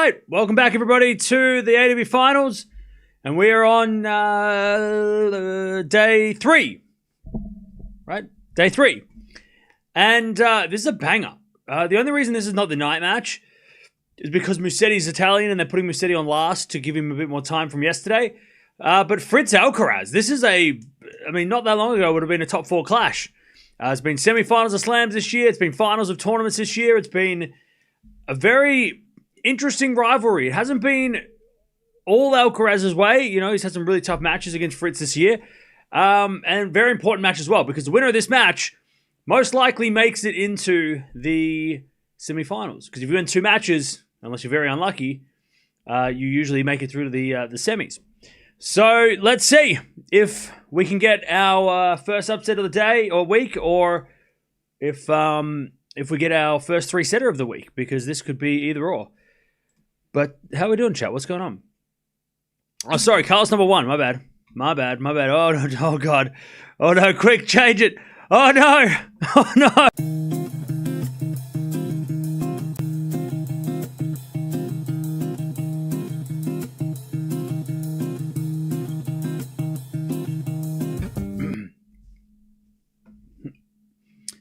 right, welcome back everybody to the ATP Finals, and we are on day 3, right? Day 3, and this is a banger. The only reason this is not the night match is because Musetti's Italian, and they're putting Musetti on last to give him a bit more time from yesterday. But Fritz Alcaraz, this is not that long ago, it would have been a top 4 clash. It's been semi-finals of slams this year. It's been finals of tournaments this year. It's been a very interesting rivalry. It hasn't been all Alcaraz's way. You know, he's had some really tough matches against Fritz this year. And very important match as well, because the winner of this match most likely makes it into the semi-finals. Because if you win 2 matches, unless you're very unlucky, you usually make it through to the semis. So let's see if we can get our first upset of the day or week, or if we get our first 3-setter of the week, because this could be either or. But how are we doing, chat? What's going on? Oh, sorry, Carlos number 1. My bad. Oh, no, oh, God. Oh, no, quick, change it. Oh, no. Oh, no.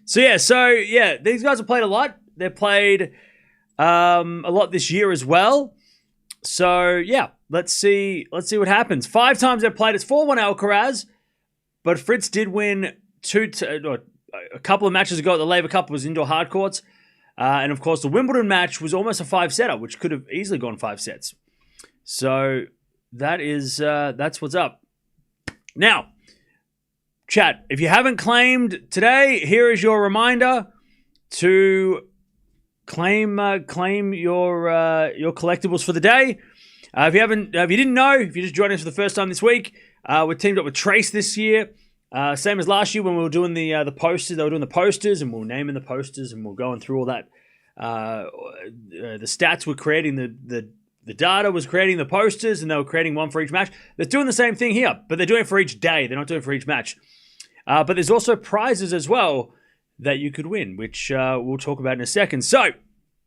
So these guys have played a lot. They've played a lot this year as well. So, yeah, let's see what happens. 5 times they've played. It's 4-1 Alcaraz, but Fritz did win a couple of matches ago at the Laver Cup. Was indoor hard courts. And, of course, the Wimbledon match was almost a 5-setter, which could have easily gone 5 sets. So, that's what's up. Now, chat, if you haven't claimed today, here is your reminder to claim your collectibles for the day. If you didn't know, if you just joined us for the first time this week, we're teamed up with Trace this year. Same as last year when we were doing the posters. They were doing the posters, and we were naming the posters, and we were going through all that. The stats were creating the data was creating the posters, and they were creating one for each match. They're doing the same thing here, but they're doing it for each day. They're not doing it for each match. But there's also prizes as well that you could win, which we'll talk about in a second. So,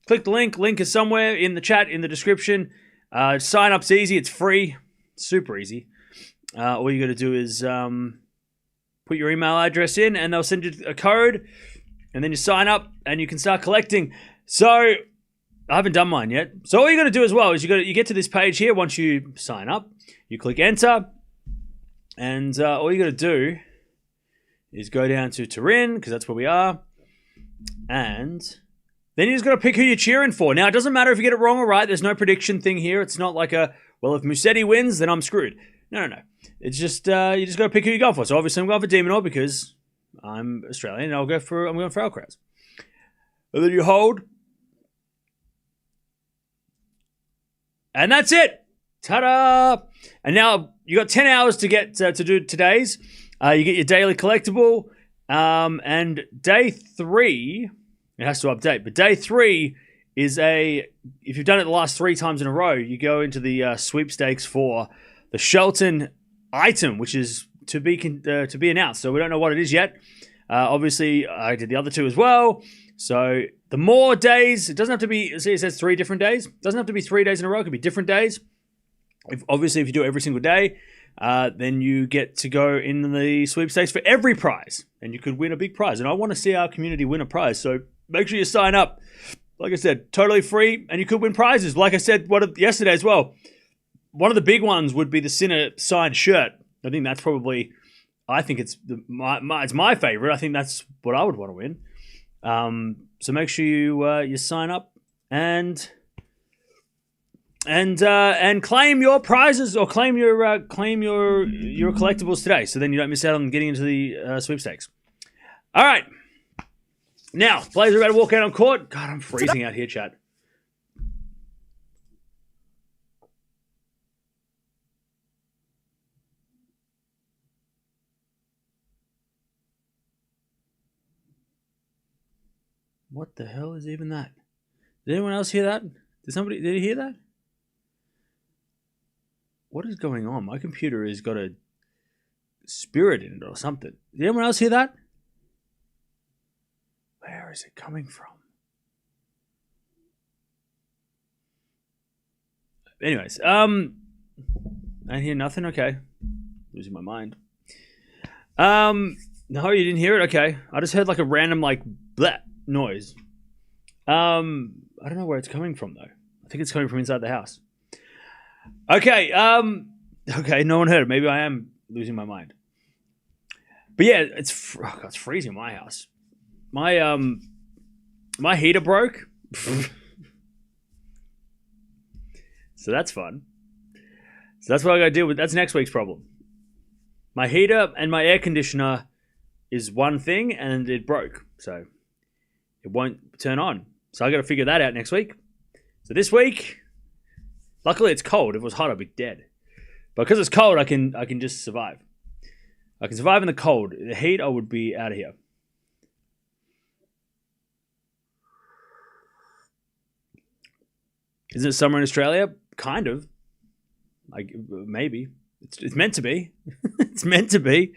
click the link. Link is somewhere in the chat, in the description. Sign up's easy. It's free. Super easy. All you got to do is put your email address in, and they'll send you a code, and then you sign up, and you can start collecting. So, I haven't done mine yet. So, all you got to do as well is you get to this page here. Once you sign up, you click enter, and all you got to do is go down to Turin, because that's where we are, and then you just got to pick who you're cheering for. Now, it doesn't matter if you get it wrong or right. There's no prediction thing here. It's not like if Musetti wins, then I'm screwed. No. It's just, you just got to pick who you go for. So, obviously, I'm going for Demonor because I'm Australian, and I'm going for Alcaraz. And then you hold. And that's it. Ta-da! And now, you got 10 hours to get to do today's. You get your daily collectible, and day 3, it has to update, but day 3 is if you've done it the last 3 times in a row, you go into the sweepstakes for the Shelton item, which is to be announced. So we don't know what it is yet. Obviously, I did the other 2 as well. So the more days, it doesn't have to be, see, it says 3 different days. It doesn't have to be 3 days in a row. It could be different days. If you do it every single day, then you get to go in the sweepstakes for every prize, and you could win a big prize. And I want to see our community win a prize, so make sure you sign up. Like I said, totally free, and you could win prizes. Like I said yesterday as well, one of the big ones would be the Sinner signed shirt. I think that's probably, it's my favorite. I think that's what I would want to win. So make sure you sign up and claim your prizes, or claim your collectibles today, so then you don't miss out on getting into the sweepstakes. All right, now players are about to walk out on court. God, I'm freezing out here, chat. What the hell is even that? Did anyone else hear that? Did he hear that? What is going on? My computer has got a spirit in it or something. Did anyone else hear that? Where is it coming from? Anyways, I hear nothing. Okay, losing my mind. No, you didn't hear it. Okay, I just heard like a random like bleh noise. I don't know where it's coming from though. I think it's coming from inside the house. Okay, okay, no one heard it. Maybe I am losing my mind. But yeah, it's freezing in my house. My heater broke. So that's fun. So that's what I got to deal with. That's next week's problem. My heater and my air conditioner is one thing and it broke. So it won't turn on. So I got to figure that out next week. So this week, luckily it's cold. If it was hot, I'd be dead. But because it's cold, I can just survive. I can survive in the cold. The heat, I would be out of here. Isn't it summer in Australia? Kind of. Like, maybe. It's meant to be. It's meant to be.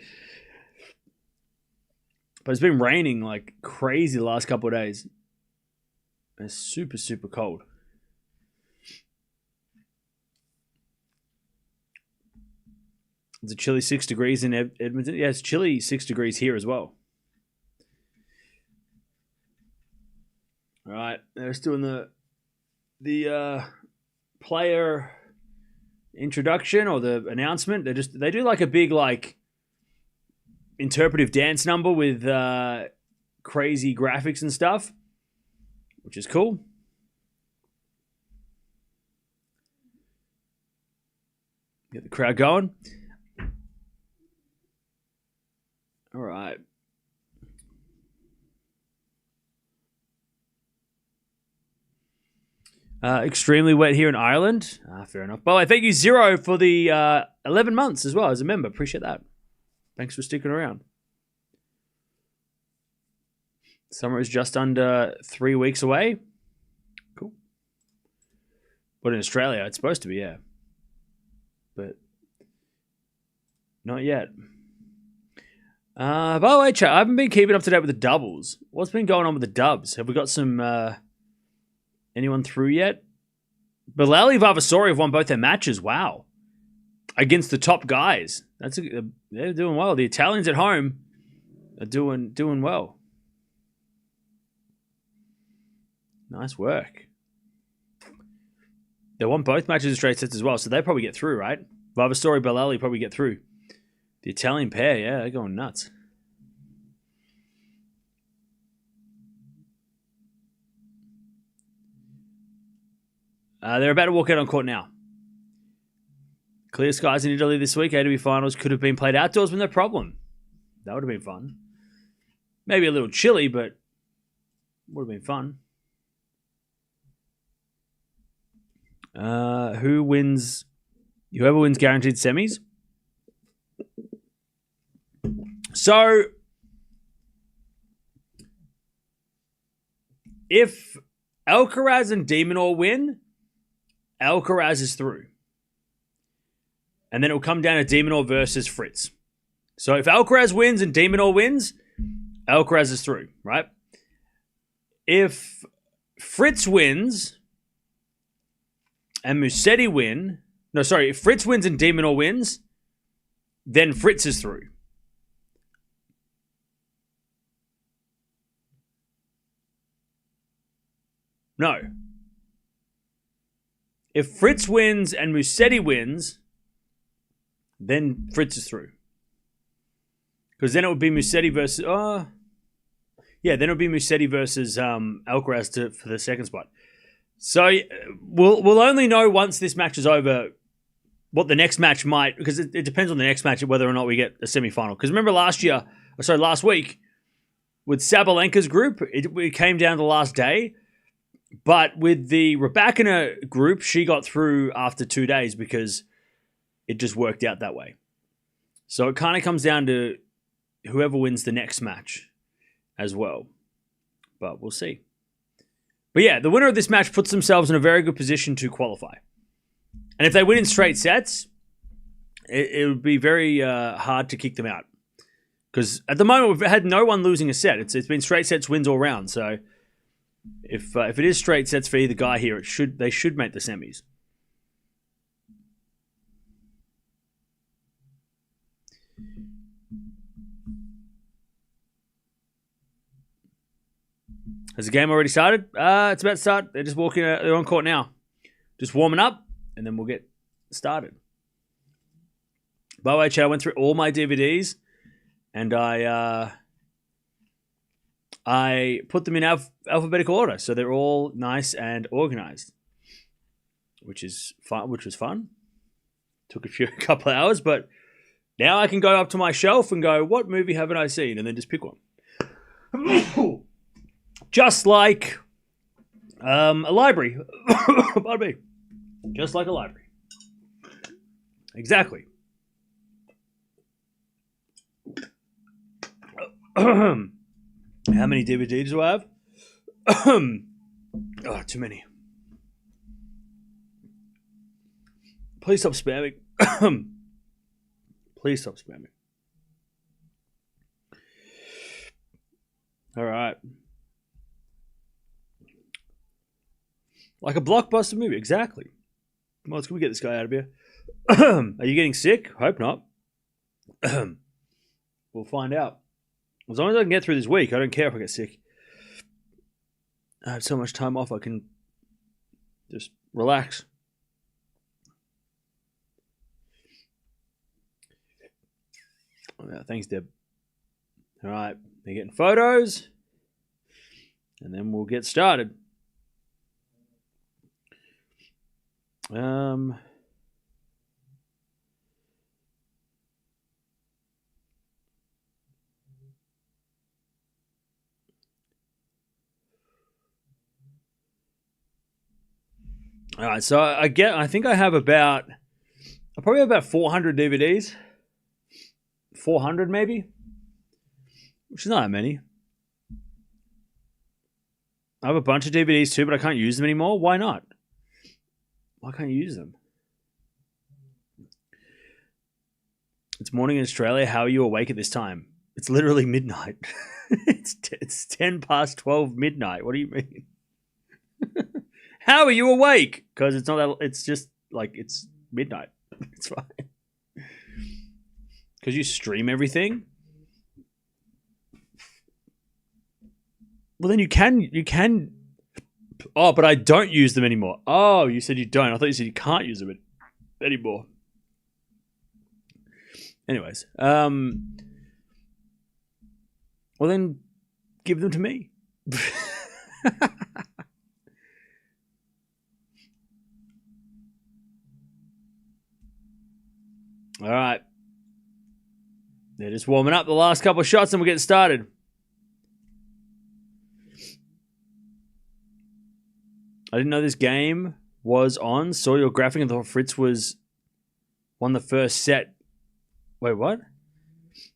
But it's been raining like crazy the last couple of days. It's super, super cold. It's a chilly 6 degrees in Edmonton. Yeah, it's chilly 6 degrees here as well. All right, they're still in the player introduction or the announcement. They do like a big like interpretive dance number with crazy graphics and stuff, which is cool. Get the crowd going. All right. Extremely wet here in Ireland. Fair enough. By the way, thank you, Zero, for the 11 months as well as a member. Appreciate that. Thanks for sticking around. Summer is just under 3 weeks away. Cool. But in Australia, it's supposed to be, yeah. But not yet. By the way, chat, I haven't been keeping up to date with the doubles. What's been going on with the dubs? Have we got some anyone through yet? Bilal and Vavasori have won both their matches. Wow. Against the top guys. They're doing well. The Italians at home are doing well. Nice work. They won both matches in straight sets as well, so they probably get through, right? Vavasori, Bilal probably get through. The Italian pair, yeah, they're going nuts. They're about to walk out on court now. Clear skies in Italy this week. ATP Finals could have been played outdoors with no problem. That would have been fun. Maybe a little chilly, but would have been fun. Who wins? Whoever wins guaranteed semis. So, if Alcaraz and De Minaur win, Alcaraz is through. And then it will come down to De Minaur versus Fritz. So if Alcaraz wins and De Minaur wins, Alcaraz is through, right? If Fritz wins and Musetti win, if Fritz wins and De Minaur wins, then Fritz is through. No. If Fritz wins and Musetti wins, then Fritz is through. Because then it would be Musetti versus... then it would be Musetti versus Alcaraz for the second spot. So we'll only know once this match is over what the next match might... Because it depends on the next match whether or not we get a semi-final. Because remember last week, with Sabalenka's group, it came down to the last day. But with the Raducanu group, she got through after 2 days because it just worked out that way. So it kind of comes down to whoever wins the next match as well. But we'll see. But yeah, the winner of this match puts themselves in a very good position to qualify. And if they win in straight sets, it would be very hard to kick them out. Because at the moment, we've had no one losing a set. It's been straight sets, wins all round. So if it is straight sets for either guy here, they should make the semis. Has the game already started? It's about to start. They're just walking. They're on court now. Just warming up, and then we'll get started. By the way, Chad, I went through all my DVDs, and I put them in alphabetical order, so they're all nice and organized, which was fun. Took a couple of hours, but now I can go up to my shelf and go, what movie haven't I seen? And then just pick one. Just like a library. Pardon me. Just like a library. Exactly. How many DVDs do I have? Oh, too many. Please stop spamming. Please stop spamming. All right. Like a blockbuster movie. Exactly. Well, let's go get this guy out of here. Are you getting sick? Hope not. We'll find out. As long as I can get through this week, I don't care if I get sick. I have so much time off, I can just relax. Oh, yeah, thanks, Deb. All right, they're getting photos, and then we'll get started. All right, so I think I have probably have about 400 DVDs. 400 maybe, which is not that many. I have a bunch of DVDs too, but I can't use them anymore. Why not? Why can't you use them? It's morning in Australia. How are you awake at this time? It's literally midnight. It's 10 past 12 midnight. What do you mean? How are you awake? Because it's not that. It's just like it's midnight. It's fine. Because you stream everything. Well, then you can. Oh, but I don't use them anymore. Oh, you said you don't. I thought you said you can't use them anymore. Anyways, well then, give them to me. All right. They're just warming up the last couple of shots and we'll get started. I didn't know this game was on. Saw your graphic and thought Fritz won the first set. Wait, what?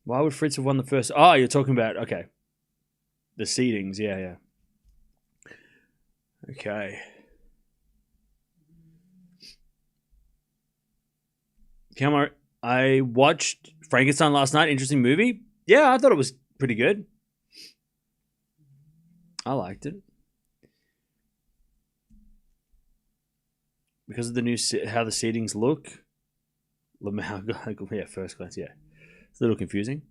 Why would Fritz have won the first? Oh, you're talking about, okay. The seedings, yeah. Okay. Come I watched Frankenstein last night. Interesting movie. Yeah, I thought it was pretty good. I liked it. Because of the new how the seedings look. Yeah, first glance, yeah. It's a little confusing.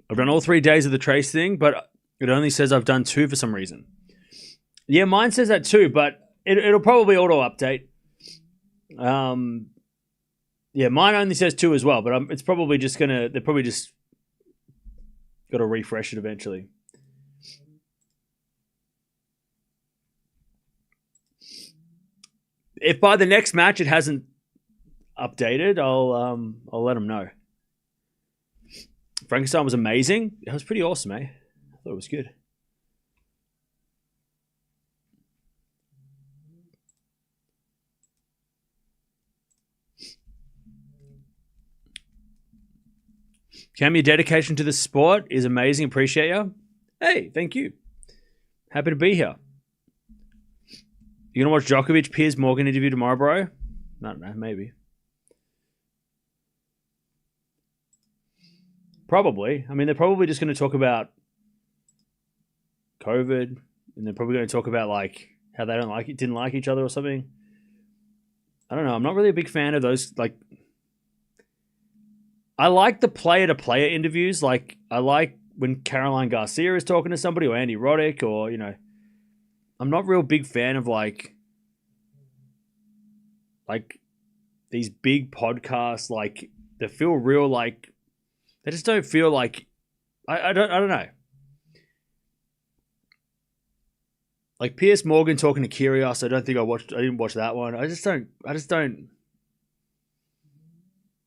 I've done all 3 days of the trace thing, but it only says I've done 2 for some reason. Yeah, mine says that too, but it'll probably auto-update. Yeah, mine only says 2 as well, but it's probably just they're probably just got to refresh it eventually. If by the next match it hasn't updated, I'll let them know. Frankenstein was amazing. It was pretty awesome, eh? I thought it was good. Cam, your dedication to the sport is amazing. Appreciate you. Hey, thank you. Happy to be here. You gonna watch Djokovic Piers Morgan interview tomorrow, bro? I don't know, maybe. Probably. I mean, they're probably just going to talk about COVID, and they're probably going to talk about like how they didn't like each other or something. I don't know. I'm not really a big fan of those. Like, I like the player-to-player interviews. Like, I like when Caroline Garcia is talking to somebody, or Andy Roddick, or, you know, I'm not a real big fan of, like these big podcasts, like, they feel real, like, they just don't feel like, I don't know. Like Piers Morgan talking to Kyrgios, I didn't watch that one. I just don't.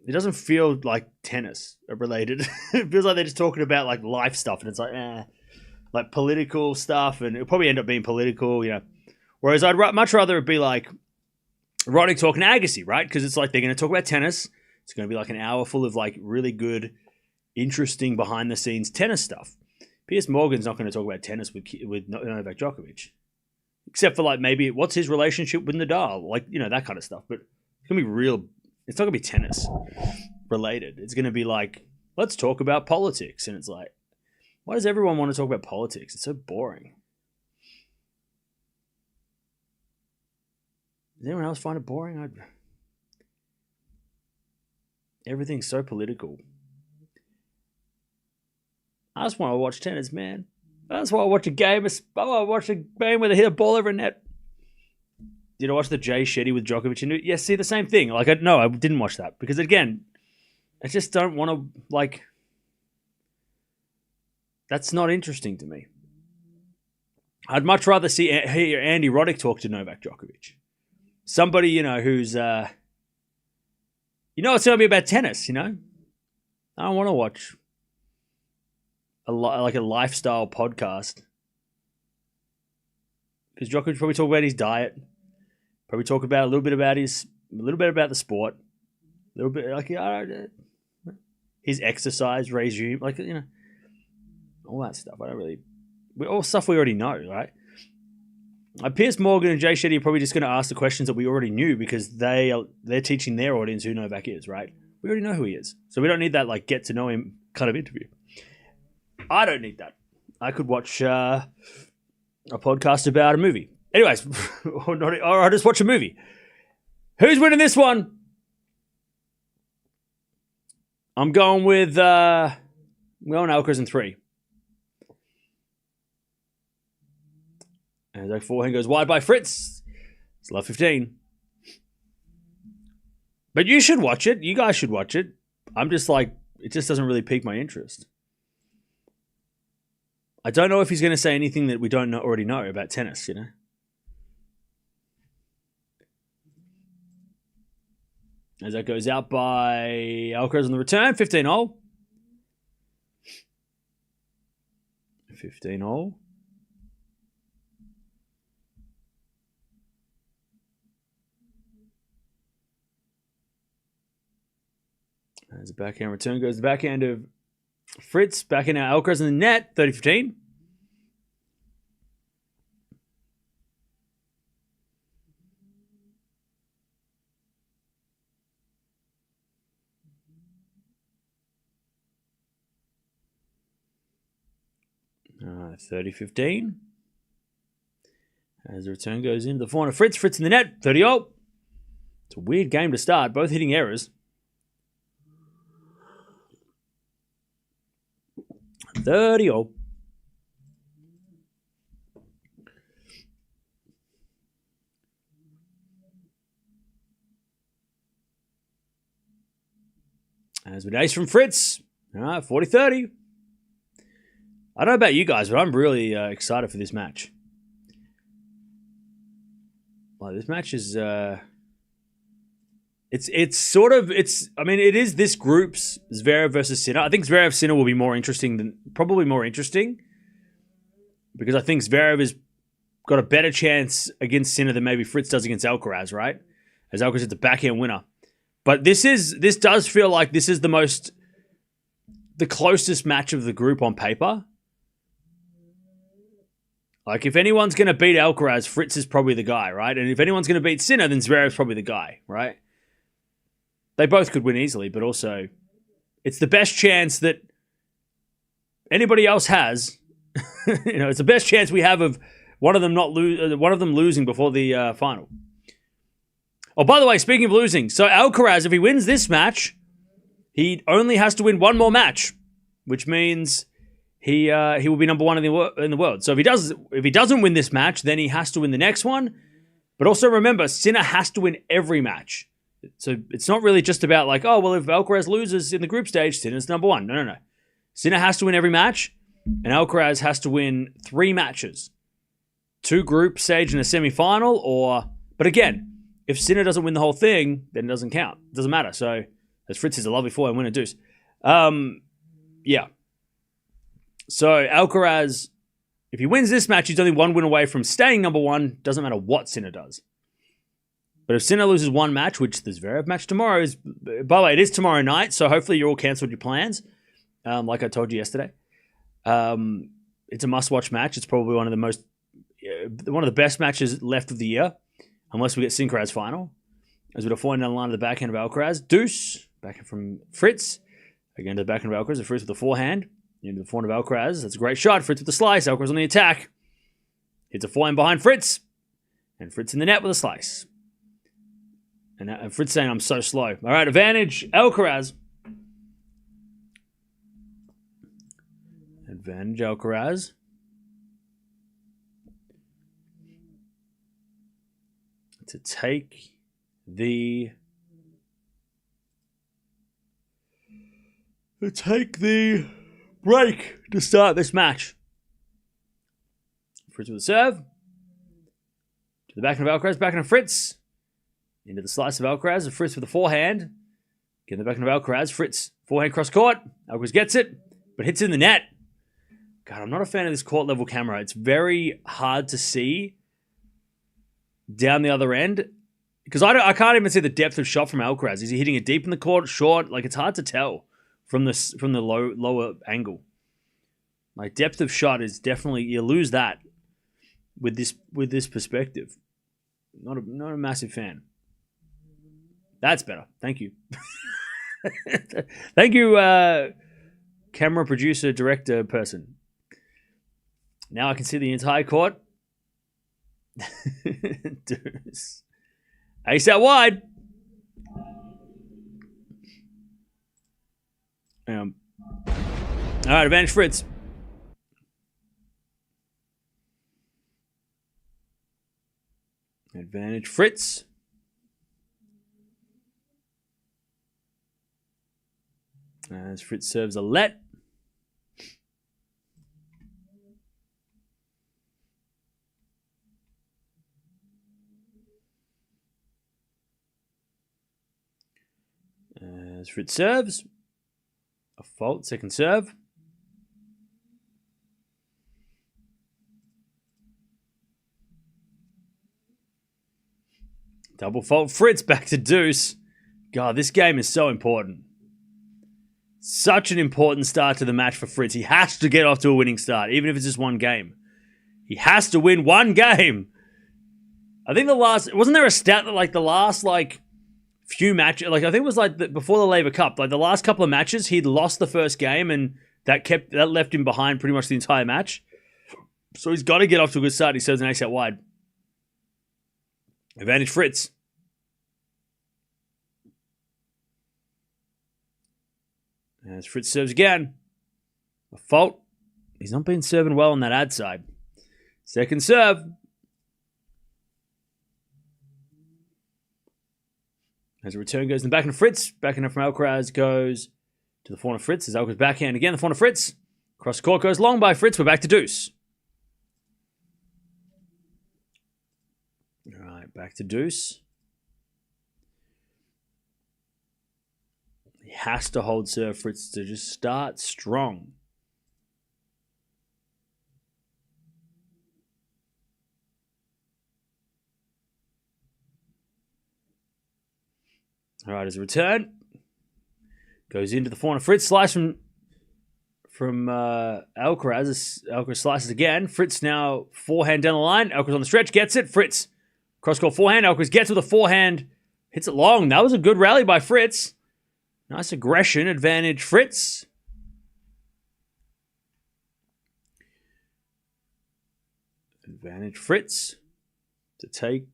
It doesn't feel like tennis related. It feels like they're just talking about like life stuff, and it's like political stuff, and it'll probably end up being political, you know. Whereas I'd much rather it be like Roddick talking to Agassi, right? Because it's like they're going to talk about tennis. It's going to be like an hour full of like really good, interesting behind the scenes tennis stuff. Piers Morgan's not going to talk about tennis with Novak Djokovic. Except for like maybe what's his relationship with Nadal, like, you know, that kind of stuff. But it's gonna be real. It's not gonna be tennis related. It's gonna be like, let's talk about politics, and it's like, why does everyone want to talk about politics? It's so boring. Does anyone else find it boring? Everything's so political. I just want to watch tennis, man. That's why I watch a game. I watch a game where they hit a ball over a net. Did I watch the Jay Shetty with Djokovic into it? Yeah, see, the same thing. Like, no, I didn't watch that. Because, again, I just don't want to, like... That's not interesting to me. I'd much rather hear Andy Roddick talk to Novak Djokovic. Somebody, you know, who's... it's going to be about tennis, you know? I don't want to watch... like a lifestyle podcast, because Djokovic probably talk about his diet, probably talk about a little bit about the sport, a little bit like his exercise regime, like, you know, all that stuff. All stuff we already know, right? Piers Morgan and Jay Shetty are probably just going to ask the questions that we already knew, because they're teaching their audience who Novak is, right? We already know who he is, so we don't need that like get to know him kind of interview. I don't need that. I could watch a podcast about a movie. Anyways, or I'll just watch a movie. Who's winning this one? I'm going with Alcaraz in 3. And that forehand goes wide by Fritz. It's love 15. But you should watch it. You guys should watch it. I'm just like, it just doesn't really pique my interest. I don't know if he's going to say anything that we don't already know about tennis, you know? As that goes out by Alcaraz on the return, 15-hole. 15-hole. As the backhand return goes, the backhand of Fritz, backhand now Alcaraz in the net, 30-15. Uh, 30-15. As the return goes into the forehand of Fritz. Fritz in the net, 30-0. It's a weird game to start, both hitting errors. 30-0. As with ace from Fritz. All right, 40-30. I don't know about you guys, but I'm really excited for this match. Well, this match is... it is this group's Zverev versus Sinner. I think Zverev Sinner will be probably more interesting, because I think Zverev has got a better chance against Sinner than maybe Fritz does against Alcaraz, right? As Alcaraz is the backhand winner. But this does feel like this is the closest match of the group on paper. Like, if anyone's going to beat Alcaraz, Fritz is probably the guy, right? And if anyone's going to beat Sinner, then Zverev's probably the guy, right? They both could win easily, but also it's the best chance that anybody else has. It's the best chance we have of one of them losing before the final. Oh, by the way, speaking of losing, so Alcaraz, if he wins this match, He only has to win one more match, which means he will be number one in the world. So if he doesn't win this match, then he has to win the next one. But also remember, Sinner has to win every match. So it's not really just about like, oh, well, if Alcaraz loses in the group stage, Sinner's number one. No. Sinner has to win every match, and Alcaraz has to win 3 matches. 2 group stage and a semi-final, but again, if Sinner doesn't win the whole thing, then it doesn't count. It doesn't matter. So, as Fritz is a lovely forehand winner, deuce. Yeah. So, Alcaraz, if he wins this match, he's only 1 win away from staying number one. Doesn't matter what Sinner does. But if Sinner loses 1 match, which the Zverev match tomorrow is, by the way, it is tomorrow night, so hopefully you all cancelled your plans, like I told you yesterday. It's a must-watch match. It's probably one of the best matches left of the year, unless we get Sinceraz's final. As with a forehand down the line to the backhand of Alcaraz. Deuce, backhand from Fritz. Again to the backhand of Alcaraz. Fritz with the forehand. Into the forehand of Alcaraz. That's a great shot. Fritz with the slice. Alcaraz on the attack. Hits a forehand behind Fritz. And Fritz in the net with a slice. And Fritz saying, I'm so slow. All right, advantage. Alcaraz. Advantage Alcaraz. To take the break to start this match. Fritz with the serve. To the backhand of Alcaraz, backhand of Fritz. Into the slice of Alcaraz, and Fritz with the forehand. Get the backhand of Alcaraz, Fritz, forehand cross court. Alcaraz gets it, but hits in the net. God, I'm not a fan of this court level camera. It's very hard to see down the other end, because I can't even see the depth of shot from Alcaraz. Is he hitting it deep in the court, short? Like, it's hard to tell from the lower angle. Like, depth of shot is definitely, you lose that with this perspective. Not a massive fan. That's better. Thank you. Thank you, camera producer, director person. Now I can see the entire court. Deuce. Ace out wide. All right, advantage Fritz. Advantage Fritz. As Fritz serves a let. As Fritz serves. A fault, second serve. Double fault Fritz, back to deuce. God, this game is so important. Such an important start to the match for Fritz. He has to get off to a winning start, even if it's just one game. He has to win one game. I think wasn't there a stat that like the last few matches, like I think it was like before the Laver Cup, like the last couple of matches, he'd lost the first game and that left him behind pretty much the entire match. So he's got to get off to a good start. He serves an ace out wide. Advantage Fritz. As Fritz serves again. A fault. He's not been serving well on that ad side. Second serve. As a return goes in the backhand of Fritz. Backhand from Alcaraz goes to the forehand of Fritz. As Alcaraz backhand again. The forehand of Fritz. Cross court goes long by Fritz. We're back to deuce. All right, back to deuce. He has to hold serve Fritz to just start strong. All right, as a return, goes into the forehand of Fritz. Slice from Alcaraz. Alcaraz slices again. Fritz now forehand down the line. Alcaraz on the stretch, gets it. Fritz cross court forehand. Alcaraz gets with a forehand, hits it long. That was a good rally by Fritz. Nice aggression. Advantage Fritz. Advantage Fritz to take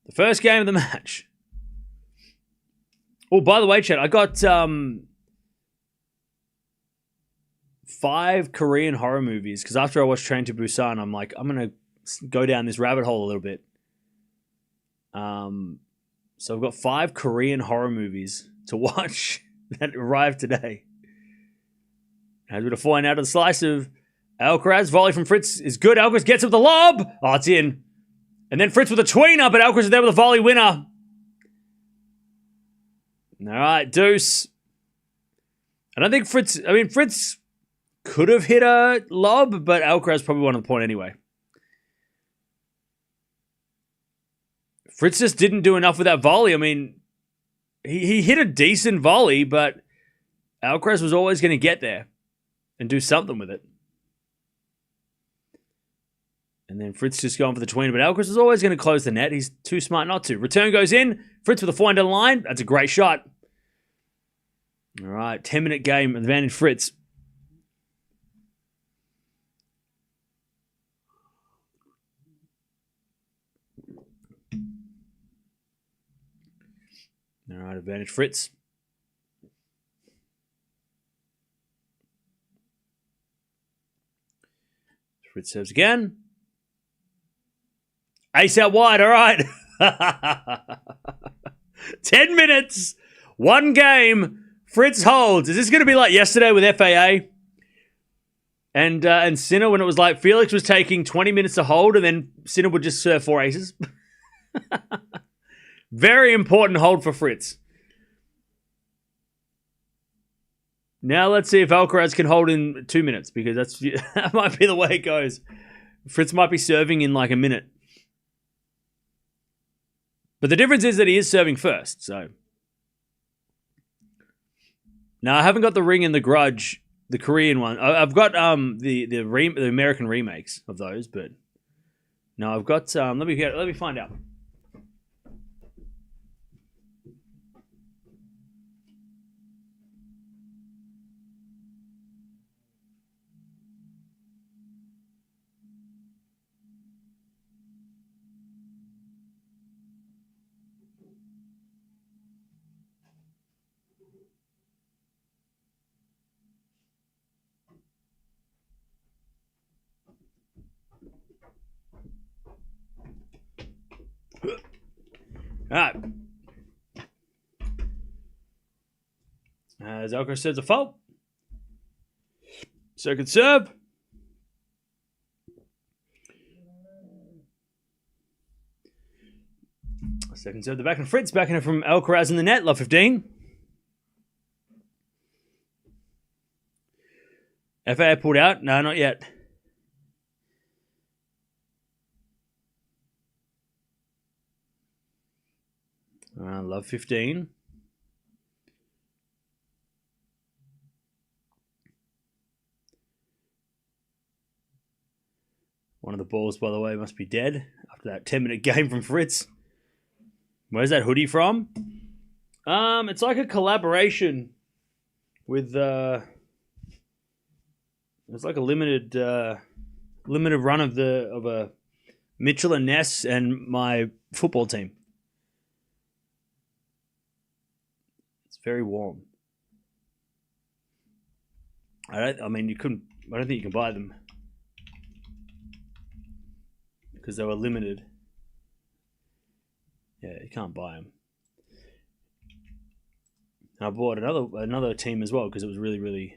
the first game of the match. Oh, by the way, Chad, I got 5 Korean horror movies because after I watched Train to Busan, I'm like, I'm going to go down this rabbit hole a little bit. So I've got 5 Korean horror movies to watch that arrived today. As we're to find out of the slice of Alcaraz, volley from Fritz is good. Alcaraz gets up the lob. Oh, it's in. And then Fritz with a tweener, but Alcaraz is there with a volley winner. All right, deuce. I don't think Fritz could have hit a lob, but Alcaraz probably won the point anyway. Fritz just didn't do enough with that volley. I mean, he hit a decent volley, but Alcaraz was always going to get there and do something with it. And then Fritz just going for the tweener, but Alcaraz is always going to close the net. He's too smart not to. Return goes in. Fritz with a forehand down the line. That's a great shot. All right, 10-minute game, advantage Fritz. All right, advantage Fritz. Fritz serves again. Ace out wide, all right. 10 minutes, 1 game. Fritz holds. Is this going to be like yesterday with FAA and Sinner when it was like Felix was taking 20 minutes to hold and then Sinner would just serve 4 aces? Very important hold for Fritz. Now let's see if Alcaraz can hold in 2 minutes because that might be the way it goes. Fritz might be serving in like a minute. But the difference is that he is serving first, so. Now, I haven't got the Ring and the Grudge, the Korean one. I've got the American remakes of those, but no, I've got let me find out. All right. As Alcaraz serves a fault. Second serve. Second serve, the back and Fritz. Backing it from Alcaraz in the net. Love 15. FAA pulled out. No, not yet. Love 15. One of the balls, by the way, must be dead after that 10-minute game from Fritz. Where's that hoodie from? It's like a collaboration with it's like a limited run of a Mitchell and Ness and my football team. Very warm. I don't think you can buy them because they were limited. Yeah, you can't buy them. And I bought another team as well because it was really.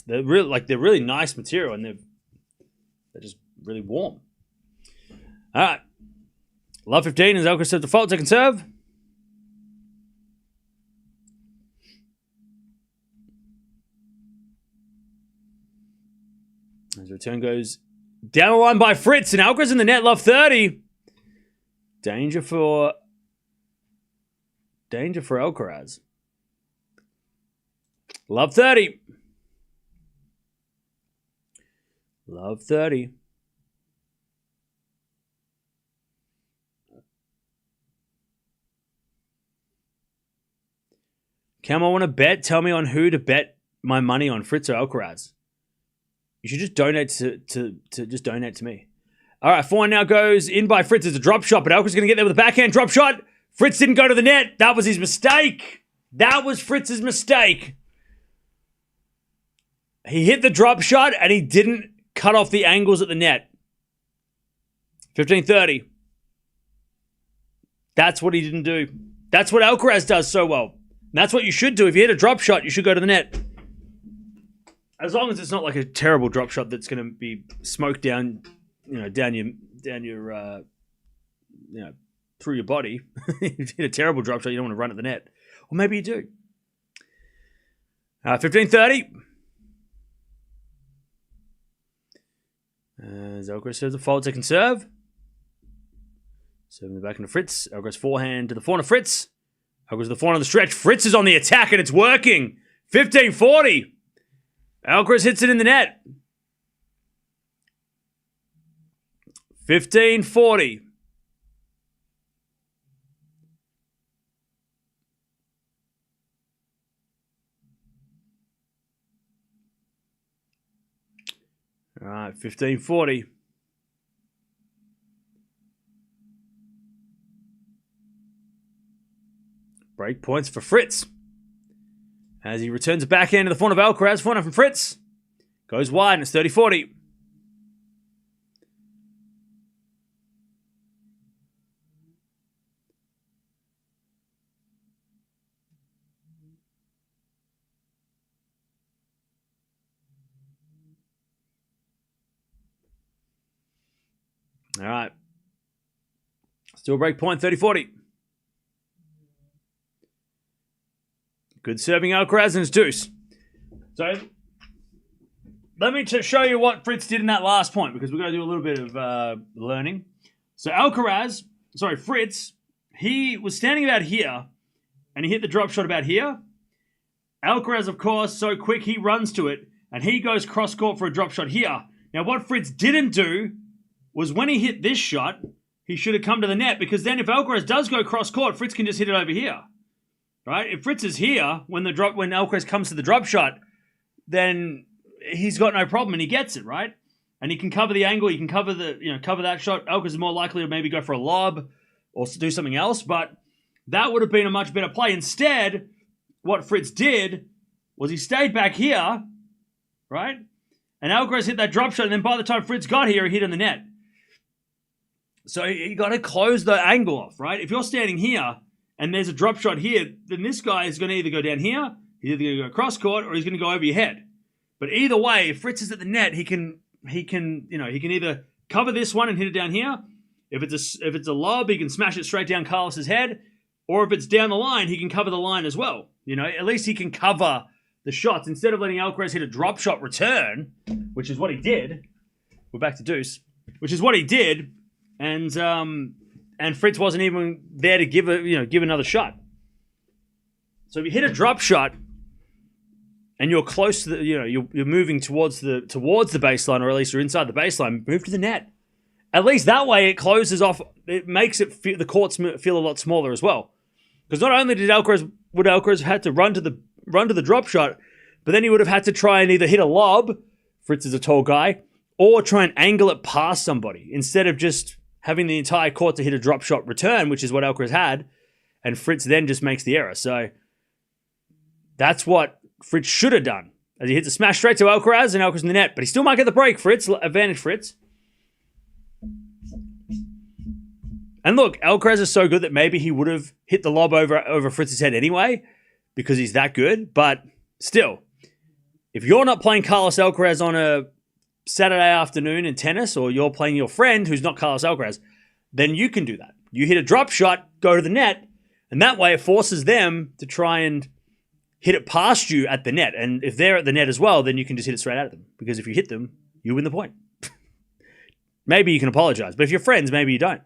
They're really nice material and they're just really warm. All right, love 15 is Alcaraz serve default second serve. As return goes down the line by Fritz and Alcaraz in the net, love 30. Danger for Alcaraz. Love 30. Love 30. Cam, I want to bet. Tell me on who to bet my money on, Fritz or Alcaraz. You should just donate to me. All right, forehand now goes in by Fritz. It's a drop shot, but Alcaraz is going to get there with a backhand drop shot. Fritz didn't go to the net. That was his mistake. That was Fritz's mistake. He hit the drop shot and he didn't cut off the angles at the net. 15-30. That's what he didn't do. That's what Alcaraz does so well. And that's what you should do. If you hit a drop shot, you should go to the net. As long as it's not like a terrible drop shot that's going to be smoked down, down your, through your body. If you hit a terrible drop shot, you don't want to run at the net. Or maybe you do. 15-30. Alcaraz serves a fault, second serve. Serving the back into Fritz. Alcaraz forehand to the forehand of Fritz. Alcaraz to the forehand of the stretch. Fritz is on the attack and it's working. 15-40. Alcaraz hits it in the net. 15-40. All right, 15-40. Break points for Fritz. As he returns a backhand to the forehand of Alcaraz. Forehand from Fritz. Goes wide and it's 30-40. All right. Still break point, 30-40. Good serving Alcaraz and it's deuce. So, let me just show you what Fritz did in that last point because we're going to do a little bit of learning. So, Fritz, he was standing about here and he hit the drop shot about here. Alcaraz, of course, so quick, he runs to it and he goes cross court for a drop shot here. Now, what Fritz didn't do was when he hit this shot, he should have come to the net because then if Alcaraz does go cross court, Fritz can just hit it over here. Right? If Fritz is here when Alcaraz comes to the drop shot, then he's got no problem and he gets it, right? And he can cover the angle, he can cover that shot. Alcaraz is more likely to maybe go for a lob or do something else, but that would have been a much better play. Instead, what Fritz did was he stayed back here, right? And Alcaraz hit that drop shot, and then by the time Fritz got here, he hit in the net. So you got to close the angle off, right? If you're standing here and there's a drop shot here, then this guy is going to either go down here, he's either going to go cross court, or he's going to go over your head. But either way, if Fritz is at the net, he can either cover this one and hit it down here. If it's a lob, he can smash it straight down Carlos's head, or if it's down the line, he can cover the line as well. At least he can cover the shots instead of letting Alcaraz hit a drop shot return, which is what he did. We're back to deuce, which is what he did, and Fritz wasn't even there to give another shot. So if you hit a drop shot and you're close to you're moving towards the baseline, or at least you're inside the baseline, move to the net. At least that way it closes off. It makes the courts feel a lot smaller as well. Because not only would Alcaraz have to run to the drop shot, but then he would have had to try and either hit a lob, Fritz is a tall guy, or try and angle it past somebody instead of just having the entire court to hit a drop shot return, which is what Alcaraz had, and Fritz then just makes the error. So that's what Fritz should have done. As he hits a smash straight to Alcaraz, and Alcaraz in the net. But he still might get the break, Fritz. Advantage Fritz. And look, Alcaraz is so good that maybe he would have hit the lob over Fritz's head anyway, because he's that good. But still, if you're not playing Carlos Alcaraz on a Saturday afternoon in tennis, or you're playing your friend who's not Carlos Alcaraz, then you can do that. You hit a drop shot, go to the net, and that way it forces them to try and hit it past you at the net. And if they're at the net as well, then you can just hit it straight out of them. Because if you hit them, you win the point. Maybe you can apologize, but if you're friends, maybe you don't.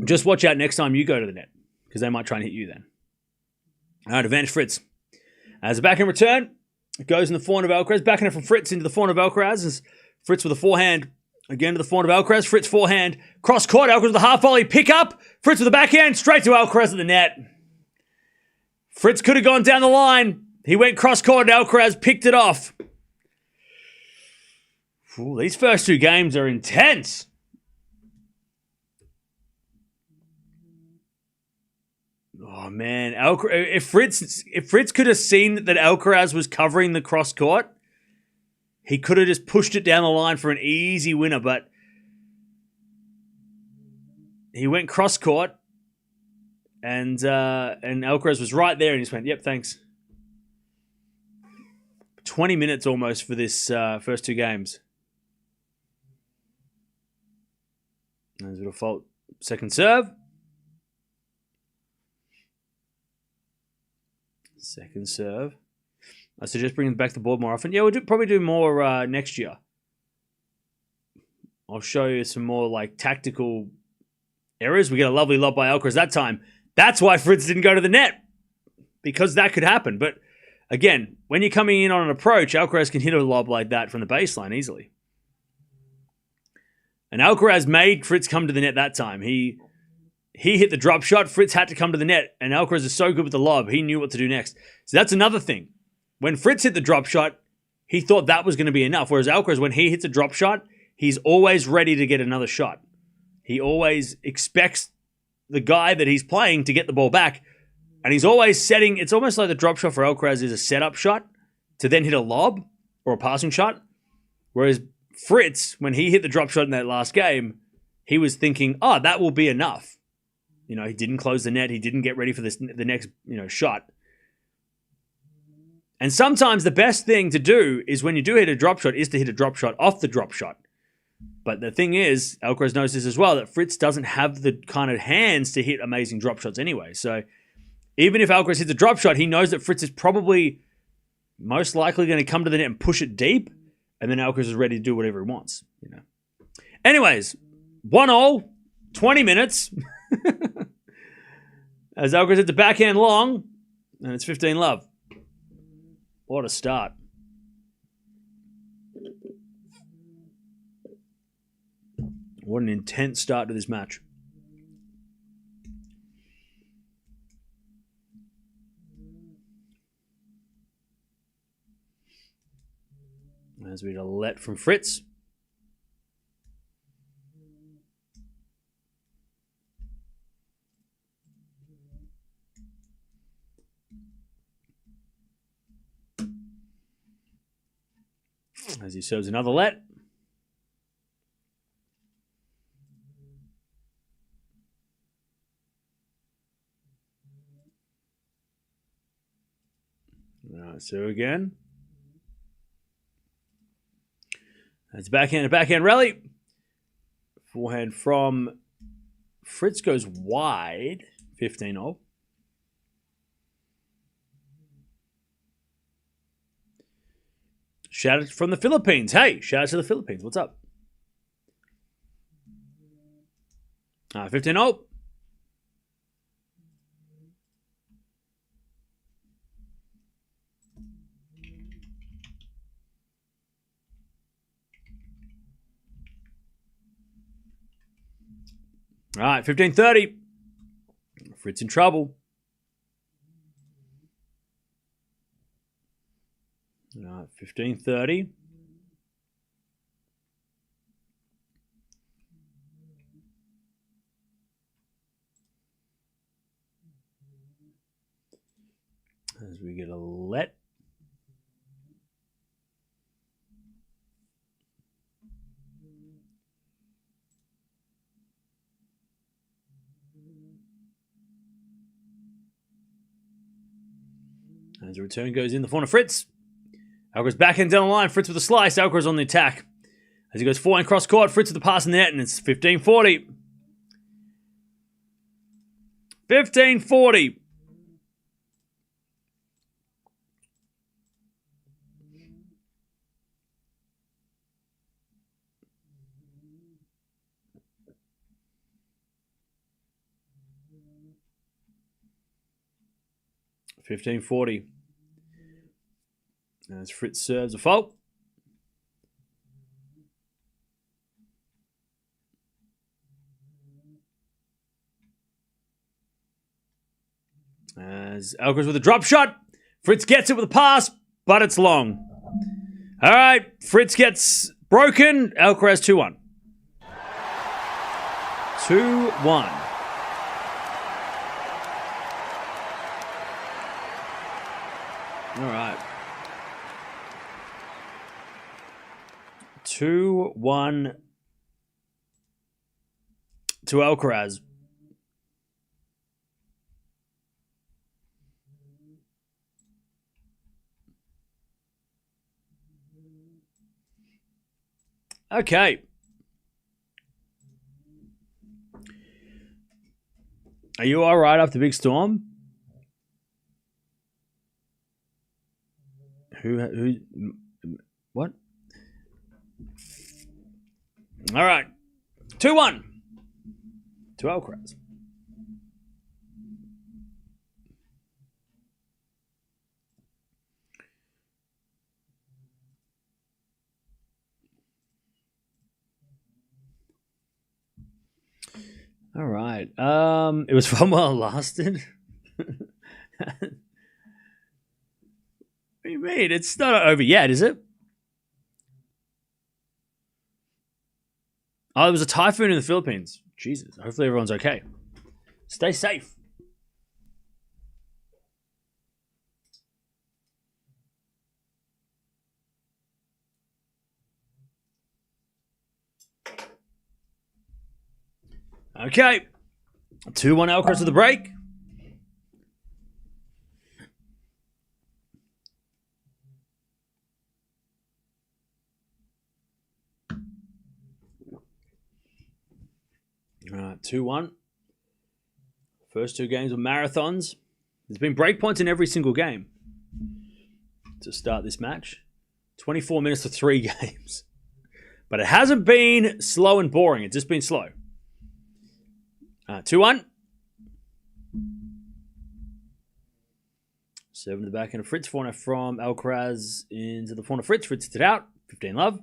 Just watch out next time you go to the net, because they might try and hit you then. All right, advantage Fritz. As a backhand return, it goes in the forehand of Alcaraz. Backhand from Fritz into the forehand of Alcaraz. As Fritz with a forehand again to the forehand of Alcaraz. Fritz forehand, cross court. Alcaraz with a half volley, pick up. Fritz with the backhand, straight to Alcaraz at the net. Fritz could have gone down the line. He went cross court and Alcaraz picked it off. Ooh, these first two games are intense. Oh, man. If Fritz could have seen that Alcaraz was covering the cross court, he could have just pushed it down the line for an easy winner, but he went cross court, and Alcaraz was right there, and he just went, yep, thanks. 20 minutes almost for this first two games. There's a little fault. Second serve. Second serve. I suggest bringing back the board more often. Yeah, we'll probably do more next year. I'll show you some more like tactical errors. We get a lovely lob by Alcaraz that time. That's why Fritz didn't go to the net, because that could happen. But again, when you're coming in on an approach, Alcaraz can hit a lob like that from the baseline easily. And Alcaraz made Fritz come to the net that time. He hit the drop shot. Fritz had to come to the net. And Alcaraz is so good with the lob, he knew what to do next. So that's another thing. When Fritz hit the drop shot, he thought that was going to be enough. Whereas Alcaraz, when he hits a drop shot, he's always ready to get another shot. He always expects the guy that he's playing to get the ball back. And he's always setting, it's almost like the drop shot for Alcaraz is a setup shot to then hit a lob or a passing shot. Whereas Fritz, when he hit the drop shot in that last game, he was thinking, oh, that will be enough. You know, he didn't close the net. He didn't get ready for the next, shot. And sometimes the best thing to do is when you do hit a drop shot is to hit a drop shot off the drop shot. But the thing is, Alcaraz knows this as well, that Fritz doesn't have the kind of hands to hit amazing drop shots anyway. So even if Alcaraz hits a drop shot, he knows that Fritz is probably most likely going to come to the net and push it deep, and then Alcaraz is ready to do whatever he wants. Anyways, 1-all, 20 minutes. As Alcaraz hits the backhand long, and it's 15-love. What a start. What an intense start to this match. As we get a let from Fritz. As he serves another let. So again. That's backhand rally. Forehand from Fritz goes wide. 15-all. Shout out from the Philippines. Hey, shout out to the Philippines. What's up? 15-all. All right, 15-30. Fritz in trouble. All right, 15-30. As we get a let. As the return goes in the corner, Fritz. Alcaraz backhand down the line. Fritz with a slice. Alcaraz on the attack. As he goes forehand cross court, Fritz with the pass in the net, and it's 15-40. 15-40. $15-40. As Fritz serves a fault. As Alcaraz with a drop shot. Fritz gets it with a pass, but it's long. All right, Fritz gets broken. Alcaraz 2-1. 2-1. 2-1 to Alcaraz. Okay. Are you all right after Big Storm? Who, what? All right. 2-1 to Alcaraz. All right. It was fun while it lasted. What do you mean? It's not over yet, is it? Oh, there was a typhoon in the Philippines. Jesus. Hopefully everyone's okay. Stay safe. Okay. 2-1 Alcaraz to the break. All right, 2-1. First two games were marathons. There's been break points in every single game to start this match. 24 minutes to 3 games. But it hasn't been slow and boring. It's just been slow. 2-1. Serve in the backhand of Fritz. Forehand from Alcaraz into the forehand of Fritz. Fritz hits it out. 15 love.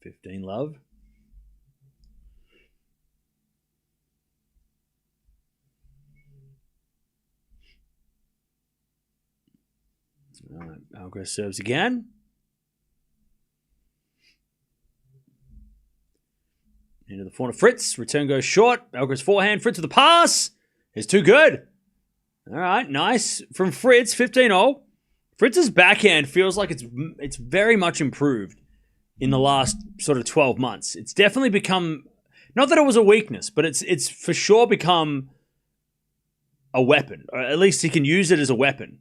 15 love. All right, Alcaraz serves again. Into the forehand of Fritz. Return goes short. Alcaraz forehand. Fritz with the pass. It's too good. All right, nice from Fritz. 15-0. Fritz's backhand feels like it's very much improved in the last sort of 12 months. It's definitely become, not that it was a weakness, but it's for sure become a weapon. Or at least he can use it as a weapon.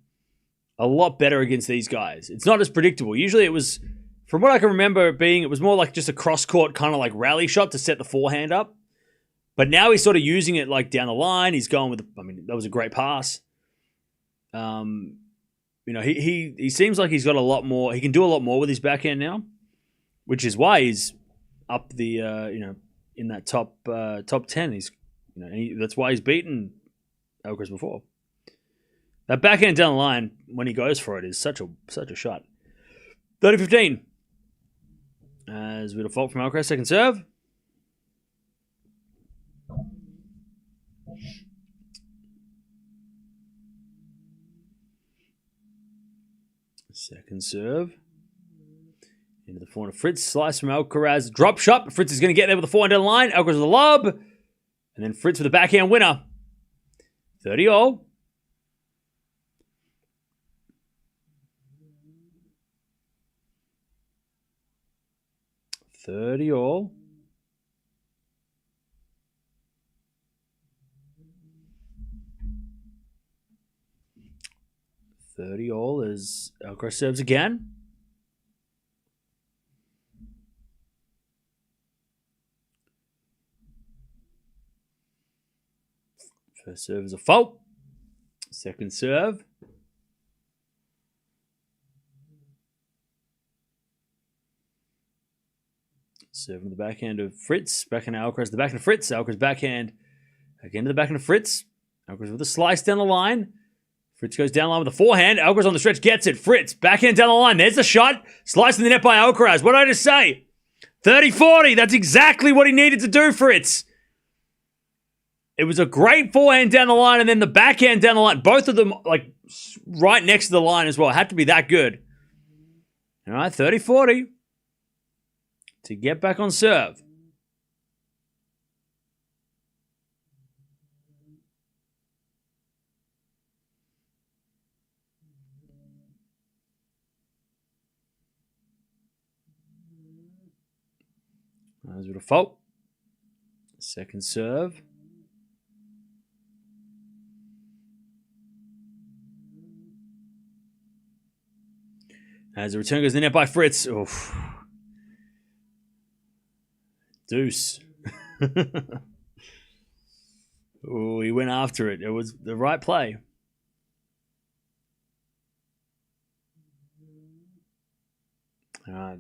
A lot better against these guys. It's not as predictable. Usually it was, from what I can remember it being, it was more like just a cross-court kind of like rally shot to set the forehand up. But now he's sort of using it like down the line. He's going with, that was a great pass. He seems like he's got a lot more, he can do a lot more with his backhand now, which is why he's up the, in that top 10. He's, that's why he's beaten Alcaraz before. That backhand down the line, when he goes for it, is such a shot. 30-15. As we default from Alcaraz, second serve. Second serve. Into the forehand of Fritz. Slice from Alcaraz. Drop shot. Fritz is going to get there with the forehand down the line. Alcaraz with the lob. And then Fritz with the backhand winner. 30-all. 30-all. As Alcaraz serves again. First serve is a fault. Second serve. Serving the backhand of Fritz. Backhand of Alcaraz. The backhand of Fritz. Alcaraz backhand. Again to the backhand of Fritz. Alcaraz with a slice down the line. Fritz goes down the line with the forehand. Alcaraz on the stretch gets it. Fritz backhand down the line. There's the shot. Slicing the net by Alcaraz. What did I just say? 30-40. That's exactly what he needed to do, Fritz. It was a great forehand down the line and then the backhand down the line. Both of them like right next to the line as well. It had to be that good. All right, 30-40. To get back on serve. There's a bit of fault. Second serve. As the return goes in the net by Fritz. Oof. Deuce. Oh, he went after it. It was the right play.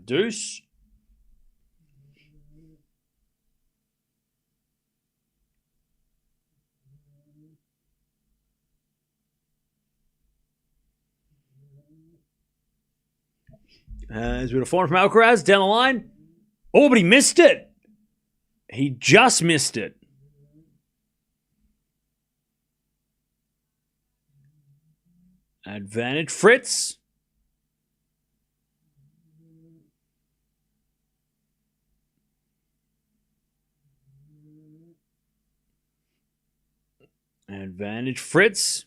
Deuce. There's a bit of form from Alcaraz down the line. Oh, but he missed it. He just missed it. Advantage Fritz. Advantage Fritz.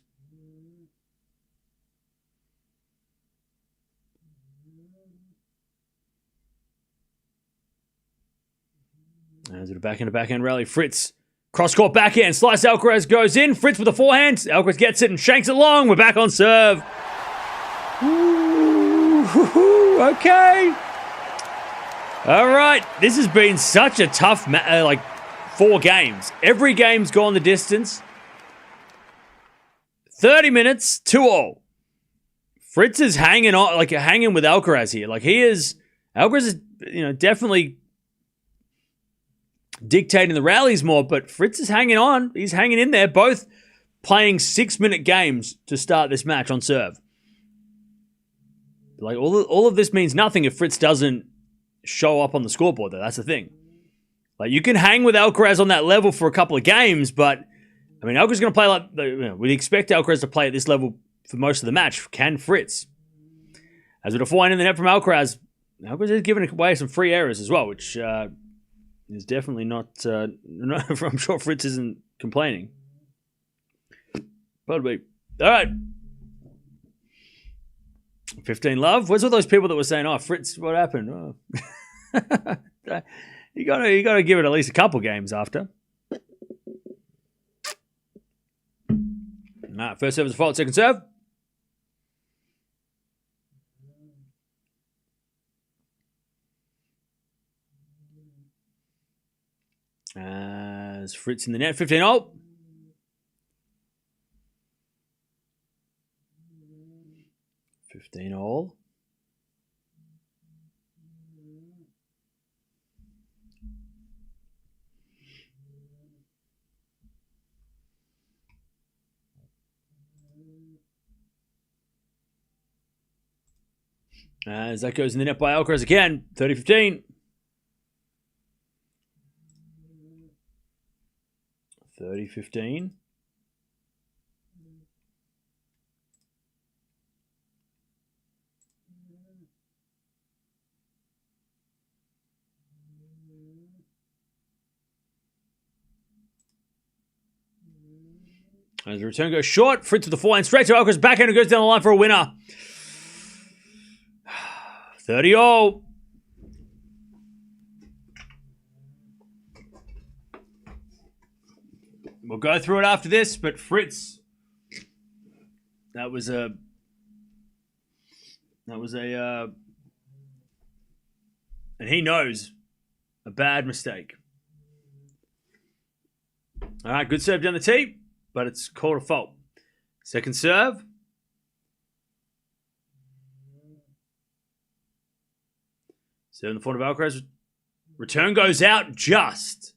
As it a backhand rally. Fritz. Cross-court backhand. Slice Alcaraz goes in. Fritz with the forehand. Alcaraz gets it and shanks it long. We're back on serve. Ooh, okay. All right. This has been such a tough, 4 games. Every game's gone the distance. 30 minutes, 2-all. Fritz is hanging on, hanging with Alcaraz here. Alcaraz is, definitely dictating the rallies more, but Fritz is hanging on. He's hanging in there, both playing 6-minute games to start this match on serve. All of this means nothing if Fritz doesn't show up on the scoreboard, though. That's the thing. You can hang with Alcaraz on that level for a couple of games, but Alcaraz is going to play we'd expect Alcaraz to play at this level for most of the match. Can Fritz? As with a forehand in the net from Alcaraz is giving away some free errors as well, which is definitely not. I'm sure Fritz isn't complaining. Probably. All right. 15 love. Where's all those people that were saying, "Oh, Fritz, what happened?" Oh. you gotta give it at least a couple games after. First serve is a fault. Second serve. As Fritz in the net, 15-all. As that goes in the net by Alcaraz again, 30-15. 30-15. As the return goes short, Fritz with the forehand straight to Alcaraz backhand and goes down the line for a winner. 30-all. We'll go through it after this, but Fritz, that was a, and he knows, a bad mistake. All right, good serve down the tee, but it's called a fault. Second serve. Serve in the front of Alcaraz. Return goes out just.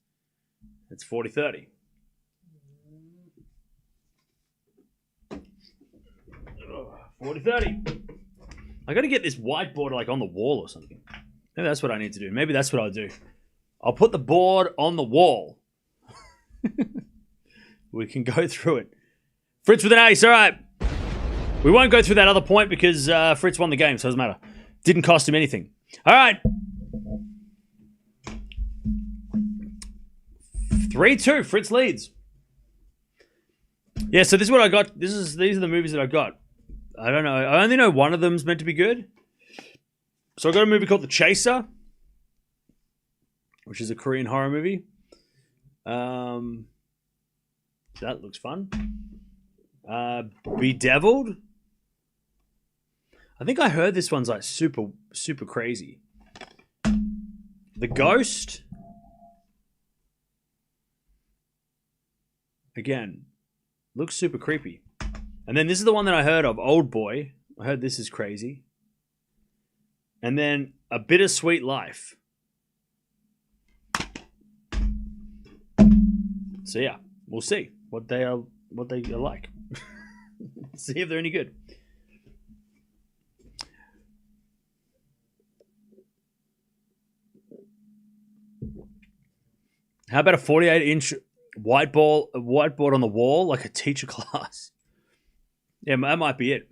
It's 40-30. Oh, 40-30. I got to get this whiteboard on the wall or something. Maybe that's what I need to do. Maybe that's what I'll do. I'll put the board on the wall. We can go through it. Fritz with an ace. All right. We won't go through that other point because Fritz won the game, so it doesn't matter. Didn't cost him anything. All right. 3-2. Fritz leads. Yeah, so this is what I got. These are the movies that I got. I don't know. I only know one of them's meant to be good. So I got a movie called The Chaser. which is a Korean horror movie. That looks fun. Bedeviled. I think I heard this one's like super, super crazy. The Ghost. Again, looks super creepy. And then this is the one that I heard of, Old Boy. I heard this is crazy. And then A Bittersweet Life. So yeah, we'll see what they are like. See if they're any good. How about a 48-inch whiteboard on the wall, like a teacher class? Yeah, that might be it.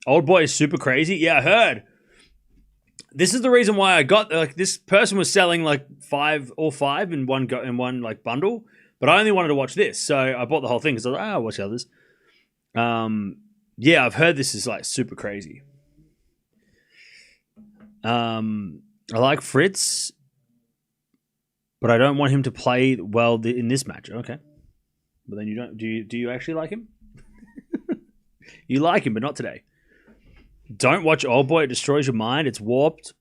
Old Boy is super crazy. Yeah, I heard. This is the reason why I got this person was selling like all five in one like bundle, but I only wanted to watch this, so I bought the whole thing because I was like, I'll watch the others. Yeah, I've heard this is like super crazy. I like Fritz, but I don't want him to play well in this match. Okay, but then you don't. Do you actually like him? You like him, but not today. Don't watch Old Boy. It destroys your mind. It's warped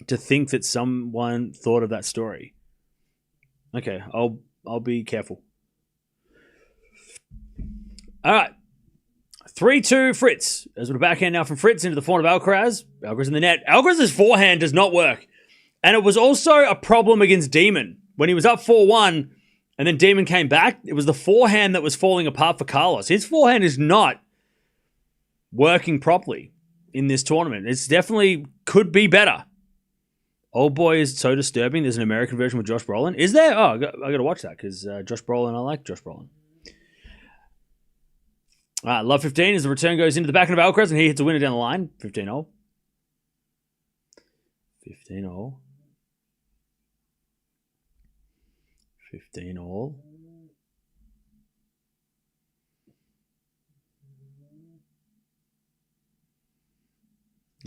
to think that someone thought of that story. Okay, I'll be careful. All right. 3-2 Fritz. As with a backhand now from Fritz into the forehand of Alcaraz. Alcaraz in the net. Alcaraz's forehand does not work. And it was also a problem against Demon. When he was up 4-1 and then Demon came back, it was the forehand that was falling apart for Carlos. His forehand is not working properly in this tournament. It's definitely could be better. Old Boy is so disturbing. There's an American version with Josh Brolin. Is there? Oh, I got to watch that because Josh Brolin, I like Josh Brolin. All right, love 15 as the return goes into the backhand of Alcaraz and he hits a winner down the line. 15-0. 15-0. 15-0.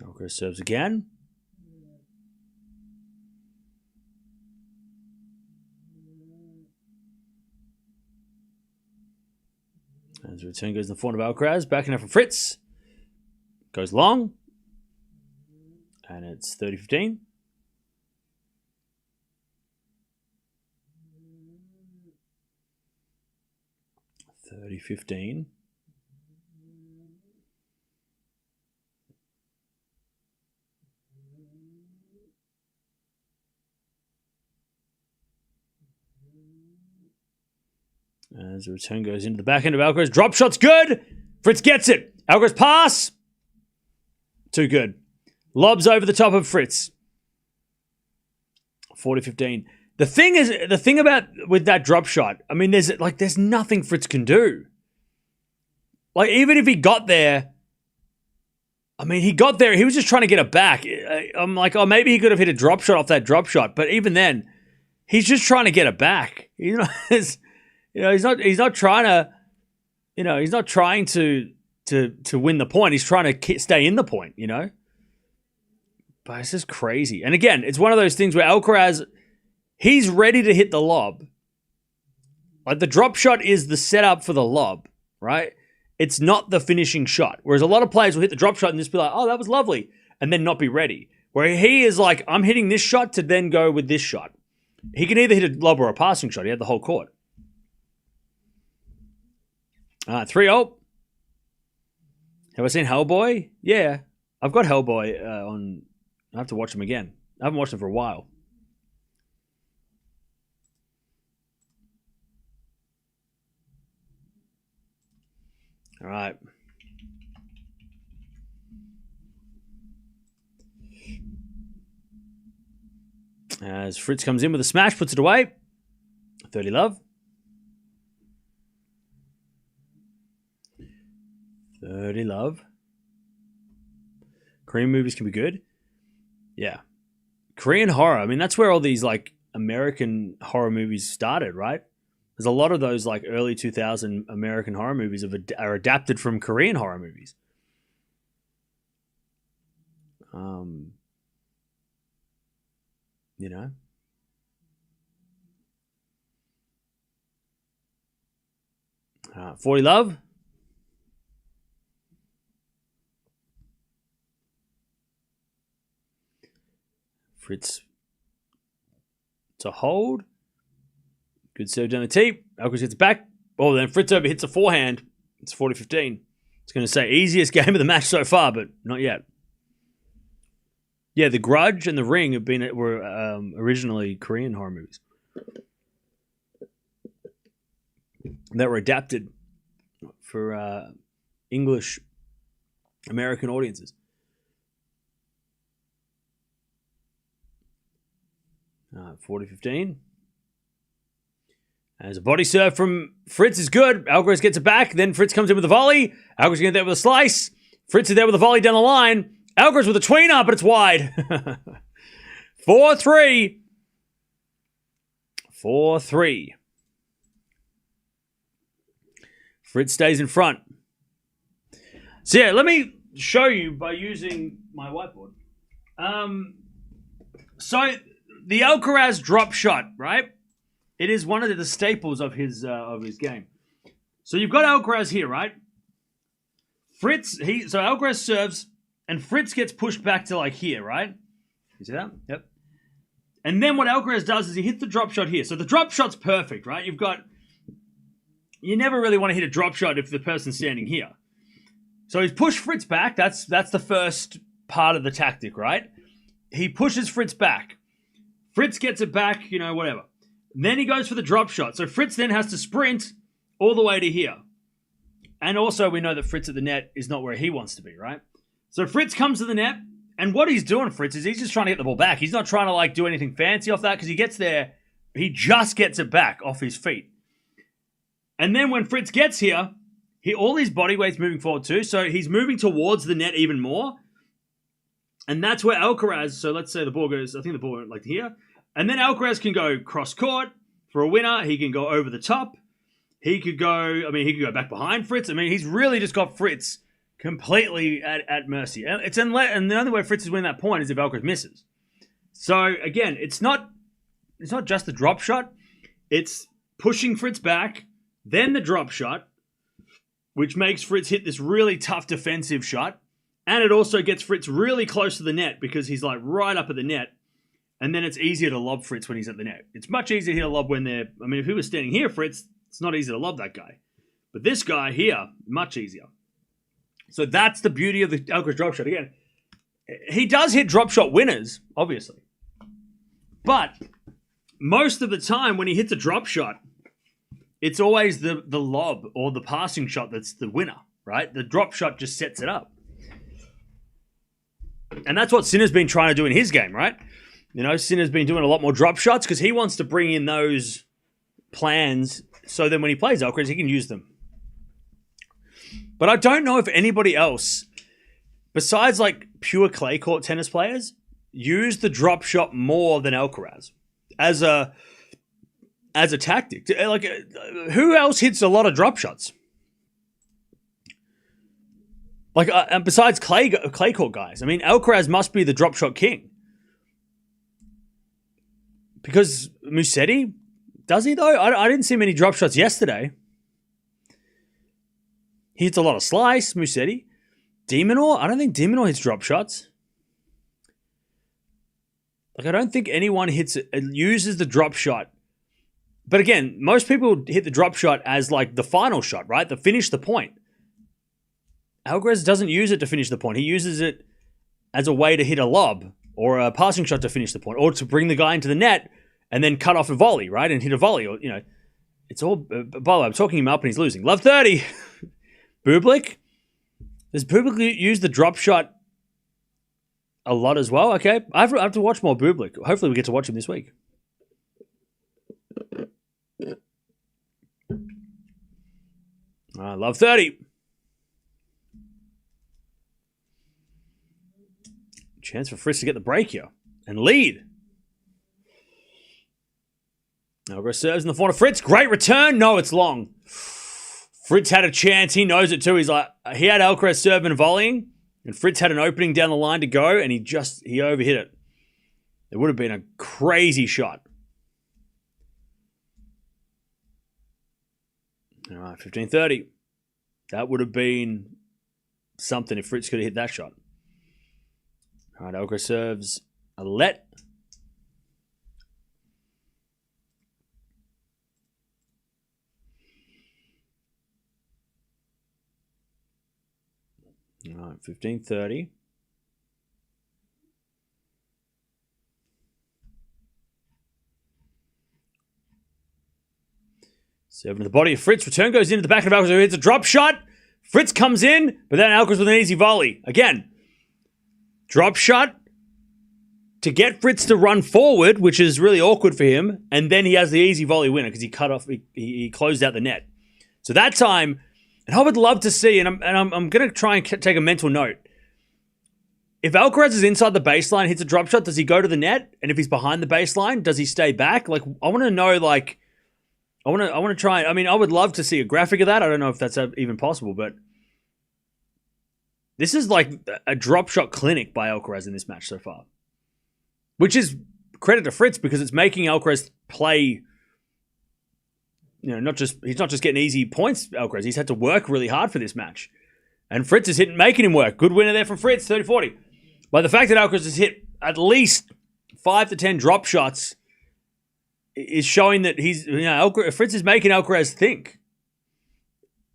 Alcaraz serves again. As the return goes in the forehand of Alcaraz. Backing up from Fritz. Goes long. And it's 30-15. 30-15. As the return goes into the backhand of Alcaraz. Drop shot's good. Fritz gets it. Alcaraz pass. Too good. Lobs over the top of Fritz. 40-15. The thing about with that drop shot, I mean, there's nothing Fritz can do. Like, even if he got there, I mean, he was just trying to get it back. I'm like, oh, maybe he could have hit a drop shot off that drop shot. But even then, he's just trying to get it back. He's not trying to, he's not trying to win the point. He's trying to stay in the point, But it's just crazy. And again, it's one of those things where Alcaraz, he's ready to hit the lob. Like, the drop shot is the setup for the lob, right? It's not the finishing shot. Whereas a lot of players will hit the drop shot and just be like, oh, that was lovely, and then not be ready. Where he is like, I'm hitting this shot to then go with this shot. He can either hit a lob or a passing shot. He had the whole court. 3-0. Have I seen Hellboy? Yeah. I've got Hellboy on. I have to watch him again. I haven't watched him for a while. All right. As Fritz comes in with a smash, puts it away. 30 love. 30 love. Korean movies can be good. Yeah. Korean horror. I mean, that's where all these like American horror movies started, right? There's a lot of those like early 2000 American horror movies are adapted from Korean horror movies. 40 love. Fritz to hold. Good serve down the tee. Alcaraz gets back. Oh, then Fritz over hits a forehand. It's 40-15. It's going to say easiest game of the match so far, but not yet. Yeah, The Grudge and The Ring were originally Korean horror movies that were adapted for English American audiences. Uh, 40-15. As a body serve from Fritz is good. Alcaraz gets it back. Then Fritz comes in with a volley. Alcaraz gets there with a slice. Fritz is there with a volley down the line. Alcaraz with a tweener, but it's wide. 4-3. 4-3. Fritz stays in front. So yeah, let me show you by using my whiteboard. So the Alcaraz drop shot, right? It is one of the staples of his game. So you've got Alcaraz here, right? Fritz, so Alcaraz serves, and Fritz gets pushed back to like here, right? You see that? Yep. And then what Alcaraz does is he hits the drop shot here. So the drop shot's perfect, right? You never really want to hit a drop shot if the person's standing here. So he's pushed Fritz back. That's the first part of the tactic, right? He pushes Fritz back. Fritz gets it back, whatever. Then he goes for the drop shot. So Fritz then has to sprint all the way to here. And also we know that Fritz at the net is not where he wants to be, right? So Fritz comes to the net, and what he's doing, Fritz, is he's just trying to get the ball back. He's not trying to do anything fancy off that because he gets there, he just gets it back off his feet. And then when Fritz gets here, all his body weight's moving forward too, so he's moving towards the net even more. And that's where Alcaraz, so let's say the ball goes, I think the ball went like here. And then Alcaraz can go cross court for a winner. He can go over the top. He could go back behind Fritz. He's really just got Fritz completely at mercy. And the only way Fritz is winning that point is if Alcaraz misses. So again, it's not just the drop shot. It's pushing Fritz back, then the drop shot, which makes Fritz hit this really tough defensive shot. And it also gets Fritz really close to the net because he's right up at the net. And then it's easier to lob Fritz when he's at the net. It's much easier to hit a lob when they're... if he was standing here, Fritz, it's not easy to lob that guy. But this guy here, much easier. So that's the beauty of the Alcaraz drop shot. Again, he does hit drop shot winners, obviously. But most of the time when he hits a drop shot, it's always the lob or the passing shot that's the winner, right? The drop shot just sets it up. And that's what Sinner's been trying to do in his game, right? Sinner's been doing a lot more drop shots because he wants to bring in those plans so then when he plays Alcaraz, he can use them. But I don't know if anybody else, besides pure clay court tennis players, use the drop shot more than Alcaraz as a tactic. Who else hits a lot of drop shots? And besides clay court guys, Alcaraz must be the drop shot king. Because Musetti, does he though? I didn't see many drop shots yesterday. He hits a lot of slice, Musetti. Demonor, I don't think Demonor hits drop shots. I don't think anyone uses the drop shot. But again, most people hit the drop shot as the final shot, right? To finish the point. Alcaraz doesn't use it to finish the point. He uses it as a way to hit a lob or a passing shot to finish the point or to bring the guy into the net and then cut off a volley, right? And hit a volley or, it's all, by the way, I'm talking him up and he's losing. Love 30. Bublik. Does Bublik use the drop shot a lot as well? Okay. I have to watch more Bublik. Hopefully we get to watch him this week. Love 30. Chance for Fritz to get the break here and lead. Alcaraz serves in the corner. Fritz, great return. No, it's long. Fritz had a chance. He knows it too. He had Alcaraz serving and volleying, and Fritz had an opening down the line to go, and he overhit it. It would have been a crazy shot. All right, 15-30. That would have been something if Fritz could have hit that shot. All right, Alcaraz serves a let. All right, 15-30. Serving to the body of Fritz. Return goes into the back of Alcaraz. Who hits a drop shot. Fritz comes in, but then Alcaraz with an easy volley. Again, drop shot to get Fritz to run forward, which is really awkward for him. And then he has the easy volley winner because he cut off, he closed out the net. So that time, and I would love to see, and I'm going to try and take a mental note. If Alcaraz is inside the baseline, hits a drop shot, does he go to the net? And if he's behind the baseline, does he stay back? Like, I want to know, like, I want to try. I mean, I would love to see a graphic of that. I don't know if that's even possible, but this is like a drop shot clinic by Alcaraz in this match so far, which is credit to Fritz because it's making Alcaraz play. You know, he's not just getting easy points. Alcaraz, he's had to work really hard for this match, and Fritz is making him work. Good winner there from Fritz, 30-40. But the fact that Alcaraz has hit at least 5 to 10 drop shots is showing that Fritz is making Alcaraz think.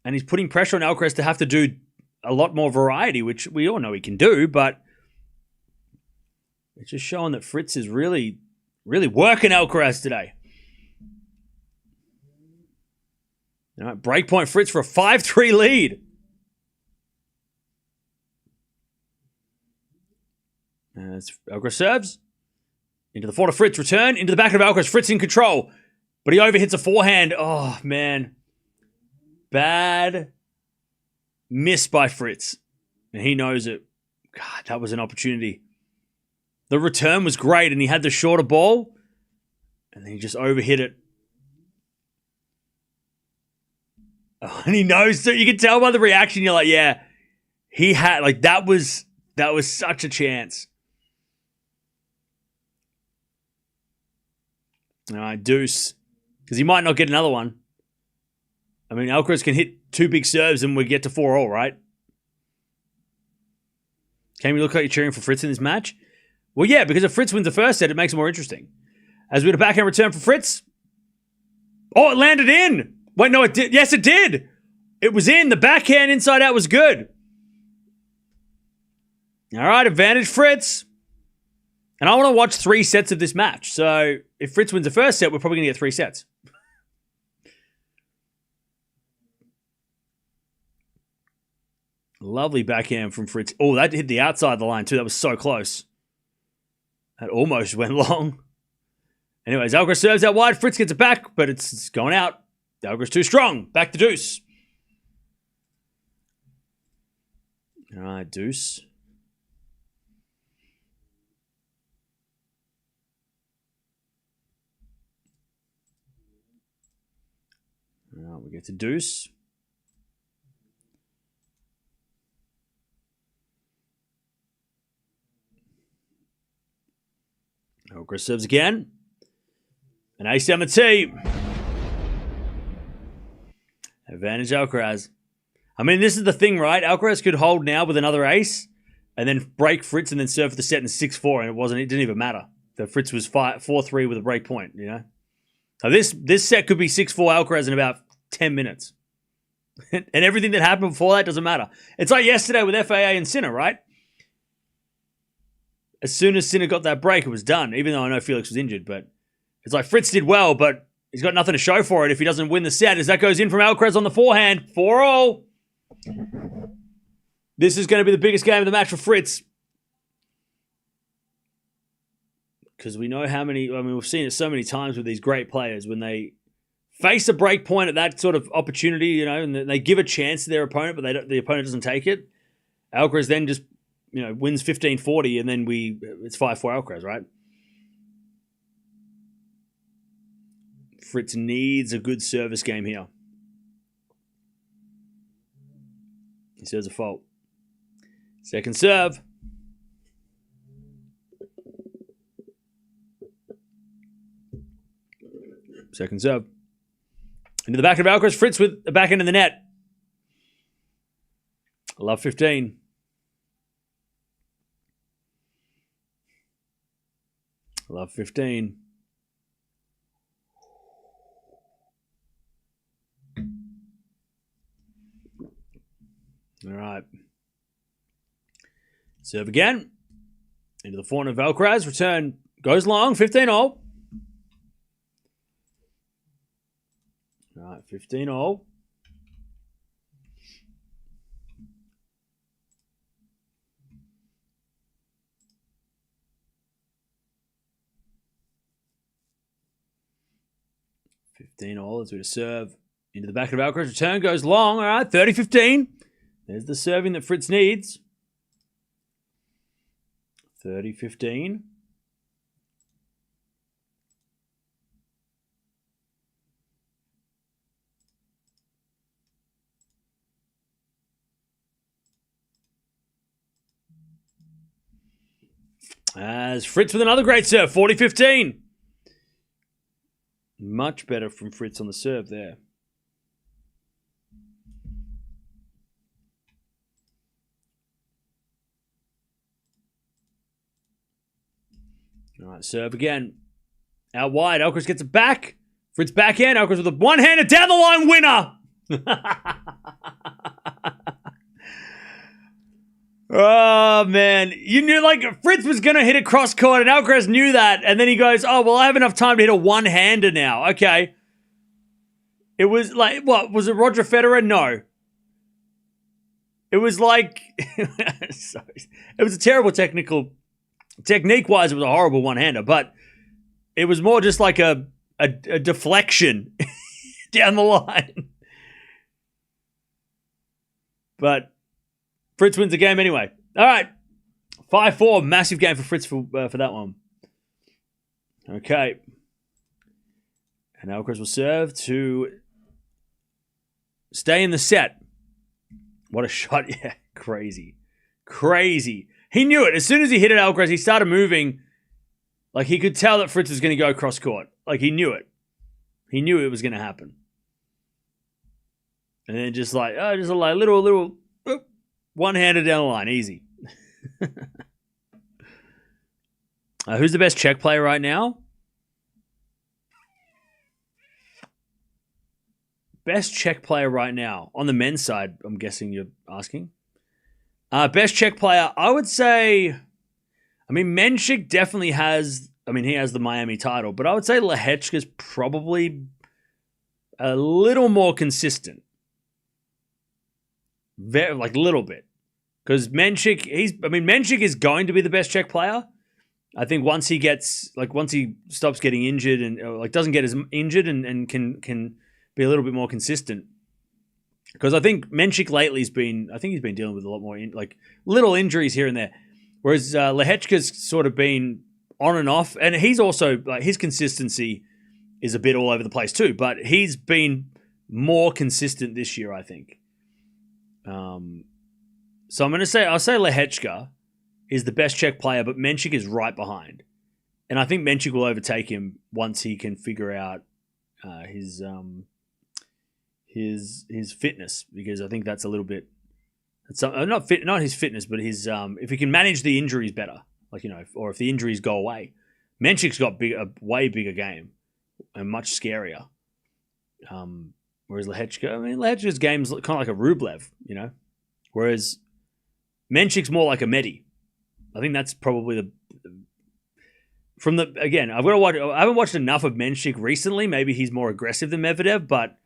And he's putting pressure on Alcaraz to have to do a lot more variety, which we all know he can do, but it's just showing that Fritz is really, really working Alcaraz today. All right, breakpoint Fritz for a 5-3 lead. As Alcaraz serves. Into the forehand of Fritz, return, into the back of Alcaraz. Fritz in control, but he overhits a forehand. Oh, man. Bad miss by Fritz. And he knows it. God, that was an opportunity. The return was great, and he had the shorter ball, and then he just overhit it. Oh, and he knows, so you can tell by the reaction, you're like, yeah, he had, like, that was such a chance. All right, deuce. Because he might not get another one. I mean, Alcaraz can hit 2 big serves and we get to 4-all, right? Can we look like you're cheering for Fritz in this match? Well, yeah, because if Fritz wins the first set, it makes it more interesting. As we get a backhand return for Fritz. Oh, it landed in. Wait, no, it did. Yes, it did. It was in. The backhand inside out was good. All right, advantage Fritz. And I want to watch 3 sets of this match. So if Fritz wins the first set, we're probably going to get 3 sets. Lovely backhand from Fritz. Oh, that hit the outside of the line too. That was so close. That almost went long. Anyways, Alcaraz serves out wide. Fritz gets it back, but it's going out. Alcaraz too strong. Back to deuce. All right, deuce. All right, we get to deuce. Alcaraz serves again. An ace down the tee. Advantage Alcaraz. I mean, this is the thing, right? Alcaraz could hold now with another ace and then break Fritz and then serve for the set in 6-4, and it didn't even matter. The Fritz was 4-3 with a break point, you know? So this set could be 6-4 Alcaraz in about 10 minutes. And everything that happened before that doesn't matter. It's like yesterday with FAA and Sinner, right? As soon as Sinner got that break, it was done, even though I know Felix was injured. But it's like Fritz did well, but he's got nothing to show for it if he doesn't win the set. As that goes in from Alcaraz on the forehand, 4-all. This is going to be the biggest game of the match for Fritz. Because we know how many, I mean, we've seen it so many times with these great players when they face a break point at that sort of opportunity, you know, and they give a chance to their opponent, but the opponent doesn't take it. Alcaraz then just, you know, wins 15-40, and then it's 5-4 Alcaraz, right? Fritz needs a good service game here. He serves a fault. Second serve. Second serve. Into the back of Alcaraz. Fritz with the back end of the net. Love 15. Love 15. All right. Serve again. Into the forehand of Alcaraz. Return goes long. 15-all. All right, 15-all. As we serve into the back of Alcaraz. Return goes long. All right, 30-15. There's the serving that Fritz needs. 30-15. As Fritz with another great serve. 40-15. Much better from Fritz on the serve there. All right, serve again. Out wide. Alcaraz gets it back. Fritz backhand. Alcaraz with a one-hander down the line winner. Oh, man. You knew, like, Fritz was going to hit a cross court, and Alcaraz knew that. And then he goes, oh, well, I have enough time to hit a one-hander now. Okay. It was like, what? Was it Roger Federer? No. It was like, it was a terrible technique-wise, it was a horrible one-hander, but it was more just like a deflection down the line. But Fritz wins the game anyway. All right. 5-4. Massive game for Fritz for that one. Okay. And Alcaraz will serve to stay in the set. What a shot. Yeah. Crazy. He knew it. As soon as he hit it, Alcaraz, he started moving. Like, he could tell that Fritz was going to go cross court. Like, he knew it. He knew it was going to happen. And then just like little one-handed down the line. Easy. Who's the best Czech player right now? Best Czech player right now. On the men's side, I'm guessing you're asking. Best Czech player, I would say, Menchik definitely has, he has the Miami title, but I would say Lehečka's probably a little more consistent. Little bit. Because Menchik is going to be the best Czech player. I think once he stops getting injured and doesn't get as injured and can be a little bit more consistent. Because I think Menchik lately he's been dealing with a lot more little injuries here and there. Whereas Lehečka's sort of been on and off, and he's also his consistency is a bit all over the place too. But he's been more consistent this year, I think. So I'll say Lehečka is the best Czech player, but Menchik is right behind, and I think Menchik will overtake him once he can figure out his fitness, because I think that's a little bit. Not his fitness, but his if he can manage the injuries better, or if the injuries go away. Menchik's got a way bigger game and much scarier. Whereas Lehečka's game's kind of like a Rublev, Whereas Menchik's more like a Medi. I think that's probably again, I haven't watched enough of Menchik recently. Maybe he's more aggressive than Medvedev, but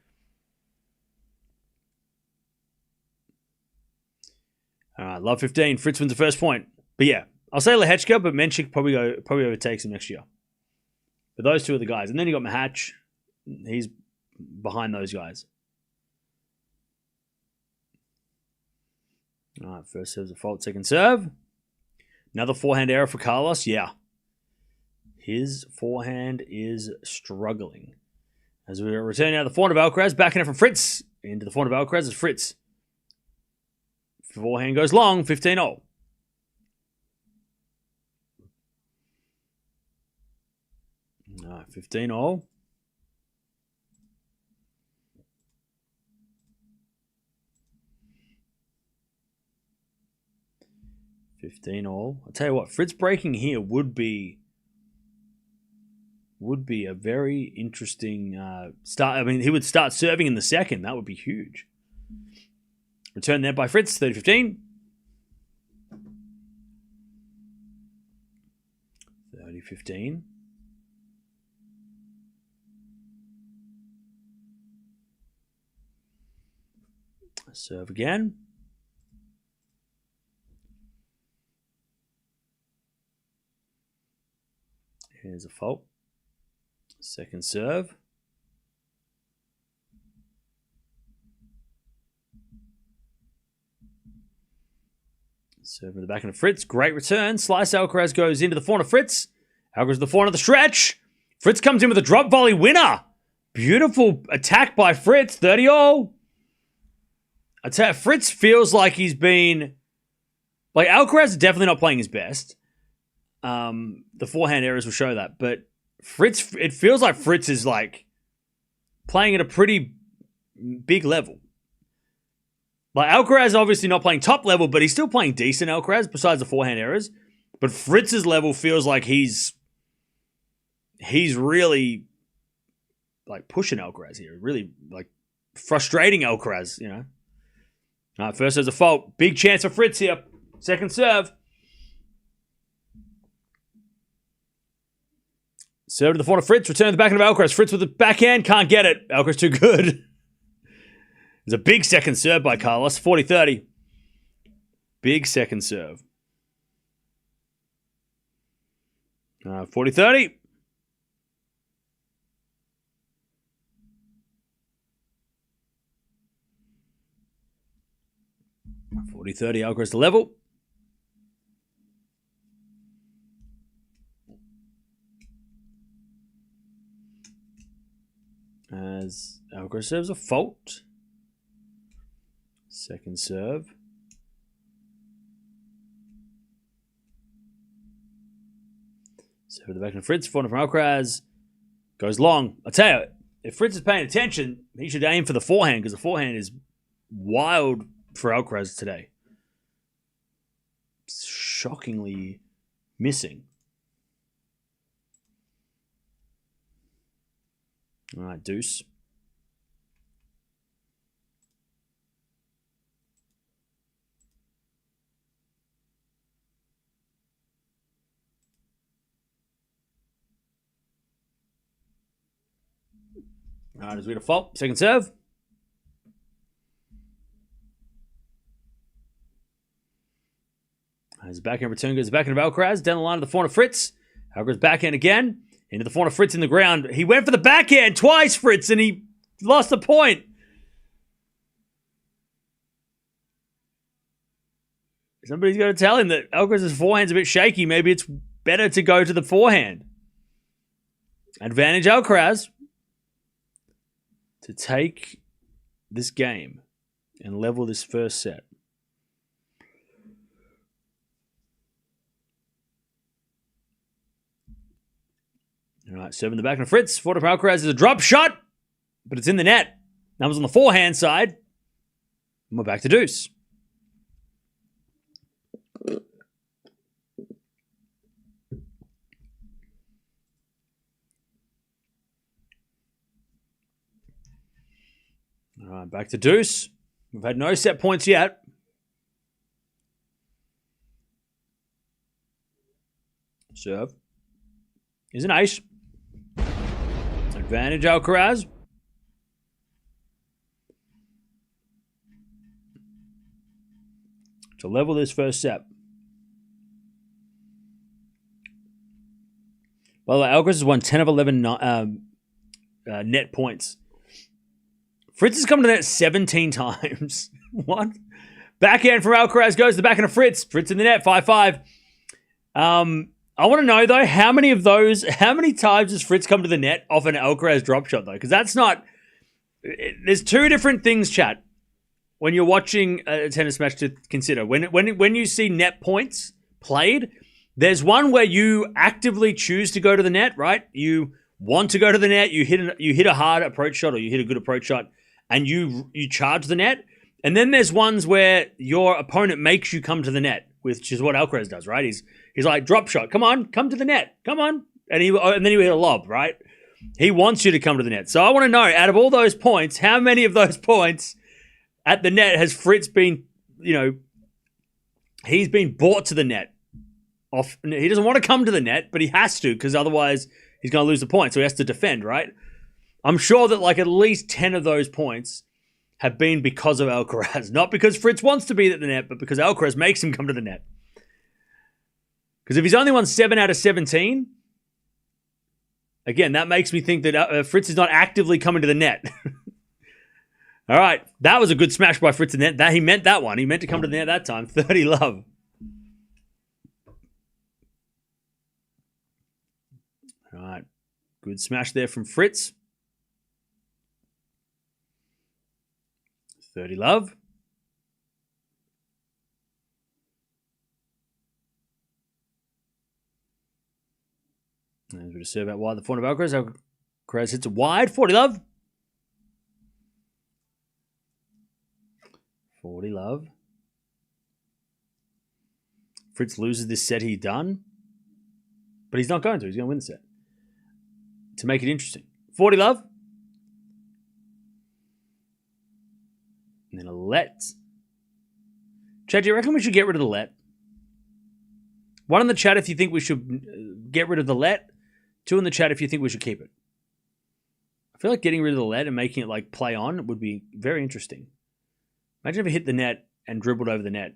love 15. Fritz wins the first point. But yeah, I'll say Lehečka, but Menchik probably overtakes him next year. But those two are the guys. And then you got Mahach. He's behind those guys. All right, first serve's a fault, second serve. Another forehand error for Carlos. Yeah. His forehand is struggling. As we return now to the forehand of Alcaraz, backing it from Fritz. Into the forehand of Alcaraz is Fritz. Forehand goes long, 15-0. All right, 15-0. 15 all. I'll tell you what, Fritz breaking here would be a very interesting start. I mean, he would start serving in the second. That would be huge. Return there by Fritz, 30-15. 30-15. Serve again. Here's a fault. Second serve. Serve in the back of Fritz. Great return. Slice Alcaraz goes into the forehand of Fritz. Alcaraz to the forehand of the stretch. Fritz comes in with a drop volley winner. Beautiful attack by Fritz. 30 all. I tell you, Fritz feels like he's been... Like, Alcaraz is definitely not playing his best. The forehand errors will show that. But Fritz, it feels like Fritz is, like, playing at a pretty big level. Like, Alcaraz is obviously not playing top level, but he's still playing decent, Alcaraz, besides the forehand errors. But Fritz's level feels like he's really, like, pushing Alcaraz here. Really, like, frustrating Alcaraz, you know. All right, first there's a fault. Big chance for Fritz here. Second serve. Serve to the forehand of Fritz. Return to the backhand of Alcaraz. Fritz with the backhand. Can't get it. Alcaraz too good. There's a big second serve by Carlos. 40-30. Big second serve. 40-30. 40-30, Alcaraz to level. As Alcaraz serves a fault. Second serve. Serve to the back of Fritz. Forehand from Alcaraz. Goes long. I'll tell you, if Fritz is paying attention, he should aim for the forehand because the forehand is wild for Alcaraz today. Shockingly missing. All right, deuce. All right, as we get a fault. Second serve. His backhand return goes backhand of Alcaraz. Down the line of the forehand of Fritz. Alcaraz backhand again. Into the forehand of Fritz in the ground. He went for the backhand twice, Fritz, and he lost the point. Somebody's got to tell him that Alcaraz's forehand's a bit shaky. Maybe it's better to go to the forehand. Advantage Alcaraz to take this game and level this first set. All right, serving the back of Fritz. Forehand from Alcaraz is a drop shot, but it's in the net. That was on the forehand side. And we're back to deuce. All right, back to deuce. We've had no set points yet. Serve is an ace. Advantage Alcaraz. To level this first set. By the way, Alcaraz has won 10 of 11 net points. Fritz has come to the net 17 times. What? Backhand from Alcaraz goes to the backhand of Fritz. Fritz in the net, 5-5. I want to know, though, how many times has Fritz come to the net off an Alcaraz drop shot, though? Because that's not... There's two different things, chat, when you're watching a tennis match to consider. When you see net points played, there's one where you actively choose to go to the net, right? You want to go to the net, you hit a hard approach shot or you hit a good approach shot, and you charge the net. And then there's ones where your opponent makes you come to the net. which is what Alcaraz does, right? He's like, drop shot, come on, come to the net, come on. And then he hit a lob, right? He wants you to come to the net. So I want to know, out of all those points, how many of those points at the net has Fritz been, he's been brought to the net. He doesn't want to come to the net, but he has to, because otherwise he's going to lose the point. So he has to defend, right? I'm sure that like at least 10 of those points have been because of Alcaraz. Not because Fritz wants to be at the net, but because Alcaraz makes him come to the net. Because if he's only won 7 out of 17, again, that makes me think that Fritz is not actively coming to the net. All right, that was a good smash by Fritz in the net. He meant that one. He meant to come to the net that time. 30 love. All right, good smash there from Fritz. 30 love. There's a bit of serve out wide the front of Alcaraz. Alcaraz hits it wide. 40 love. 40 love. Fritz loses this set he done. But he's not going to. He's going to win the set. To make it interesting. 40 love. And then a let. Chad, do you reckon we should get rid of the let? One in the chat if you think we should get rid of the let. 2 in the chat if you think we should keep it. I feel like getting rid of the let and making it like play on would be very interesting. Imagine if it hit the net and dribbled over the net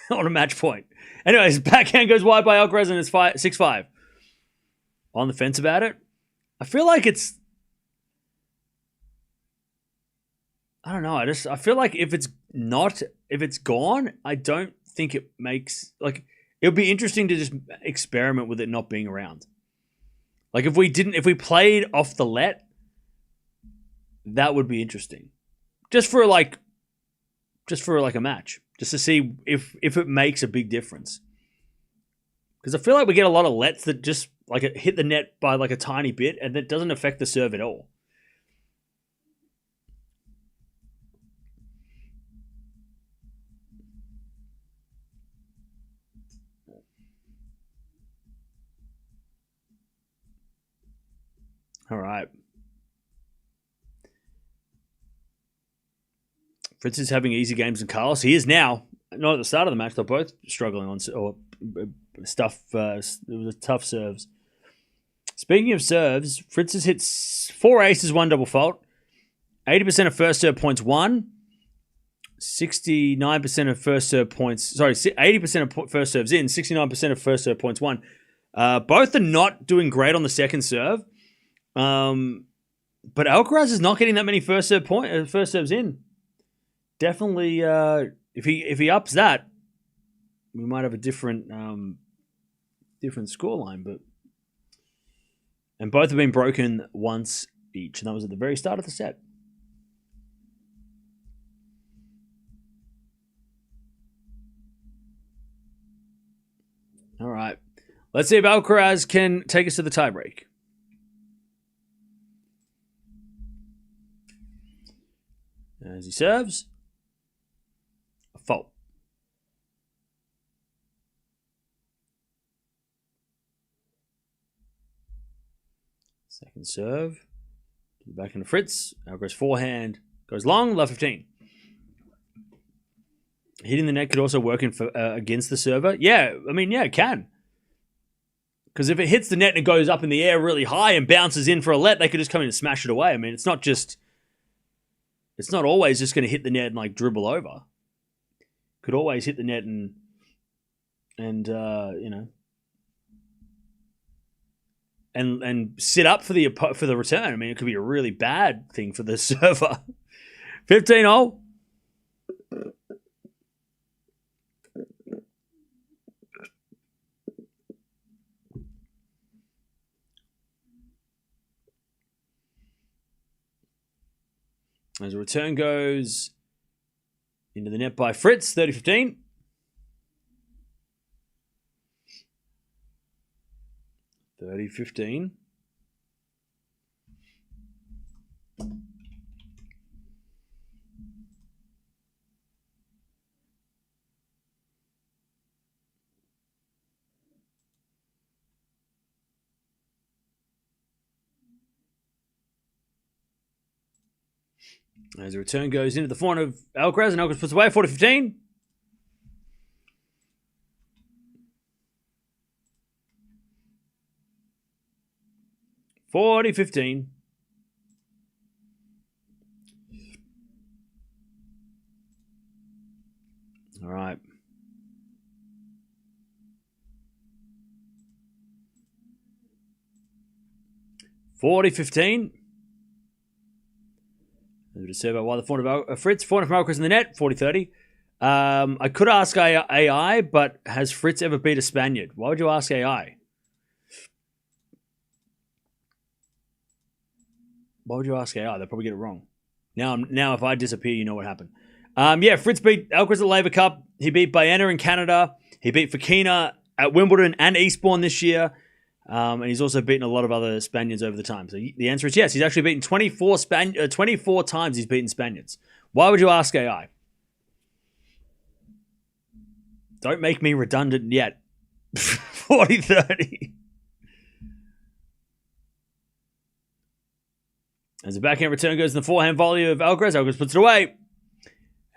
on a match point. Anyways, backhand goes wide by Alcaraz and it's 6-5. On the fence about it. I feel like it's... I don't know. I feel like if it's gone, I don't think it makes... Like, it would be interesting to just experiment with it not being around. Like, if we played off the let, that would be interesting. Just for a match. Just to see if it makes a big difference. Because I feel like we get a lot of lets that just like hit the net by like a tiny bit and that doesn't affect the serve at all. All right. Fritz is having easy games in Carlos. He is now. Not at the start of the match. They're both struggling on stuff. It was tough serves. Speaking of serves, Fritz has hit 4 aces, 1 double fault. 80% of first serve points won. 69% of first serve points. Sorry, 80% of first serves in. 69% of first serve points won. Both are not doing great on the second serve. But Alcaraz is not getting that many first serves in. Definitely, if he ups that, we might have a different scoreline. And both have been broken once each, and that was at the very start of the set. All right, let's see if Alcaraz can take us to the tiebreak. As he serves. A fault. Second serve. Back into Fritz. Alcaraz forehand. Goes long. Love 15. Hitting the net could also work against the server. Yeah, I mean, yeah, it can. Because if it hits the net and it goes up in the air really high and bounces in for a let, they could just come in and smash it away. I mean, it's not always just going to hit the net and like dribble over. Could always hit the net and sit up for the return. I mean, it could be a really bad thing for the server. 15-0. As a return goes into the net by Fritz, 30-15. As the return goes into the forehand of Alcaraz, and Alcaraz puts away 40-15. $40-15. All right. $40-15. To serve out why the forehand of Fritz. Forehand from Alcaraz in the net. 40-30. I could ask AI, but has Fritz ever beat a Spaniard? Why would you ask AI? Why would you ask AI? They'll probably get it wrong. Now, if I disappear, you know what happened. Yeah, Fritz beat Alcaraz at Laver Cup. He beat Baena in Canada. He beat Fokina at Wimbledon and Eastbourne this year. And he's also beaten a lot of other Spaniards over the time. So the answer is yes. He's actually beaten 24 times he's beaten Spaniards. Why would you ask AI? Don't make me redundant yet. 40-30. As the backhand return goes in the forehand volley of Alcaraz, Alcaraz puts it away.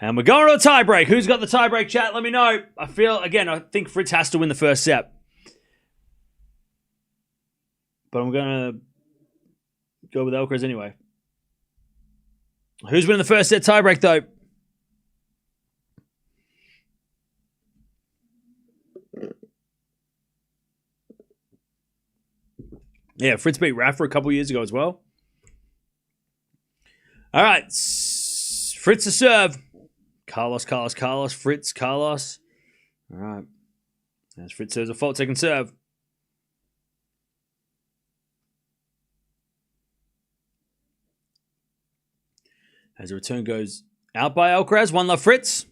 And we're going to a tiebreak. Who's got the tiebreak, chat? Let me know. I think Fritz has to win the first set. But I'm going to go with Alcaraz anyway. Who's winning the first set tiebreak, though? Yeah, Fritz beat Rafa a couple years ago as well. All right. Fritz to serve. Carlos, Fritz, Carlos. All right. As Fritz serves a fault second serve. As the return goes out by Alcaraz. 1-love Fritz.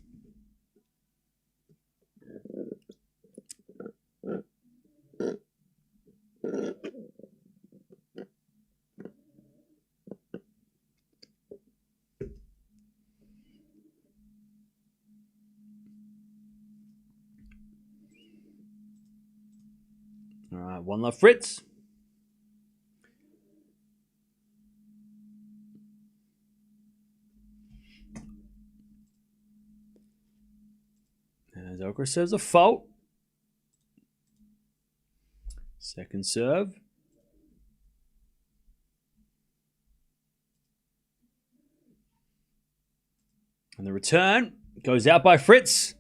All right, 1-love Fritz. As Alcaraz serves a fault. Second serve. And the return goes out by Fritz.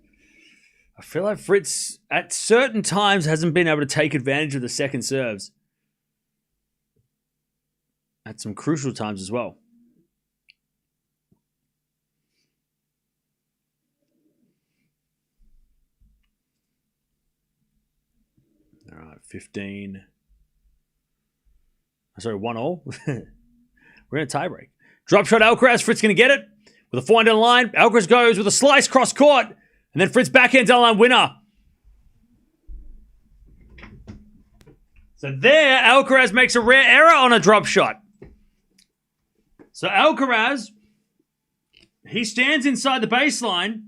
I feel like Fritz, at certain times, hasn't been able to take advantage of the second serves. At some crucial times as well. All right, 15. Sorry, 1-all. We're in a tiebreak. Drop shot Alcaraz. Fritz going to get it. With a forehand down the line. Alcaraz goes with a slice cross court. And then Fritz backhand down the line winner. So there, Alcaraz makes a rare error on a drop shot. So Alcaraz, he stands inside the baseline.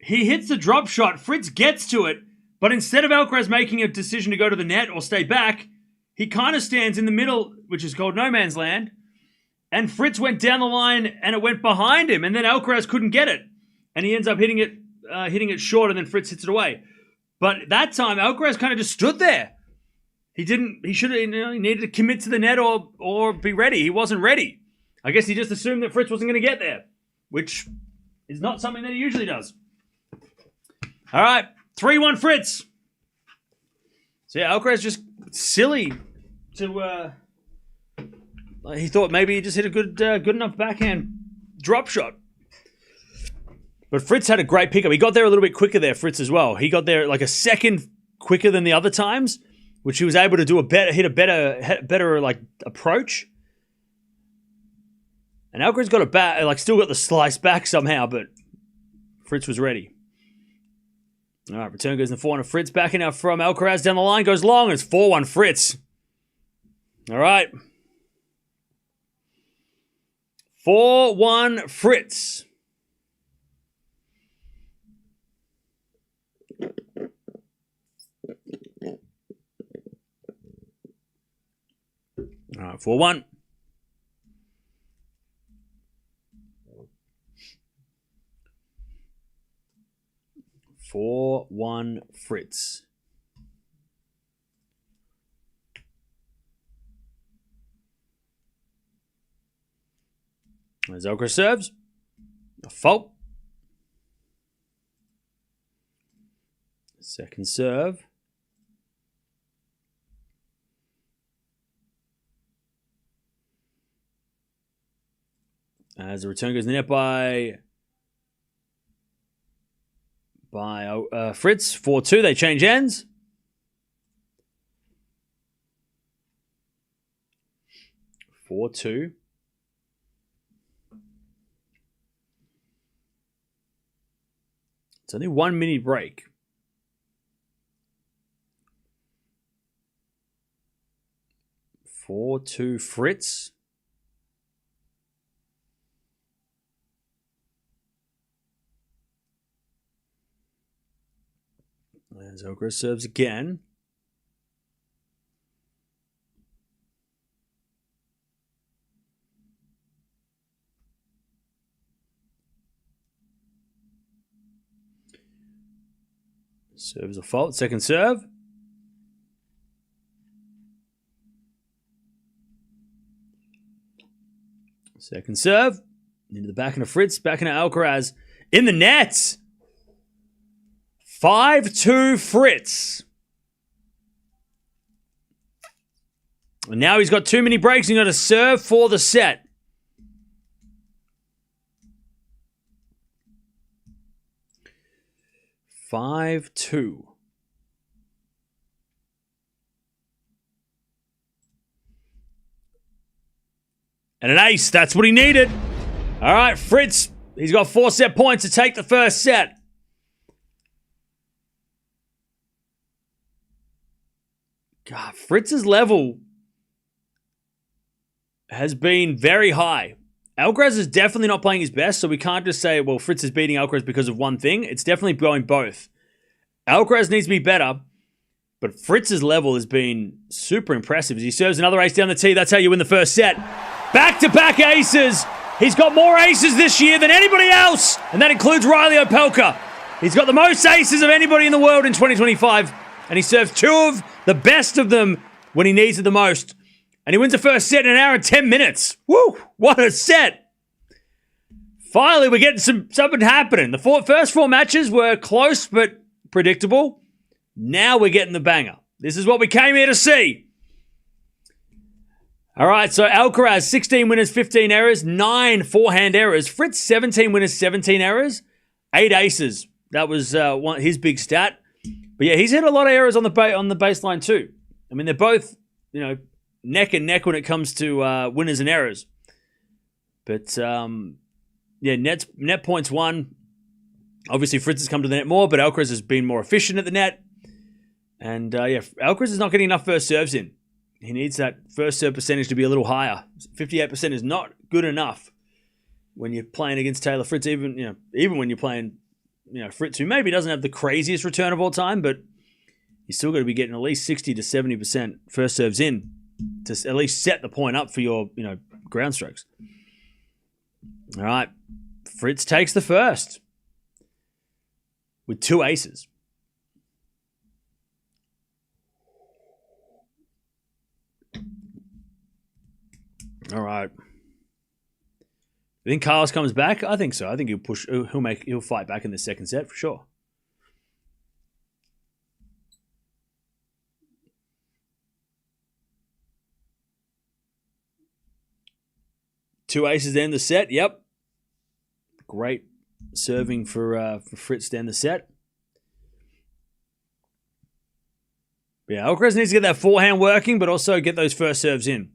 He hits the drop shot. Fritz gets to it. But instead of Alcaraz making a decision to go to the net or stay back, he kind of stands in the middle, which is called no man's land. And Fritz went down the line and it went behind him. And then Alcaraz couldn't get it. And he ends up hitting it short, and then Fritz hits it away. But that time, Alcaraz kind of just stood there. He should have, he needed to commit to the net or be ready. He wasn't ready. I guess he just assumed that Fritz wasn't going to get there, which is not something that he usually does. All right, 3-1 Fritz. So yeah, Alcaraz just silly to. He thought maybe he just hit a good enough backhand drop shot. But Fritz had a great pickup. He got there a little bit quicker there, Fritz, as well. He got there like a second quicker than the other times, which he was able to do hit a better like approach. And Alcaraz got still got the slice back somehow, but Fritz was ready. All right, return goes in the forehand of Fritz. Backing out from Alcaraz down the line, goes long. It's 4-1 Fritz. All right. 4-1 Fritz. All right, 4-1. 4-1 Fritz. As Alcaraz serves. A fault. Second serve. As the return goes in the net by Fritz. 4-2. They change ends. It's only 1 mini break. Four two Fritz. As Alcaraz serves again. Serves a fault. Second serve. Second serve. Into the back of Fritz. Back into Alcaraz. In the net. 5-2 Fritz. And now he's got too many breaks. He's got to serve for the set. Five two. And an ace. That's what he needed. All right, Fritz. He's got 4 set points to take the first set. God, Fritz's level has been very high. Alcaraz is definitely not playing his best, so we can't just say, well, Fritz is beating Alcaraz because of one thing. It's definitely going both. Alcaraz needs to be better, but Fritz's level has been super impressive as he serves another ace down the tee. That's how you win the first set. Back-to-back aces. He's got more aces this year than anybody else, and that includes Riley Opelka. He's got the most aces of anybody in the world in 2025, and he serves 2 of the best of them when he needs it the most. And he wins the first set in 1 hour and 10 minutes. Woo! What a set! Finally, we're getting something happening. The first 4 matches were close but predictable. Now we're getting the banger. This is what we came here to see. All right, so Alcaraz, 16 winners, 15 errors, 9 forehand errors. Fritz, 17 winners, 17 errors, 8 aces. That was his big stat. But yeah, he's hit a lot of errors on the baseline too. I mean, they're both, neck and neck when it comes to winners and errors. But net points won. Obviously, Fritz has come to the net more, but Alcaraz has been more efficient at the net. And Alcaraz is not getting enough first serves in. He needs that first serve percentage to be a little higher. 58% is not good enough when you're playing against Taylor Fritz. Even when you're playing, Fritz, who maybe doesn't have the craziest return of all time, but he's still got to be getting at least 60 to 70% first serves in to at least set the point up for your, ground strokes. All right, Fritz takes the first with 2 aces. All right. You think Carlos comes back? I think so. I think he'll fight back in the second set for sure. Two aces to end the set. Yep. Great serving for Fritz to end the set. Yeah, Alcaraz needs to get that forehand working, but also get those first serves in.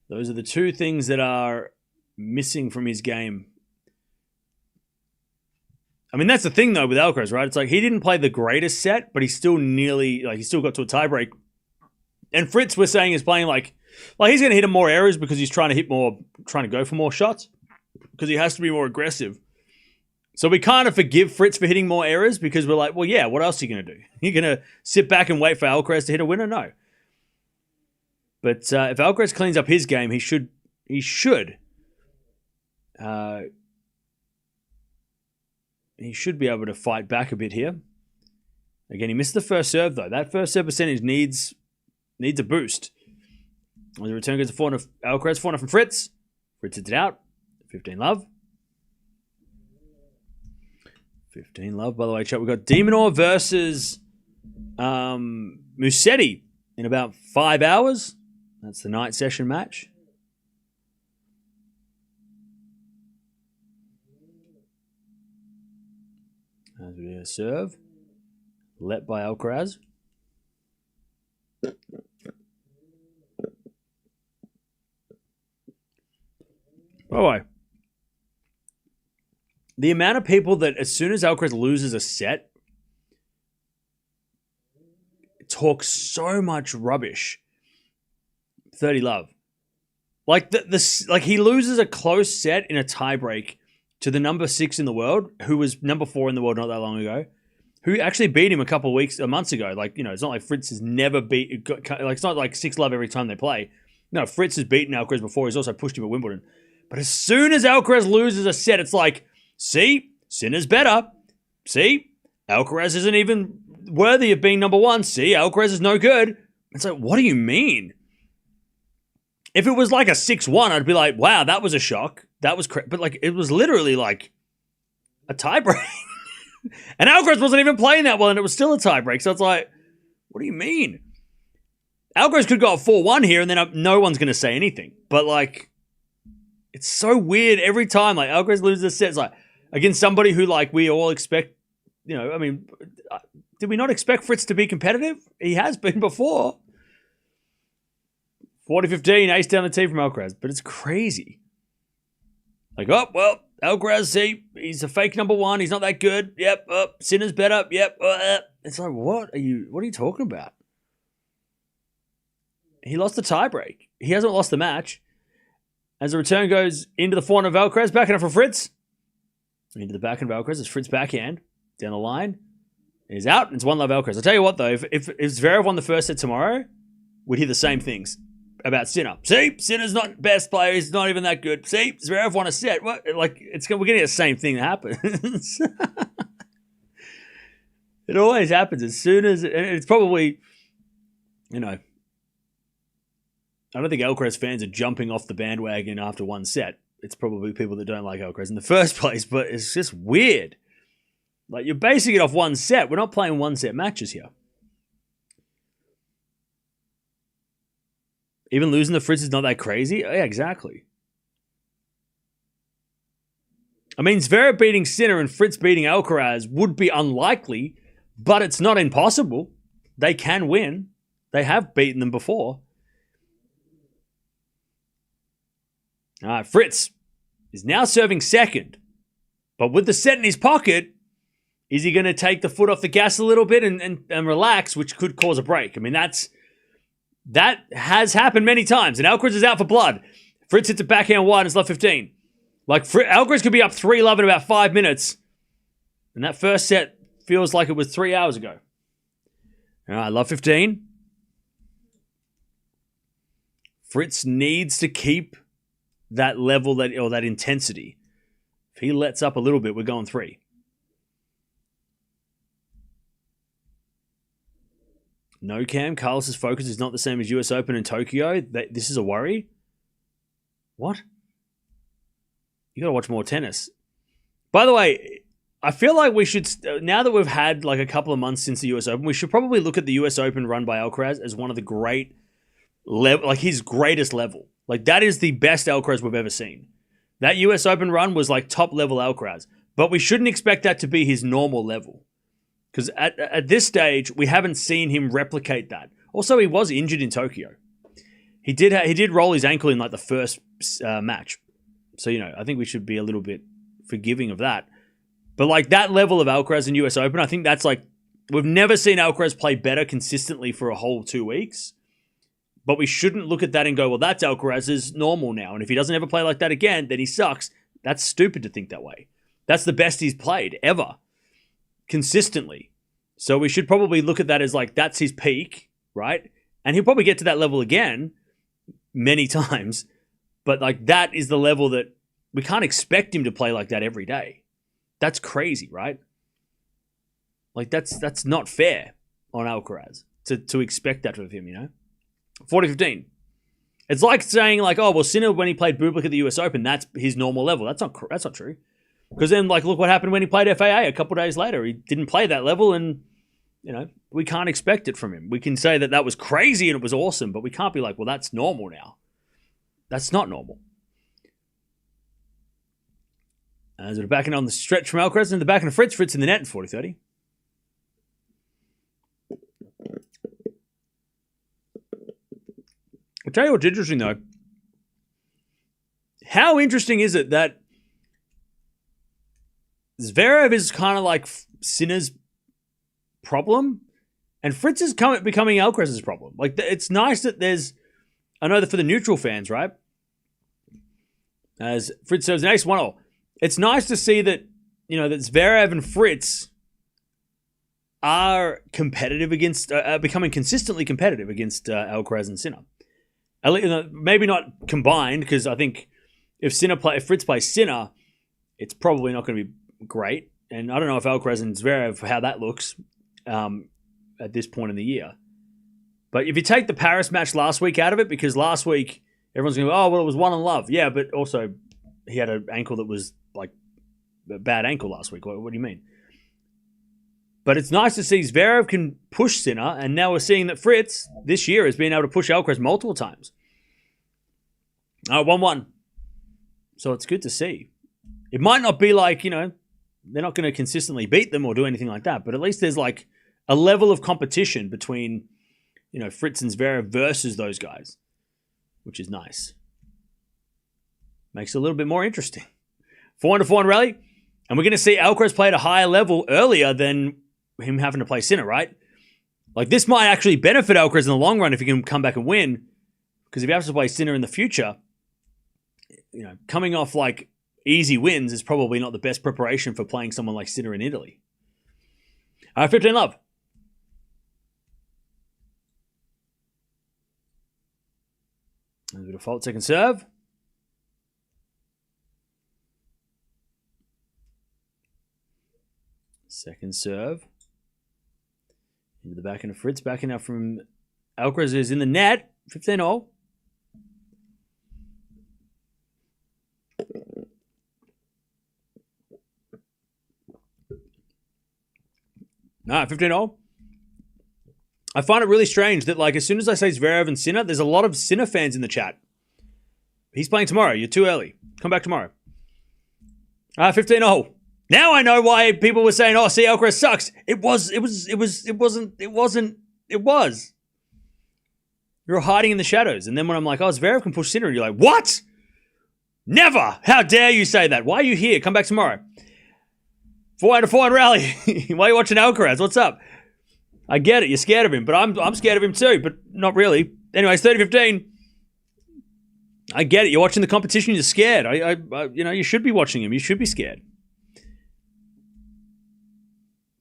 Those are the 2 things that are missing from his game. I mean, that's the thing, though, with Alcaraz, right? It's like he didn't play the greatest set, but he still he still got to a tiebreak. And Fritz, we're saying, is playing like he's going to hit more errors because he's trying to go for more shots, because he has to be more aggressive. So we kind of forgive Fritz for hitting more errors because we're like, well, yeah, what else are you going to do? You're going to sit back and wait for Alcaraz to hit a winner? No. But if Alcaraz cleans up his game, he should he should be able to fight back a bit here. Again, he missed the first serve, though. That first serve percentage needs a boost. The return goes to 400. Alcaraz, 400 from Fritz. Fritz hits it out. 15 love. 15 love. By the way, chat, we've got Demonor versus Musetti in about 5 hours. That's the night session match. As we do a serve. Let by Alcaraz. Oh, the amount of people that as soon as Alcaraz loses a set talk so much rubbish. 30 love. Like like he loses a close set in a tiebreak to the number 6 in the world, who was number 4 in the world not that long ago, who actually beat him a months ago. Like, it's not like Fritz has never beat, like it's not like 6 love every time they play. No, Fritz has beaten Alcaraz before. He's also pushed him at Wimbledon. But as soon as Alcaraz loses a set, it's like, see, Sinner's better. See, Alcaraz isn't even worthy of being number 1. See, Alcaraz is no good. It's like, what do you mean? If it was like a 6-1, I'd be like, wow, that was a shock. That was crazy. But like, it was literally like a tiebreak. And Alcaraz wasn't even playing that well, and it was still a tiebreak. So it's like, what do you mean? Alcaraz could go up 4-1 here, and then no one's going to say anything. But like, it's so weird every time. Like, Alcaraz loses a set. It's like, against somebody who, like, we all expect, I mean, did we not expect Fritz to be competitive? He has been before. 40-15, ace down the tee from Alcaraz. But it's crazy. Like, oh, well, Alcaraz, see, he's a fake number 1. He's not that good. Yep, Sinner's better. Yep. It's like, what are you talking about? He lost the tiebreak. He hasn't lost the match. As the return goes into the forehand of Alcaraz, backhand for Fritz. Into the backhand of Alcaraz. It's Fritz backhand. Down the line. He's out. It's 1-love Alcaraz. I'll tell you what, though. If Zverev won the first set tomorrow, we'd hear the same things about Sinner. See, Sinner's not best player. He's not even that good. See, Zverev won a set. What? Like, we're getting the same thing that happens. It always happens as soon as... It's probably, I don't think Alcaraz fans are jumping off the bandwagon after one set. It's probably people that don't like Alcaraz in the first place, but it's just weird. Like, you're basing it off one set. We're not playing one-set matches here. Even losing the Fritz is not that crazy? Yeah, exactly. I mean, Zverev beating Sinner and Fritz beating Alcaraz would be unlikely, but it's not impossible. They can win. They have beaten them before. All right, Fritz is now serving second. But with the set in his pocket, is he going to take the foot off the gas a little bit and relax, which could cause a break? I mean, that has happened many times. And Alcaraz is out for blood. Fritz hits a backhand wide and it's love 15. Like, Alcaraz could be up 3-love in about 5 minutes. And that first set feels like it was 3 hours ago. All right, love 15. Fritz needs to keep that level, that intensity. If he lets up a little bit, we're going 3. No cam. Carlos's focus is not the same as US Open and Tokyo. This is a worry. What? You got to watch more tennis. By the way, I feel like we should, now that we've had like a couple of months since the US Open, we should probably look at the US Open run by Alcaraz as one of the great level, like his greatest level. Like, that is the best Alcaraz we've ever seen. That US Open run was like top level Alcaraz. But we shouldn't expect that to be his normal level. Because at this stage, we haven't seen him replicate that. Also, he was injured in Tokyo. He did roll his ankle in like the first match. So, I think we should be a little bit forgiving of that. But like that level of Alcaraz in US Open, I think that's like, we've never seen Alcaraz play better consistently for a whole 2 weeks. But we shouldn't look at that and go, well, that's Alcaraz's normal now. And if he doesn't ever play like that again, then he sucks. That's stupid to think that way. That's the best he's played ever. Consistently. So we should probably look at that as like, that's his peak, right? And he'll probably get to that level again many times. But like, that is the level that we can't expect him to play like that every day. That's crazy, right? Like, that's not fair on Alcaraz to expect that of him, you know? 40-15. It's like saying, like, oh, well, Sinner, when he played Bublik at the US Open, that's his normal level. That's not true. Because then, like, look what happened when he played FAA a couple of days later. He didn't play that level, and, you know, we can't expect it from him. We can say that was crazy and it was awesome, but we can't be like, well, that's normal now. That's not normal. As we're backing on the stretch from Alcaraz, and the back of Fritz. Fritz in the net, 40-30. I'll tell you what's interesting, though. How interesting is it that Zverev is kind of like Sinner's problem, and Fritz is becoming Alcaraz's problem? Like, it's nice that there's... I know that for the neutral fans, right? As Fritz serves an ace 1-0. It's nice to see that, you know, that Zverev and Fritz are competitive against... becoming consistently competitive against Alcaraz and Sinner. Maybe not combined, because I think if Fritz plays Sinner, it's probably not going to be great. And I don't know if Alcaraz and Zverev, how that looks at this point in the year. But if you take the Paris match last week out of it, because last week everyone's going to go, oh, well, it was 1-love. Yeah, but also he had an ankle that was like a bad ankle last week. What do you mean? But it's nice to see Zverev can push Sinner, and now we're seeing that Fritz this year has been able to push Alcaraz multiple times. 1-1. So it's good to see. It might not be like, you know, they're not going to consistently beat them or do anything like that, but at least there's like a level of competition between, you know, Fritz and Zverev versus those guys, which is nice. Makes it a little bit more interesting. 4-4 rally, and we're going to see Alcaraz play at a higher level earlier than him having to play Sinner, right? Like, this might actually benefit Alcaraz in the long run if he can come back and win, because if he has to play Sinner in the future, you know, coming off like easy wins is probably not the best preparation for playing someone like Sinner in Italy. 15-love. And the default second serve. Second serve. Into the back end of Fritz. Backing up from Alcaraz is in the net. 15-0. No, 15-0. I find it really strange that, like, as soon as I say Zverev and Sinner, there's a lot of Sinner fans in the chat. He's playing tomorrow. You're too early. Come back tomorrow. 15-0. Now I know why people were saying, oh, see, Alcaraz sucks. It wasn't. You're hiding in the shadows. And then when I'm like, oh, Zverev can push Sinner, and you're like, what? Never. How dare you say that? Why are you here? Come back tomorrow. 4-4 rally. Why are you watching Alcaraz? What's up? I get it. You're scared of him, but I'm scared of him too, but not really. Anyways, 30-15. I get it. You're watching the competition. You're scared. You know, you should be watching him. You should be scared.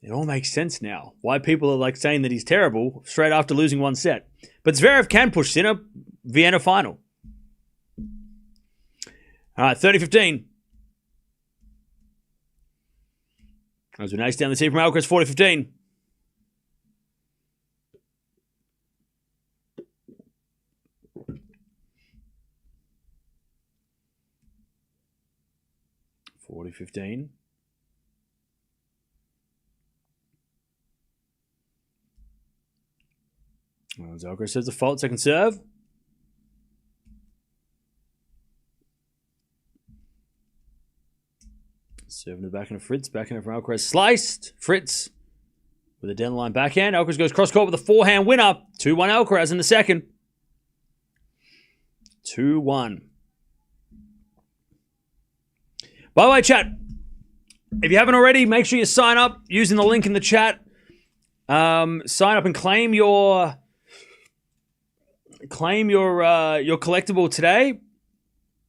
It all makes sense now. Why people are like saying that he's terrible straight after losing one set. But Zverev can push Sinner. Vienna final. All right, 30-15. As we ace down the tee from Alcaraz, 40-15. $40-15. As Alcaraz says the fault, second serve. Serving the backhand of Fritz. Backhand from Alcaraz sliced. Fritz with a down the line backhand. Alcaraz goes cross court with a forehand winner. 2-1 Alcaraz in the second. 2-1. By the way, chat, if you haven't already, make sure you sign up using the link in the chat. Sign up and claim your collectible today,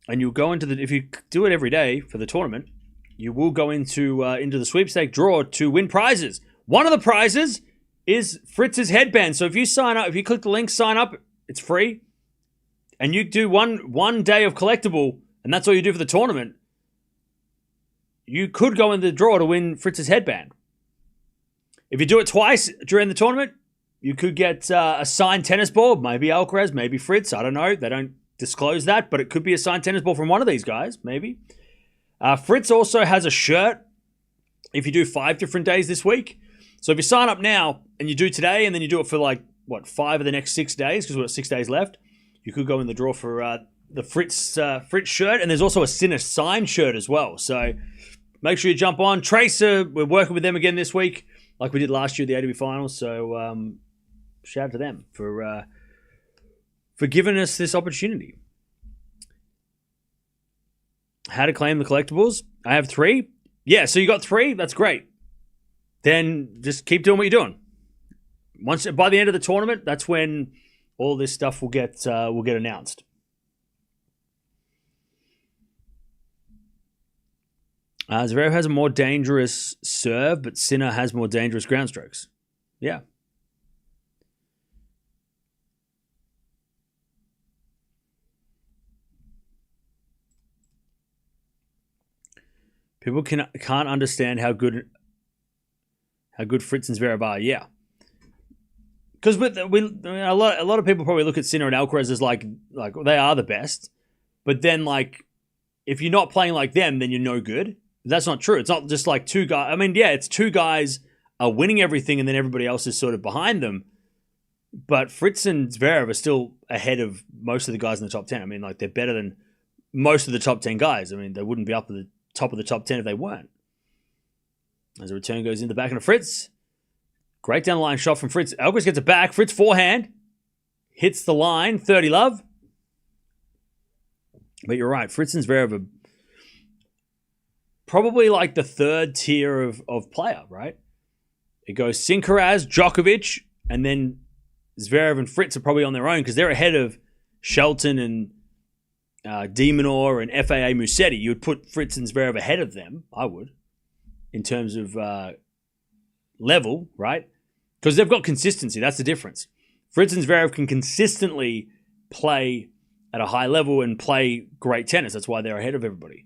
and you'll go into the, if you do it every day for the tournament, you will go into the sweepstake draw to win prizes. One of the prizes is Fritz's headband. So if you sign up, if you click the link, sign up, it's free, and you do one day of collectible, and that's all you do for the tournament, you could go in the draw to win Fritz's headband. If you do it twice during the tournament, you could get a signed tennis ball. Maybe Alcaraz, maybe Fritz. I don't know. They don't disclose that, but it could be a signed tennis ball from one of these guys, maybe. Fritz also has a shirt if you do 5 different days this week. So if you sign up now and you do today and then you do it for 5 of the next 6 days, because we've got 6 days left, you could go in the draw for the Fritz shirt. And there's also a Sinner signed shirt as well. So make sure you jump on. Tracer, we're working with them again this week, like we did last year at the ATP Finals. So shout out to them for giving us this opportunity. How to claim the collectibles. I have 3. Yeah, so you got 3. That's great. Then just keep doing what you're doing. By the end of the tournament, that's when all this stuff will get announced. Zverev has a more dangerous serve, but Sinner has more dangerous ground strokes. Yeah. People can't understand how good Fritz and Zverev are. Yeah. Because a lot of people probably look at Sinner and Alcaraz as like they are the best, but then if you're not playing like them, then you're no good. That's not true. It's not just like 2 guys. I mean, yeah, it's 2 guys are winning everything, and then everybody else is sort of behind them. But Fritz and Zverev are still ahead of most of the guys in the top 10. I mean, they're better than most of the top 10 guys. I mean, they wouldn't be up at the top of the top 10 if they weren't. As a return goes in the backhand of Fritz. Great down the line shot from Fritz. Alcaraz gets it back. Fritz forehand. Hits the line. 30 love. But you're right. Fritz and Zverev are probably the 3rd tier of player, right? It goes Alcaraz, Djokovic, and then Zverev and Fritz are probably on their own because they're ahead of Shelton and De Minaur and FAA Musetti. You would put Fritz and Zverev ahead of them, I would, in terms of level, right? Because they've got consistency. That's the difference. Fritz and Zverev can consistently play at a high level and play great tennis. That's why they're ahead of everybody.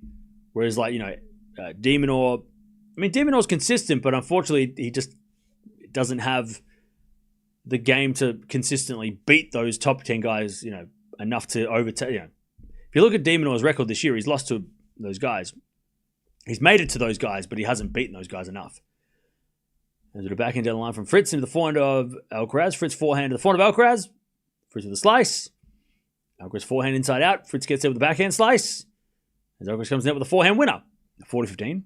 Whereas, De Minaur, De Minaur's consistent, but unfortunately, he just doesn't have the game to consistently beat those top 10 guys, enough to overtake. If you look at De Minaur's record this year, he's lost to those guys. He's made it to those guys, but he hasn't beaten those guys enough. Into the backhand down the line from Fritz into the forehand of Alcaraz. Fritz forehand to the forehand of Alcaraz. Fritz with a slice. Alcaraz forehand inside out. Fritz gets there with the backhand slice. As Alcaraz comes in with a forehand winner. 40-15.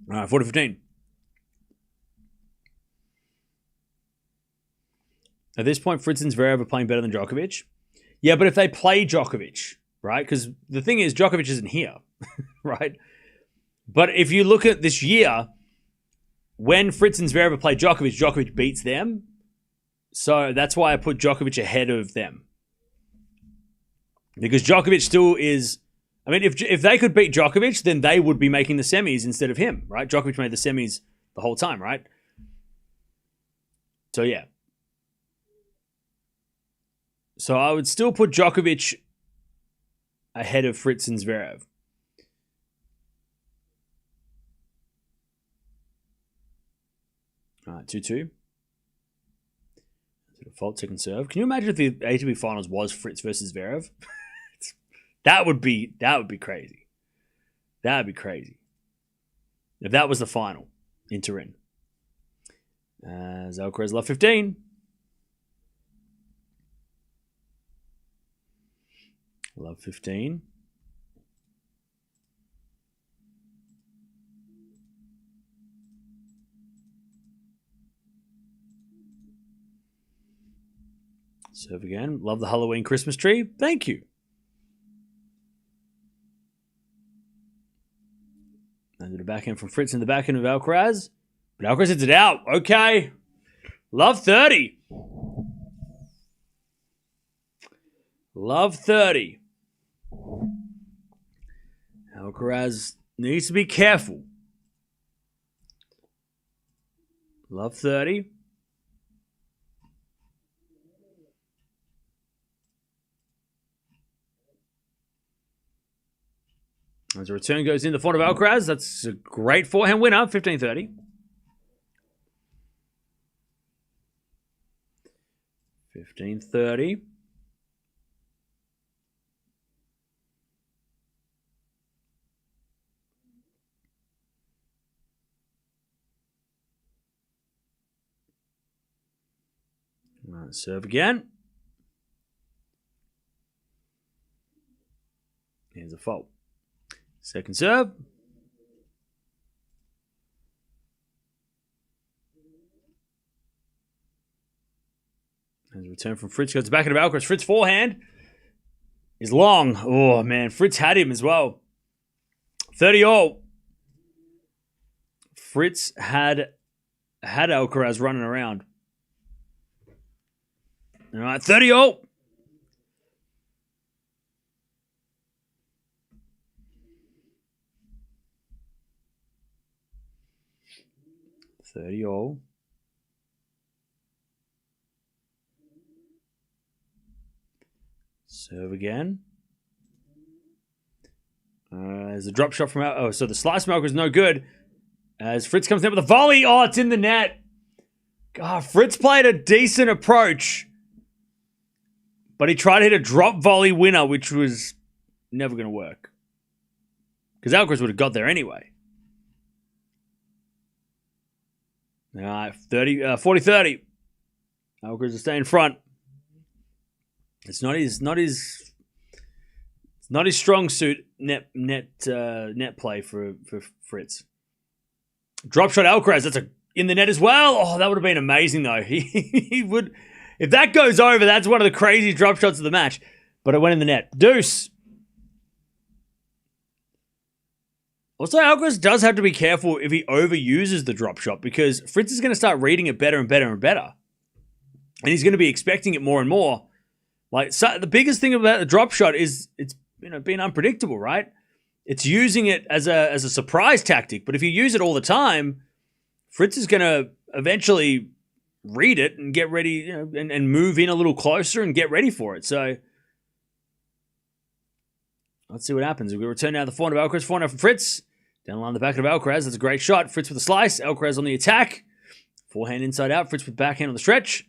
All right, 40-15. At this point, Fritz and Zverev are playing better than Djokovic. Yeah, but if they play Djokovic, right? Because the thing is, Djokovic isn't here, right? But if you look at this year, when Fritz and Zverev play Djokovic, Djokovic beats them. So that's why I put Djokovic ahead of them. Because Djokovic still is... I mean, if they could beat Djokovic, then they would be making the semis instead of him, right? Djokovic made the semis the whole time, right? So, yeah. So I would still put Djokovic ahead of Fritz and Zverev. All right, 2-2. Default second serve. Can you imagine if the ATP Finals was Fritz versus Zverev? That would be crazy. That would be crazy. If that was the final in Turin. Alcaraz love 15. Love 15. Serve again. Love the Halloween Christmas tree. Thank you. Under the backhand from Fritz and the backhand of Alcaraz. But Alcaraz hits it out. Okay. Love 30. Love 30. Alcaraz needs to be careful. Love 30. As a return goes in the front of Alcaraz. That's a great forehand winner, 15-30. 15-30. Right, serve again. Here's a fault. Second serve. As a return from Fritz goes to back of Alcaraz. Fritz forehand is long. Oh, man. Fritz had him as well. 30-all. Fritz had Alcaraz running around. All right, 30-all. Serve again. There's a drop shot from so the slice milker is no good. As Fritz comes down with a volley. Oh, it's in the net. God, Fritz played a decent approach. But he tried to hit a drop volley winner, which was never going to work. Because Alcaraz would have got there anyway. All right, 40-30. Alcaraz will stay in front. It's not his strong suit net play for Fritz. Drop shot Alcaraz. That's in the net as well. Oh, that would have been amazing though. He would. If that goes over, that's one of the crazy drop shots of the match. But it went in the net. Deuce. Also, Alcaraz does have to be careful if he overuses the drop shot because Fritz is going to start reading it better and better and better. And he's going to be expecting it more and more. So the biggest thing about the drop shot is it's being unpredictable, right? It's using it as a surprise tactic. But if you use it all the time, Fritz is going to eventually read it and get ready, and move in a little closer and get ready for it. So let's see what happens. We return now to the forehand of Alcaraz. Forehand from Fritz. Down the line the back of Alcaraz. That's a great shot. Fritz with a slice. Alcaraz on the attack. Forehand inside out. Fritz with backhand on the stretch.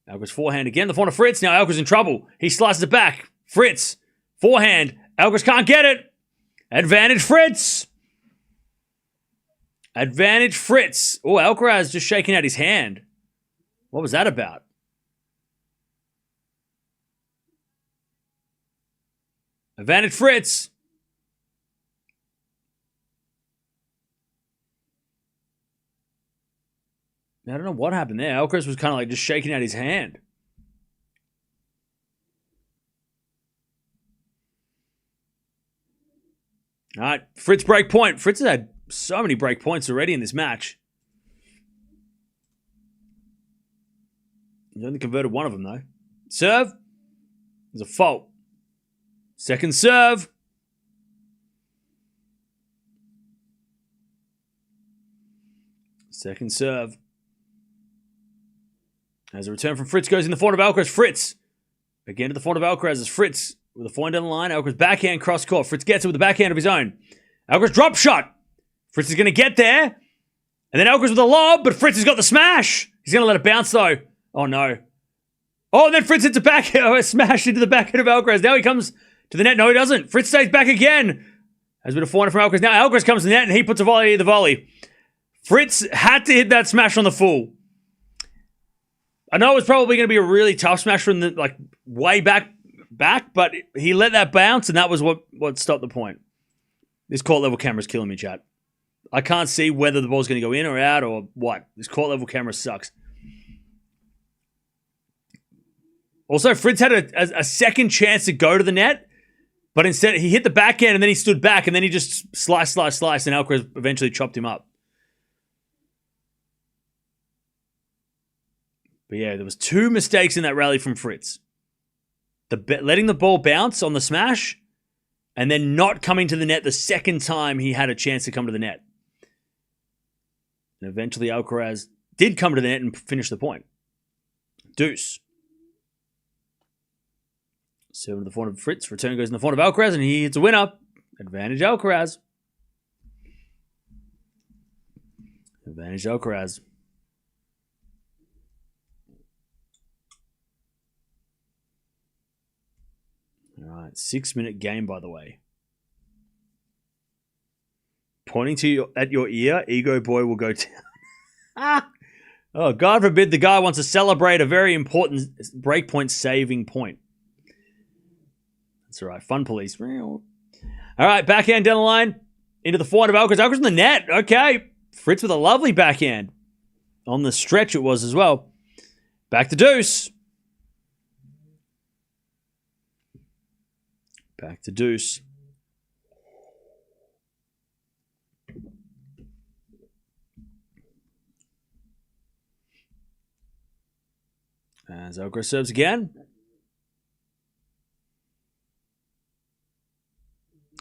Alcaraz forehand again. The forehand of Fritz. Now Alcaraz in trouble. He slices it back. Fritz. Forehand. Alcaraz can't get it. Advantage Fritz. Advantage Fritz. Oh, Alcaraz just shaking out his hand. What was that about? Advantage Fritz. I don't know what happened there. Alcaraz was kind of like just shaking out his hand. All right, Fritz break point. Fritz has had so many break points already in this match. He's only converted one of them, though. Serve. There's a fault. Second serve. Second serve. As a return from Fritz goes in the forehand of Alcaraz. Fritz. Again to the forehand of Alcaraz as Fritz with a forehand down the line. Alcaraz backhand cross court. Fritz gets it with a backhand of his own. Alcaraz drop shot. Fritz is going to get there. And then Alcaraz with a lob, but Fritz has got the smash. He's going to let it bounce though. Oh no. Oh, and then Fritz hits a smash into the backhand of Alcaraz. Now he comes to the net. No, he doesn't. Fritz stays back again. Has been a forehand from Alcaraz. Now Alcaraz comes to the net and he puts a volley in the volley. Fritz had to hit that smash on the full. I know it was probably going to be a really tough smash from the way back, but he let that bounce, and that was what stopped the point. This court level camera is killing me, chat. I can't see whether the ball's going to go in or out or what. This court level camera sucks. Also, Fritz had a second chance to go to the net, but instead he hit the backhand and then he stood back and then he just sliced, and Alcaraz eventually chopped him up. But yeah, there was two mistakes in that rally from Fritz. Letting the ball bounce on the smash and then not coming to the net the second time he had a chance to come to the net. And eventually Alcaraz did come to the net and finish the point. Deuce. Serving to the forehand of Fritz. Return goes in the forehand of Alcaraz and he hits a winner. Advantage Alcaraz. Advantage Alcaraz. All right, 6-minute game, by the way. Pointing at your ear, ego boy will go down. Oh, God forbid the guy wants to celebrate a very important breakpoint saving point. That's all right. Fun police. All right, backhand down the line. Into the forehand of Alcaraz. Alcaraz in the net. Okay. Fritz with a lovely backhand. On the stretch it was as well. Back to deuce. Back to deuce. As Alcaraz serves again.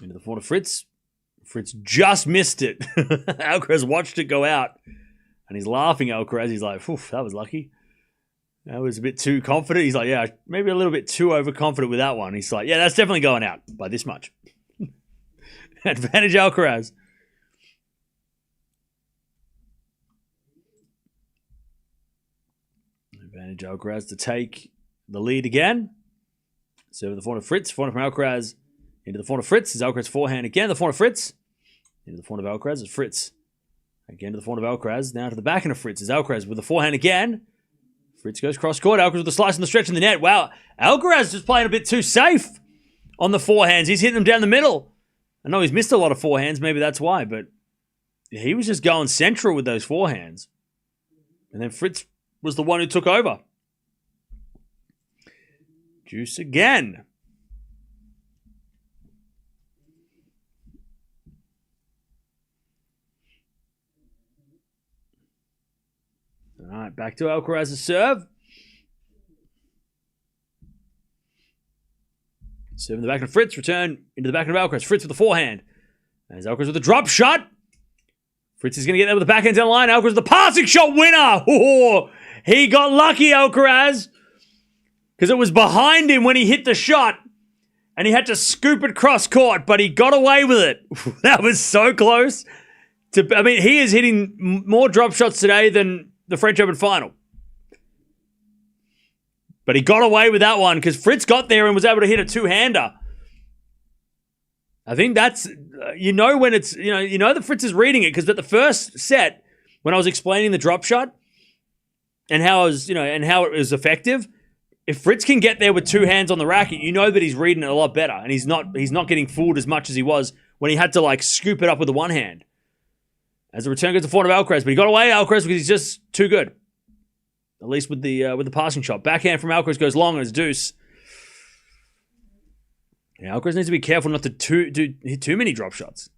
Into the forehand of Fritz. Fritz just missed it. Alcaraz watched it go out. And he's laughing, Alcaraz. He's like, that was lucky. That was a bit too confident. He's like, yeah, maybe a little bit too overconfident with that one. He's like, yeah, that's definitely going out by this much. Advantage Alcaraz. Advantage Alcaraz to take the lead again. Serve the forehand of Fritz. Forehand from Alcaraz into the forehand of Fritz. Is Alcaraz forehand again. The forehand of Fritz. Into the forehand of Alcaraz is Fritz. Again to the forehand of Alcaraz. Now to the backhand of Fritz. Is Alcaraz with the forehand again. Fritz goes cross-court. Alcaraz with the slice and the stretch in the net. Wow. Alcaraz just playing a bit too safe on the forehands. He's hitting them down the middle. I know he's missed a lot of forehands. Maybe that's why. But he was just going central with those forehands. And then Fritz was the one who took over. Juice again. All right, back to Alcaraz's serve. Serve in the back of Fritz. Return into the back of Alcaraz. Fritz with the forehand. As Alcaraz with the drop shot. Fritz is going to get there with the backhand down the line. Alcaraz with the passing shot winner. Oh, he got lucky, Alcaraz. Because it was behind him when he hit the shot. And he had to scoop it cross court. But he got away with it. That was so close. He is hitting more drop shots today than the French Open final. But he got away with that one because Fritz got there and was able to hit a two-hander. I think that's, when it's, that Fritz is reading it because at the first set, when I was explaining the drop shot and how it was effective, if Fritz can get there with two hands on the racket, you know that he's reading it a lot better and he's not getting fooled as much as he was when he had to scoop it up with the one hand. As the return goes to forehand of Alcaraz, but he got away Alcaraz because he's just too good. At least with the passing shot. Backhand from Alcaraz goes long as deuce. Yeah, Alcaraz needs to be careful not to hit too many drop shots.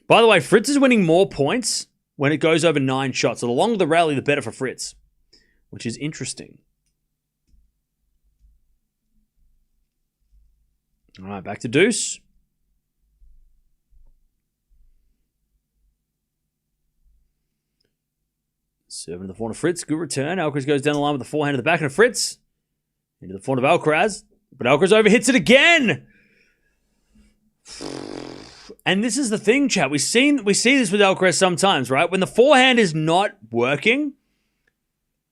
By the way, Fritz is winning more points when it goes over 9 shots. So the longer the rally, the better for Fritz, which is interesting. All right, back to deuce. Serving to the forehand of Fritz. Good return. Alcaraz goes down the line with the forehand to the backhand of Fritz. Into the forehand of Alcaraz. But Alcaraz overhits it again. And this is the thing, chat. We see this with Alcaraz sometimes, right? When the forehand is not working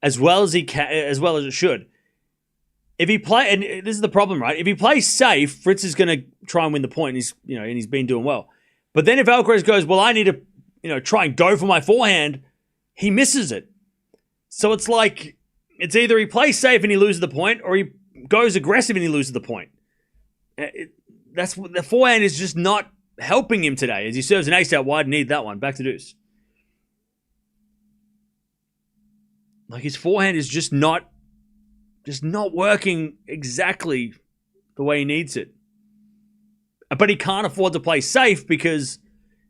as well as it should. If he play, and this is the problem, right? If he plays safe, Fritz is going to try and win the point. And he's been doing well. But then if Alcaraz goes, well, I need to, try and go for my forehand, he misses it. So it's it's either he plays safe and he loses the point, or he goes aggressive and he loses the point. The forehand is just not helping him today as he serves an ace out wide. Need that one. Back to deuce. His forehand is just not working exactly the way he needs it. But he can't afford to play safe because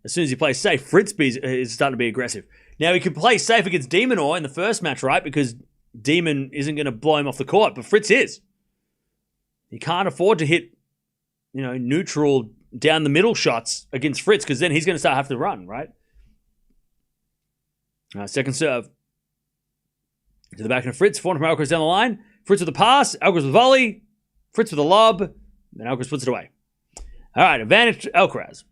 as soon as he plays safe, Fritz is starting to be aggressive. Now, he can play safe against De Minaur in the first match, right? Because Demon isn't going to blow him off the court, but Fritz is. He can't afford to hit, neutral down the middle shots against Fritz because then he's going to have to run, right? Second serve. To the back of Fritz. Forehand from Alcaraz down the line. Fritz with the pass. Alcaraz with the volley. Fritz with a lob. Then Alcaraz puts it away. All right, advantage Alcaraz.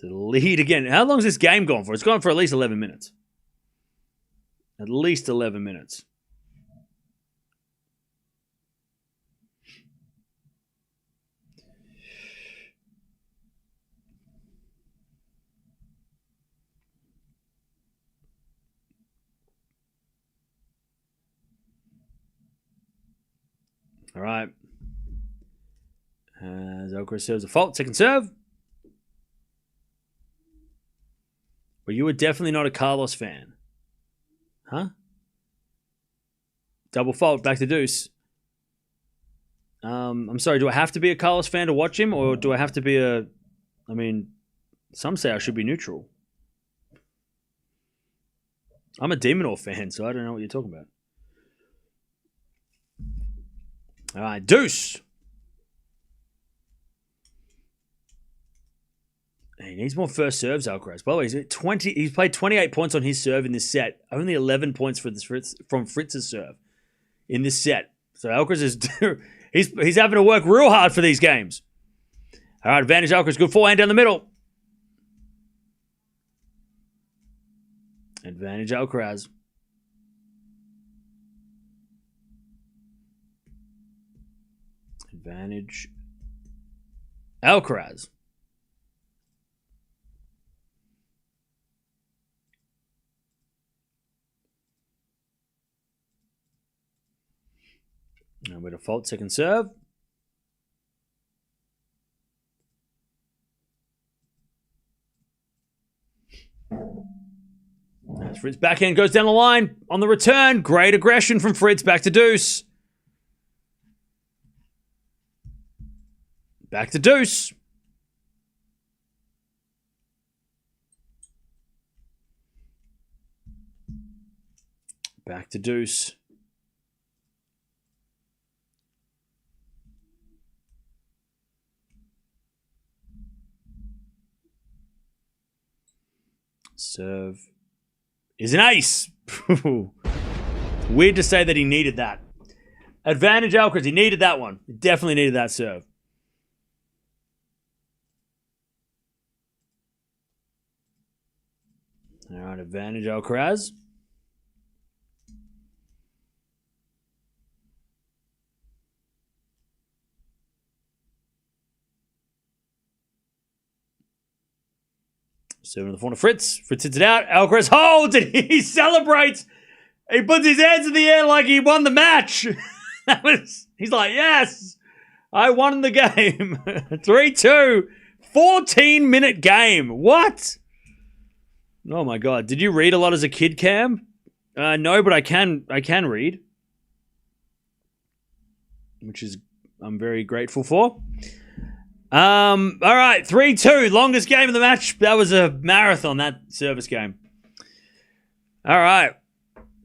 To the lead again. How long is this game gone for? It's gone for at least 11 minutes. At least 11 minutes. All right. As Alcaraz serves a fault. Second serve. But you were definitely not a Carlos fan. Huh? Double fault. Back to deuce. I'm sorry. Do I have to be a Carlos fan to watch him? Or do I have to be a... I mean, some say I should be neutral. I'm a Demonor fan, so I don't know what you're talking about. All right, deuce. He needs more first serves, Alcaraz. By the way, he's played 28 points on his serve in this set. Only 11 points from Fritz's serve in this set. So Alcaraz is he's having to work real hard for these games. All right, advantage Alcaraz. Good forehand down the middle. Advantage Alcaraz. Advantage Alcaraz. And with a fault, second serve. As Fritz backhand goes down the line on the return. Great aggression from Fritz. Back to deuce. Back to deuce. Back to deuce. Serve is an ace. Weird to say that he needed that. Advantage Alcaraz. He needed that one. He definitely needed that serve. All right, advantage Alcaraz. Serving the corner, Fritz. Fritz hits it out. Alcaraz holds and he celebrates. He puts his hands in the air like he won the match. He's like, yes, I won the game. 3-2. 14-minute game. What? Oh my God. Did you read a lot as a kid, Cam? No, but I can read. Which is I'm very grateful for. All right, 3-2, longest game of the match. That was a marathon, that service game. All right,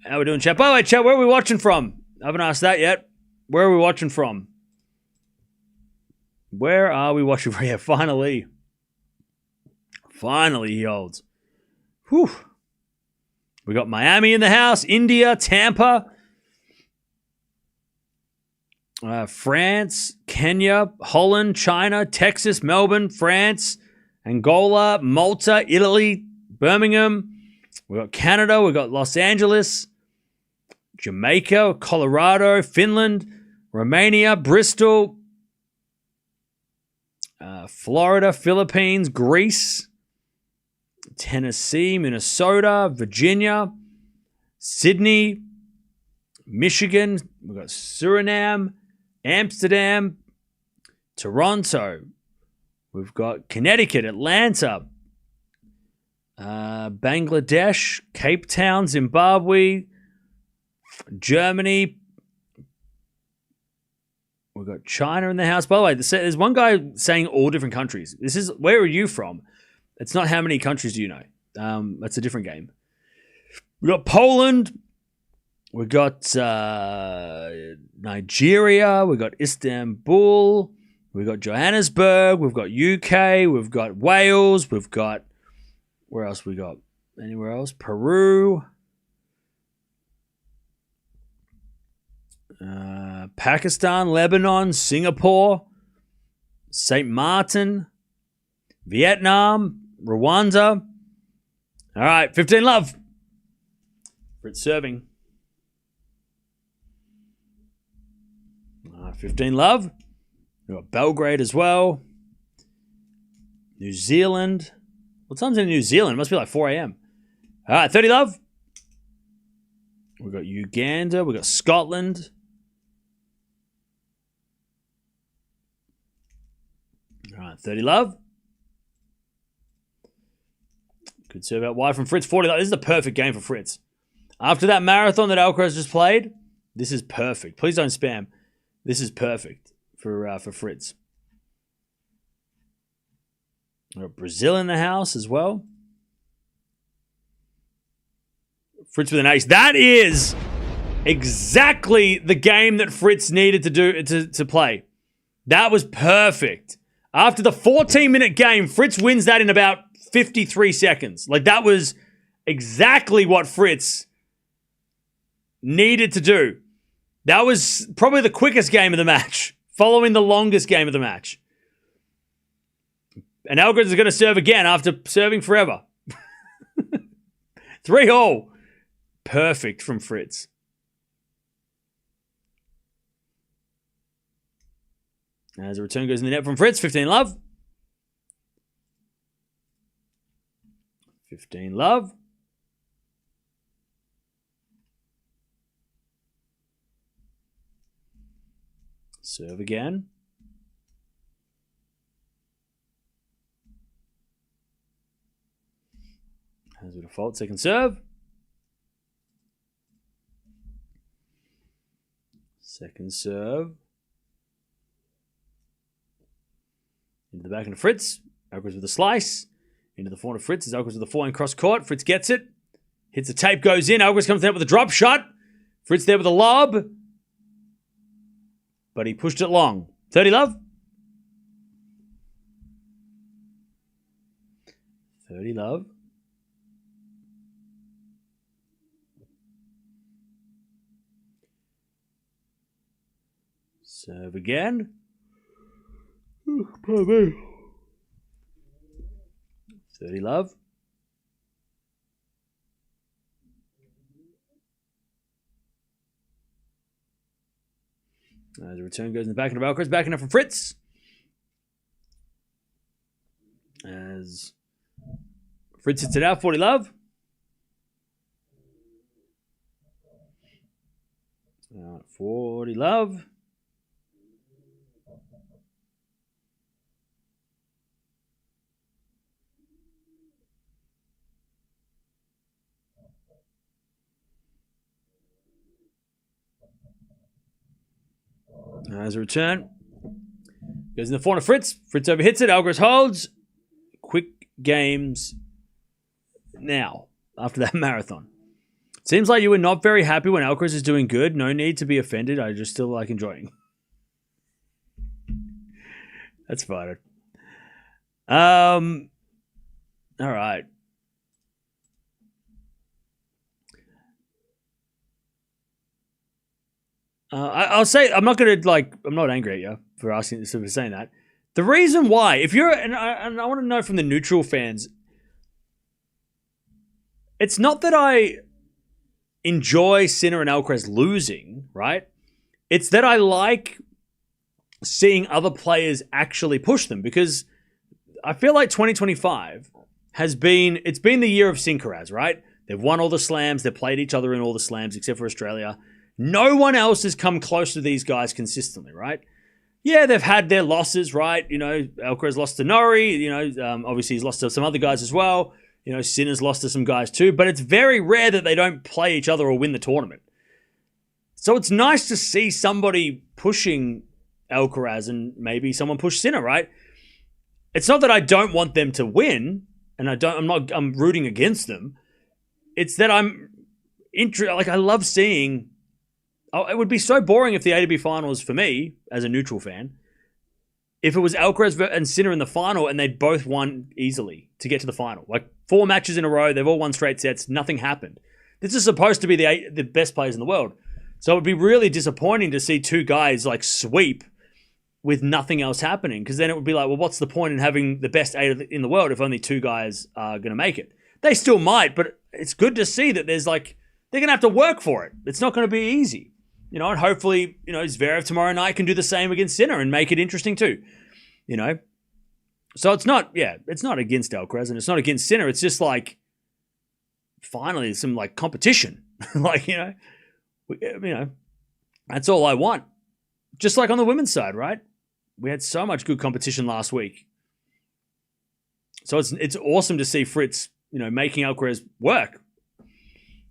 how we doing, chat? By the way, chat, where are we watching from? I haven't asked that yet. Where are we watching from? Where are we watching from? Yeah, finally. Finally, he holds. Whew. We got Miami in the house, India, Tampa, France, Kenya, Holland, China, Texas, Melbourne, France, Angola, Malta, Italy, Birmingham. We got Canada. We got Los Angeles, Jamaica, Colorado, Finland, Romania, Bristol, Florida, Philippines, Greece, Tennessee, Minnesota, Virginia, Sydney, Michigan. We got Suriname, Amsterdam, Toronto. We've got Connecticut, Atlanta, Bangladesh, Cape Town, Zimbabwe, Germany. We've got China in the house. By the way, there's one guy saying all different countries. This is, where are you from? It's not how many countries do you know. That's a different game. We've got Poland. We've got Nigeria. We've got Istanbul. We've got Johannesburg. We've got UK. We've got Wales. We've got, where else we got? Anywhere else? Peru. Pakistan, Lebanon, Singapore, St. Martin, Vietnam, Rwanda. All right, 15 love. Fritz serving. 15 love. We've got Belgrade as well. New Zealand. What time's in New Zealand? It must be like 4 a.m. All right, 30 love. We've got Uganda. We've got Scotland. All right, 30 love. Good serve out wide from Fritz. 40 love. This is the perfect game for Fritz. After that marathon that Alcaraz just played, this is perfect. Please don't spam. This is perfect for Fritz. We've got Brazil in the house as well. Fritz with an ace. That is exactly the game that Fritz needed to play. That was perfect. After the 14-minute game, Fritz wins that in about 53 seconds. Like, that was exactly what Fritz needed to do. That was probably the quickest game of the match, following the longest game of the match. And Alcaraz is going to serve again after serving forever. 3-all. Perfect from Fritz. As a return goes in the net from Fritz, 15 love. 15 love. Serve again. As a default, second serve. Second serve. Into the back of Fritz. Alcaraz with a slice. Into the forehand of Fritz. Alcaraz with the forehand cross court. Fritz gets it. Hits the tape, goes in. Alcaraz comes down with a drop shot. Fritz there with a lob. But he pushed it long. 30 love. 30 love. Serve again. 30 love. As the return goes in the back of Alcaraz, backing up from Fritz. As Fritz hits it out, 40 love. 40 love. As a return. Goes in the forehand of Fritz. Fritz overhits it. Alcaraz holds. Quick games now after that marathon. Seems like you were not very happy when Alcaraz is doing good. No need to be offended. I just still like enjoying. That's fine. All right. I'll say, I'm not angry at you for saying that. The reason why, if you're, and I want to know from the neutral fans, it's not that I enjoy Sinner and Alcaraz losing, right? It's that I like seeing other players actually push them, because I feel like 2025 it's been the year of Sincaraz, right? They've won all the slams, they've played each other in all the slams except for Australia. No one else has come close to these guys consistently, right? Yeah, they've had their losses, right? You know, Alcaraz lost to Norrie. You know, obviously he's lost to some other guys as well. You know, Sinner's lost to some guys too. But it's very rare that they don't play each other or win the tournament. So it's nice to see somebody pushing Alcaraz and maybe someone push Sinner, right? It's not that I don't want them to win, and I'm rooting against them. It's that I love seeing. Oh, it would be so boring if the ATP Finals, for me, as a neutral fan, if it was Alcaraz and Sinner in the final and they'd both won easily to get to the final. Like 4 matches in a row, they've all won straight sets, nothing happened. This is supposed to be the best players in the world. So it would be really disappointing to see two guys like sweep with nothing else happening, because then it would be like, well, what's the point in having the best 8 in the world if only 2 guys are going to make it? They still might, but it's good to see that there's like, they're going to have to work for it. It's not going to be easy. You know, and hopefully, you know, Zverev tomorrow night can do the same against Sinner and make it interesting too. You know? So it's not against Alcaraz and it's not against Sinner. It's just like, finally, some like competition. Like, you know, that's all I want. Just like on the women's side, right? We had so much good competition last week. So it's awesome to see Fritz, you know, making Alcaraz work.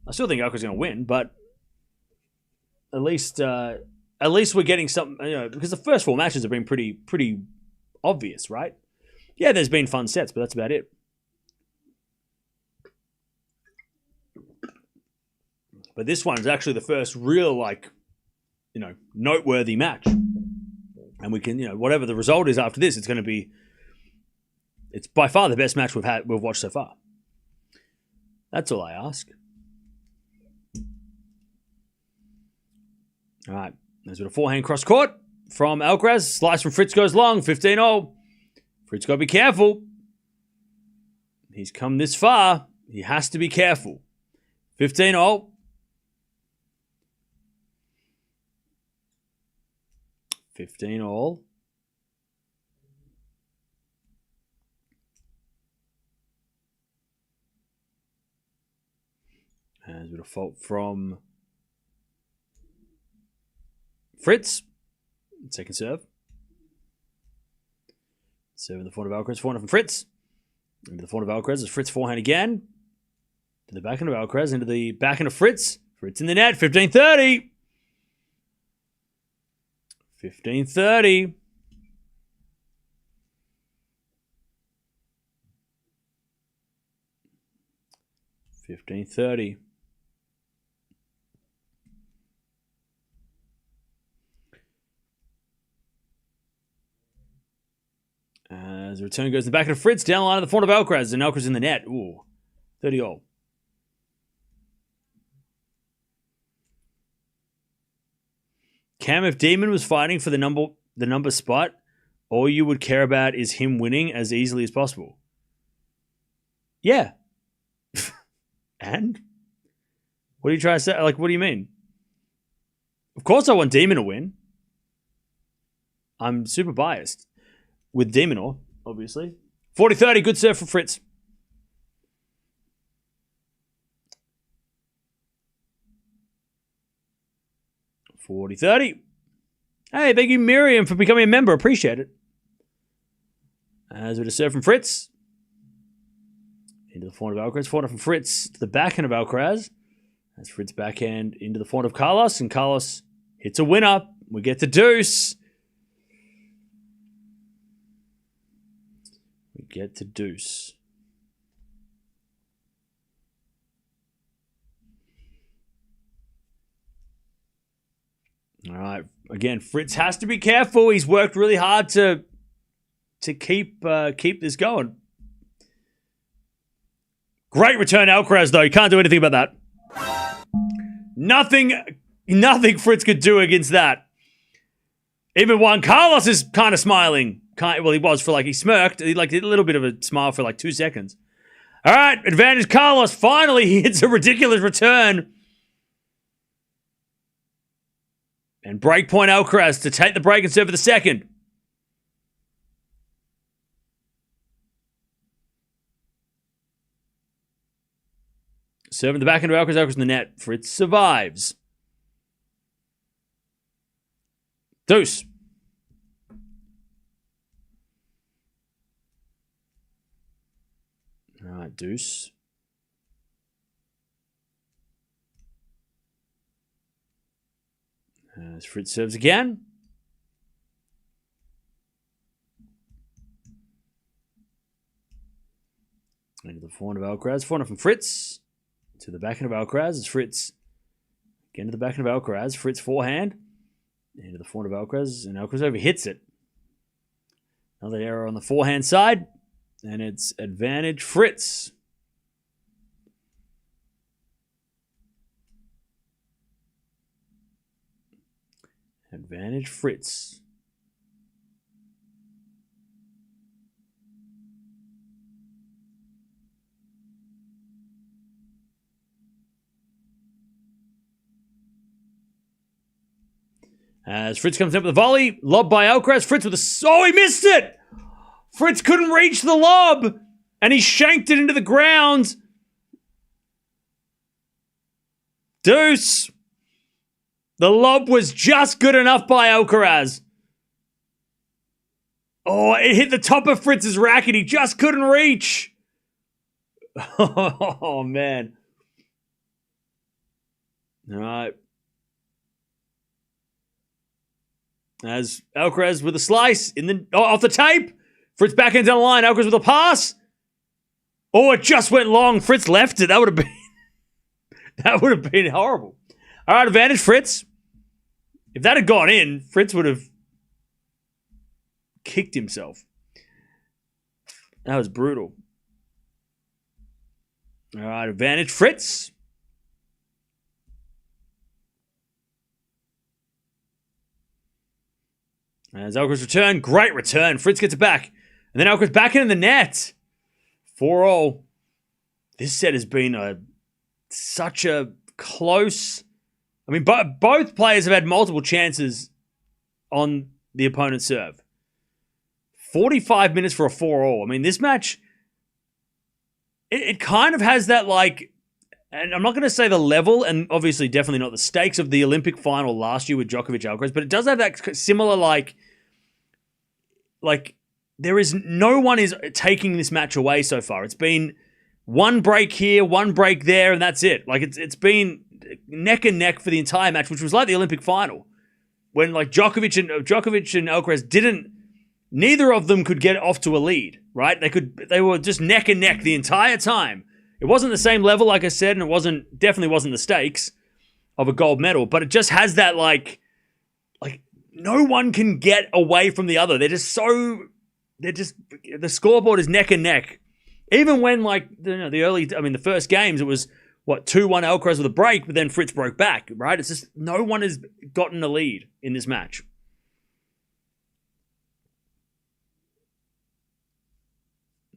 I still think Alcaraz is going to win, but at least we're getting something, you know, because the first 4 matches have been pretty obvious, right? Yeah, there's been fun sets, but that's about it. But this one is actually the first real, like, you know, noteworthy match. And we can, you know, whatever the result is after this, it's by far the best match we've watched so far. That's all I ask. All right. There's a forehand cross court from Alcaraz. Slice from Fritz goes long. 15-0. Fritz got to be careful. He's come this far. He has to be careful. 15-0. 15-all. As with a fault from Fritz. Second serve. Serve in the forehand of Alcaraz. Forehand from Fritz. Into the forehand of Alcaraz. As Fritz forehand again. To the backhand of Alcaraz. Into the backhand of Fritz. Fritz in the net. 15-30. 15-30. As the return goes to the back of Fritz, down the line of the front of Alcaraz, and Alcaraz in the net. Ooh, 30-all. Cam, if Demon was fighting for the number spot, all you would care about is him winning as easily as possible. Yeah. And? What are you trying to say? Like, what do you mean? Of course I want Demon to win. I'm super biased. With Demonor, obviously. 40-30, good serve for Fritz. $40-30. Hey, thank you, Miriam, for becoming a member. Appreciate it. As with a serve from Fritz. Into the forehand of Alcaraz. Forehand from Fritz to the backhand of Alcaraz. As Fritz backhand into the forehand of Carlos. And Carlos hits a winner. We get the deuce. We get to deuce. All right. Again, Fritz has to be careful. He's worked really hard to keep this going. Great return, Alcaraz, though. You can't do anything about that. Nothing Fritz could do against that. Even Juan Carlos is kind of smiling. Well, he was for he smirked. He did a little bit of a smile for 2 seconds. All right, advantage Carlos. Finally, he hits a ridiculous return. And break point Alcaraz to take the break and serve for the second. Serving the backhand of Alcaraz. Alcaraz in the net. Fritz survives. Deuce. All right, deuce. As Fritz serves again. Into the forehand of Alcaraz. Forehand from Fritz. To the backhand of Alcaraz. As Fritz. Again to the backhand of Alcaraz. Fritz forehand. Into the forehand of Alcaraz. And Alcaraz overhits it. Another error on the forehand side. And it's advantage Fritz. Advantage Fritz. As Fritz comes up with a volley, lob by Alcaraz. Fritz with a... Oh, he missed it! Fritz couldn't reach the lob, and he shanked it into the ground. Deuce. The lob was just good enough by Alcaraz. Oh, it hit the top of Fritz's racket. He just couldn't reach. Oh, man. All right. As Alcaraz with a slice off the tape. Fritz back into the line. Alcaraz with a pass. Oh, it just went long. Fritz left it. That would have been horrible. All right, advantage Fritz. If that had gone in, Fritz would have kicked himself. That was brutal. All right, advantage Fritz. As Alcaraz return, great return. Fritz gets it back. And then Alcaraz back into the net. 4-4. This set has been such a close... I mean, both players have had multiple chances on the opponent's serve. 45 minutes for a 4-4. I mean, this match, it kind of has that, like... And I'm not going to say the level, and obviously definitely not the stakes of the Olympic final last year with Djokovic Alcaraz, but it does have that similar, like there is no one is taking this match away so far. It's been one break here, one break there, and that's it. Like it's been neck and neck for the entire match, which was like the Olympic final when like Djokovic and Alcaraz neither of them could get off to a lead, right? They were just neck and neck the entire time. It wasn't the same level, like I said, and it definitely wasn't the stakes of a gold medal, but it just has that like no one can get away from the other. The scoreboard is neck and neck. Even when the first games, it was 2-1 Alcaraz with a break, but then Fritz broke back, right? It's just no one has gotten the lead in this match.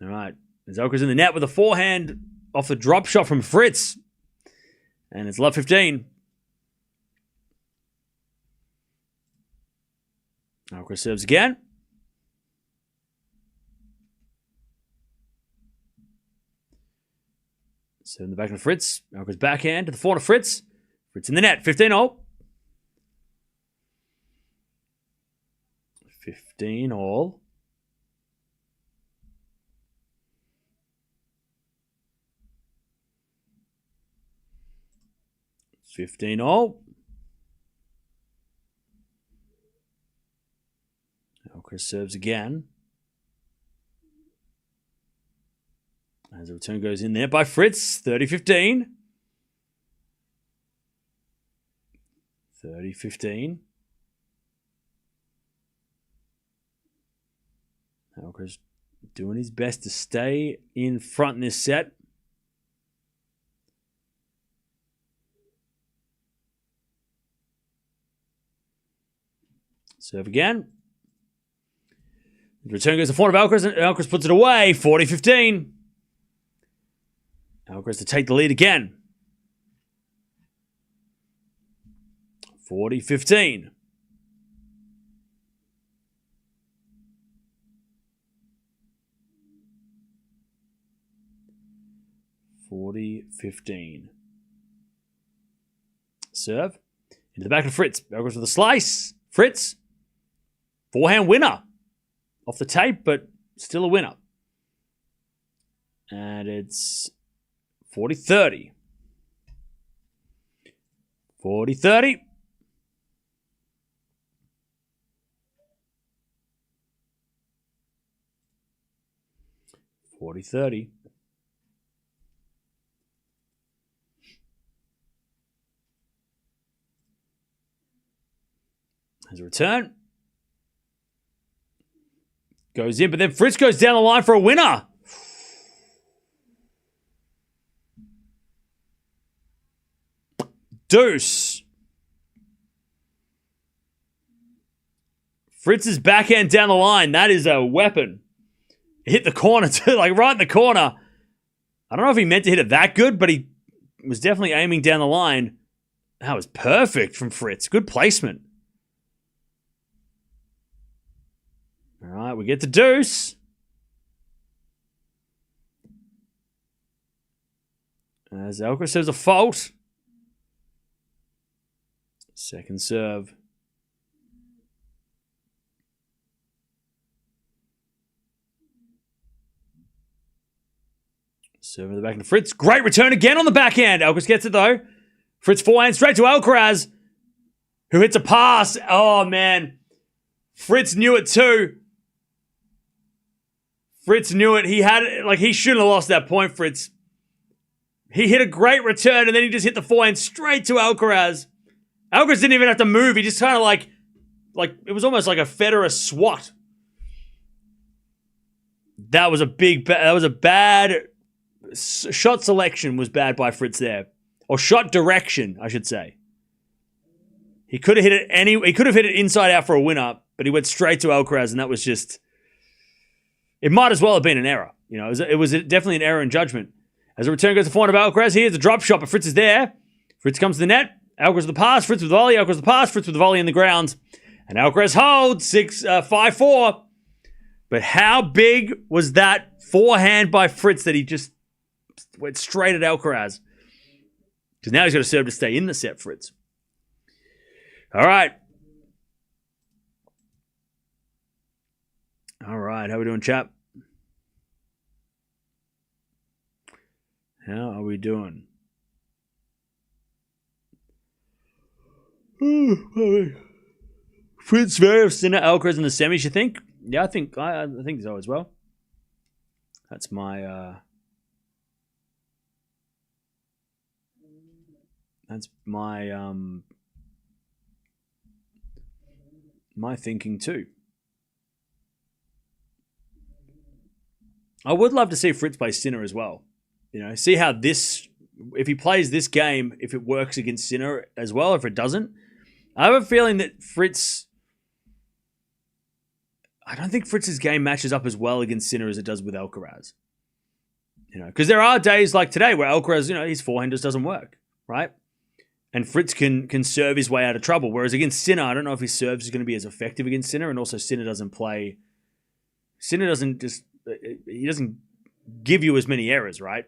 All right. There's Alcaraz in the net with a forehand off the drop shot from Fritz. And it's love 15. Alcaraz serves again. So in the back of Fritz. Alcaraz backhand to the forehand of Fritz. Fritz in the net. 15-all. 15-all. Alcaraz serves again. As the return goes in there by Fritz. 30-15. 30-15. Alcaraz doing his best to stay in front in this set. Serve again. The return goes to forehand of Alcaraz, and Alcaraz puts it away. 40-15. Alcaraz to take the lead again. 40-15. 40-15. Serve. Into the back of Fritz. Alcaraz with a slice. Fritz. Forehand winner. Off the tape, but still a winner. And it's 40-30. 40-30. 40-30. Has a return. Goes in, but then Fritz goes down the line for a winner. Deuce. Fritz's backhand down the line. That is a weapon. It hit the corner too, like right in the corner. I don't know if he meant to hit it that good, but he was definitely aiming down the line. That was perfect from Fritz. Good placement. All right, we get the deuce. As Alcaraz says a fault. Second serve. Serve in the back into Fritz. Great return again on the backhand. Alcaraz gets it though. Fritz forehand straight to Alcaraz, who hits a pass. Oh man. Fritz knew it too. Fritz knew it. He had it. Like, he shouldn't have lost that point, Fritz. He hit a great return, and then he just hit the forehand straight to Alcaraz. Alcaraz didn't even have to move. He just kind of like it was almost like a Federer swat. That was a bad shot selection was bad by Fritz there. Or shot direction, I should say. He could have hit it he could have hit it inside out for a winner, but he went straight to Alcaraz, and that was just, it might as well have been an error. You know, it was definitely an error in judgment. As the return goes to forehand of Alcaraz, here's a drop shot, but Fritz is there. Fritz comes to the net. Alcaraz with the pass. Fritz with the volley. Alcaraz with the pass. Fritz with the volley in the ground. And Alcaraz holds 5-4. But how big was that forehand by Fritz that he just went straight at Alcaraz? Because now he's got to serve to stay in the set, Fritz. All right. All right. How are we doing, chap? How are we doing? Fritz, Zverev, Sinner, Alcaraz in the semis, you think? Yeah, I think so as well. That's my my thinking too. I would love to see Fritz play Sinner as well. You know, see how if he plays this game, if it works against Sinner as well, if it doesn't. I have a feeling that I don't think Fritz's game matches up as well against Sinner as it does with Alcaraz. You know, because there are days like today where Alcaraz, you know, his forehand just doesn't work, right? And Fritz can serve his way out of trouble. Whereas against Sinner, I don't know if his serves is going to be as effective against Sinner, and also Sinner doesn't he doesn't give you as many errors, right?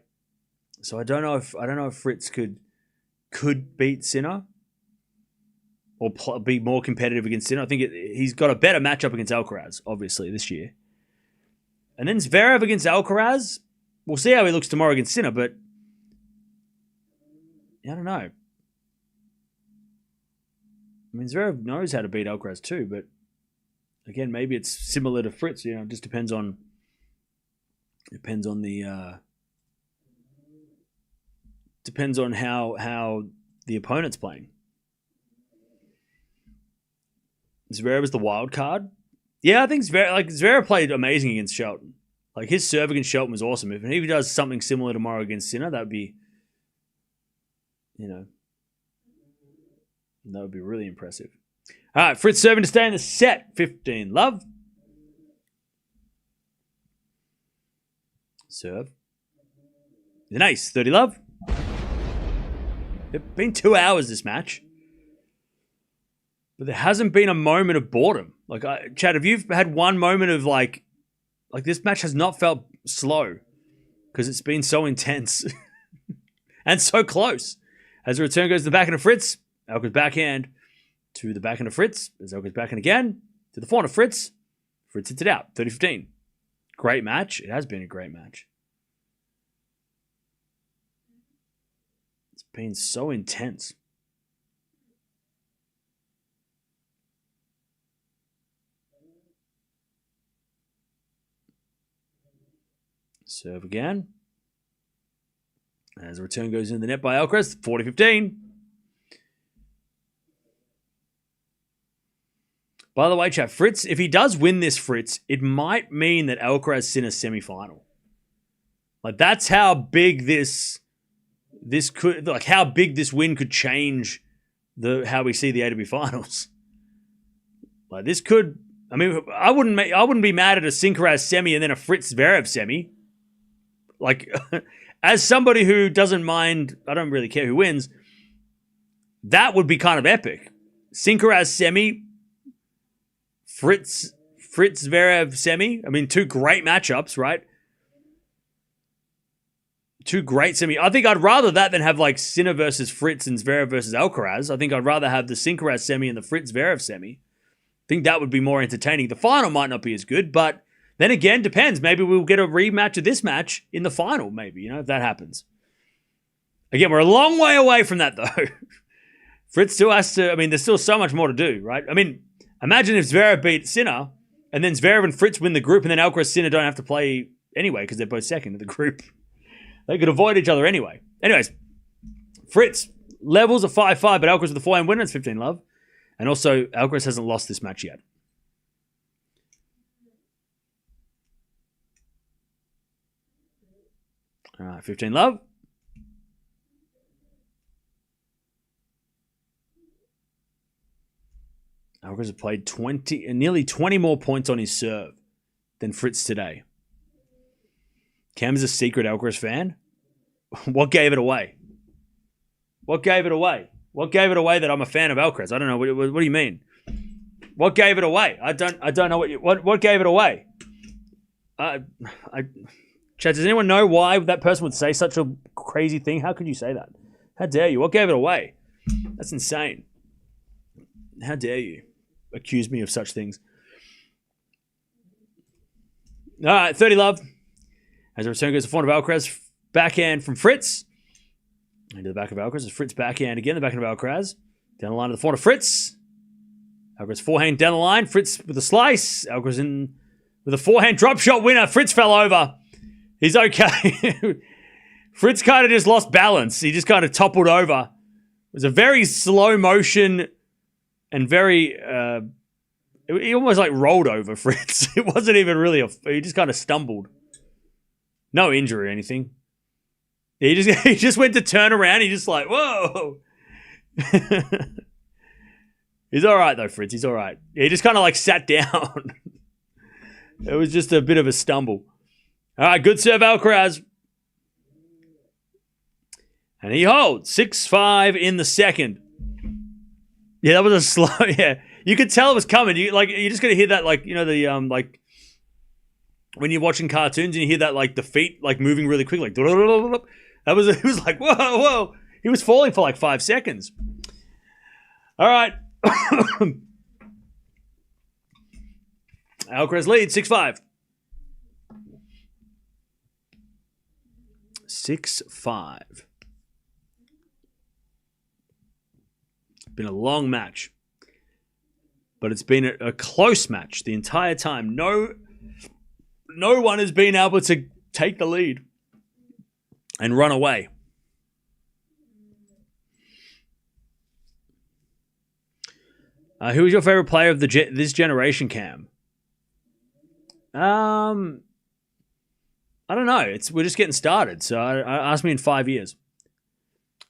So I don't know if Fritz could beat Sinner or be more competitive against Sinner. I think he's got a better matchup against Alcaraz, obviously, this year. And then Zverev against Alcaraz. We'll see how he looks tomorrow against Sinner, but I don't know. I mean, Zverev knows how to beat Alcaraz too, but again, maybe it's similar to Fritz. You know, it just depends on how the opponent's playing. Zverev is the wild card. Yeah, I think Zverev played amazing against Shelton. Like, his serve against Shelton was awesome. If he does something similar tomorrow against Sinner, that would be, that would be really impressive. All right, Fritz serving to stay in the set. 15 love. Serve. An ace. 30 love. It's been 2 hours, this match. But there hasn't been a moment of boredom. Like, Chad, have you had one moment of like this match has not felt slow because it's been so intense and so close. As the return goes to the backhand of Fritz, Alcaraz backhand to the backhand of Fritz. As Alcaraz backhand again to the forehand of Fritz. Fritz hits it out. 30-15. Great match. It has been a great match. It's been so intense. Serve again. As the return goes in the net by Alcaraz, 40-15. By the way, chat, Fritz, if he does win this, Fritz, it might mean that Alcaraz Sinner semi-final. Like, that's how big this could, like, how big this win could change how we see the ATP Finals. Like, this could I mean, I wouldn't be mad at a Alcaraz semi and then a Fritz Zverev semi. Like, as somebody who doesn't mind, I don't really care who wins. That would be kind of epic. Alcaraz semi, Fritz Zverev semi. I mean, two great matchups, right? Two great semi. I think I'd rather that than have like Sinner versus Fritz and Zverev versus Alcaraz. I think I'd rather have the Alcaraz semi and the Fritz Zverev semi. I think that would be more entertaining. The final might not be as good, but then again, depends. Maybe we'll get a rematch of this match in the final, maybe, if that happens. Again, we're a long way away from that, though. Fritz still has to, there's still so much more to do, right? Imagine if Zverev beat Sinner, and then Zverev and Fritz win the group, and then Alcaraz and Sinner don't have to play anyway, because they're both second in the group. They could avoid each other anyway. Anyways, Fritz levels a 5-5, but Alcaraz with the forehand winner, it's 15-love. And also, Alcaraz hasn't lost this match yet. All right, 15-love. Alcaraz has played nearly 20 more points on his serve than Fritz today. Cam's a secret Alcaraz fan. What gave it away? What gave it away? What gave it away that I'm a fan of Alcaraz? I don't know. What do you mean? What gave it away? I don't know what gave it away. Chad, does anyone know why that person would say such a crazy thing? How could you say that? How dare you? What gave it away? That's insane. How dare you accuse me of such things? All right, 30-love. As the return goes to front of Alcaraz, backhand from Fritz. Into the back of Alcaraz. Fritz backhand again, the backhand of Alcaraz. Down the line to the front of Fritz. Alcaraz forehand down the line. Fritz with a slice. Alcaraz in with a forehand drop shot winner. Fritz fell over. He's okay. Fritz kind of just lost balance. He just kind of toppled over. It was a very slow motion and very... he almost like rolled over, Fritz. It wasn't even really he just kind of stumbled. No injury or anything. He just went to turn around. He just like, whoa. He's all right, though, Fritz. He's all right. He just kind of like sat down. It was just a bit of a stumble. All right, good serve, Alcaraz. And he holds 6-5 in the second. Yeah, that was a slow, yeah. You could tell it was coming. You're just going to hear that, like when you're watching cartoons and you hear that, like, the feet, like, moving really quick, like, it was like, whoa. He was falling for, like, 5 seconds. All right. Alcaraz leads 6-5. 6-5. Been a long match. But it's been a close match the entire time. No one has been able to take the lead and run away. Who is your favorite player of this generation, Cam? I don't know. We're just getting started. So ask me in 5 years.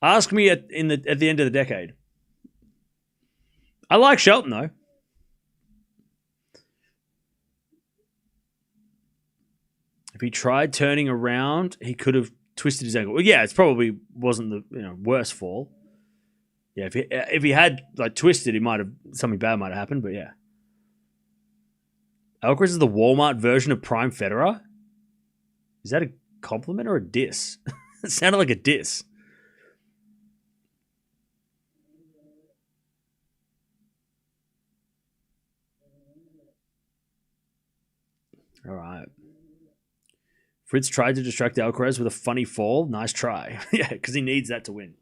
Ask me at the end of the decade. I like Shelton though. If he tried turning around, he could have twisted his ankle. Well, yeah, it probably wasn't the worst fall. Yeah, if he had like twisted, something bad might have happened. But yeah, Alcaraz is the Walmart version of Prime Federer. Is that a compliment or a diss? It sounded like a diss. All right. Fritz tried to distract Alcaraz with a funny fall. Nice try. Yeah, because he needs that to win.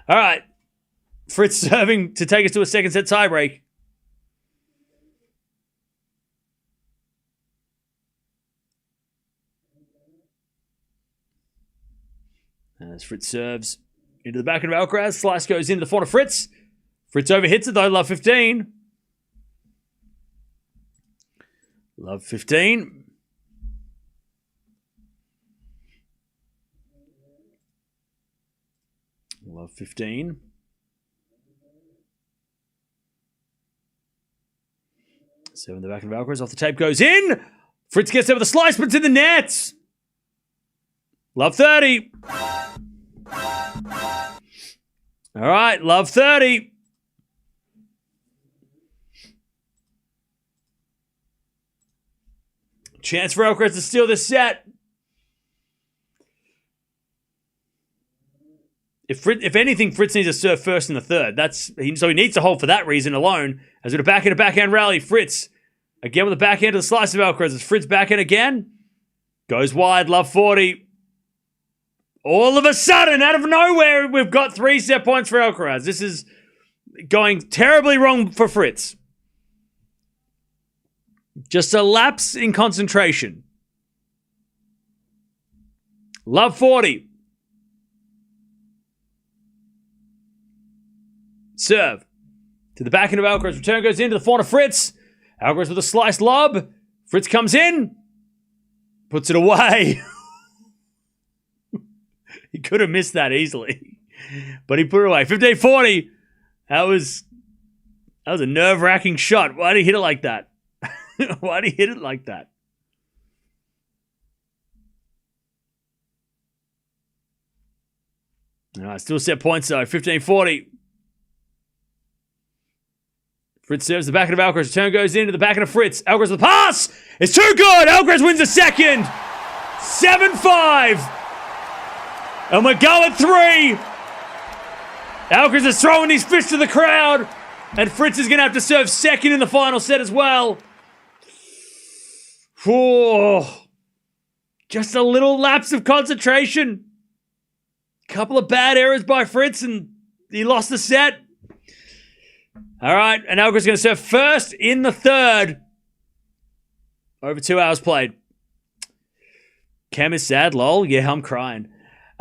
All right. Fritz serving to take us to a second set tiebreak. As Fritz serves into the back of Alcaraz. Slice goes into the front of Fritz. Fritz overhits it though. Love 15. Love 15. Love 15. Serving the back of Alcaraz. Off the tape goes in. Fritz gets there with a slice, but it's in the nets. Love 30. All right, love 30. Chance for Alcaraz to steal this set. If anything, Fritz needs to serve first in the third. So he needs to hold for that reason alone. As with a backhand rally, Fritz again with the backhand of the slice of Alcaraz. As Fritz backhand again. Goes wide, love 40. All of a sudden, out of nowhere, we've got 3 set points for Alcaraz. This is going terribly wrong for Fritz. Just a lapse in concentration. Love 40. Serve. To the backhand of Alcaraz. Return goes into the forehand of Fritz. Alcaraz with a sliced lob. Fritz comes in. Puts it away. He could have missed that easily. But he put it away. 15-40. That was a nerve-wracking shot. Why did he hit it like that? Why did he hit it like that? All right, still set points though. 15-40. Fritz serves the backhand of Alcaraz. Return goes into the backhand of Fritz. Alcaraz with the pass. It's too good. Alcaraz wins the second. 7-5. And we're going 3. Alcaraz is throwing his fist to the crowd. And Fritz is going to have to serve second in the final set as well. Oh, just a little lapse of concentration. Couple of bad errors by Fritz and he lost the set. All right, and Alcaraz is going to serve first in the third. Over 2 hours played. Cam is sad, lol. Yeah, I'm crying.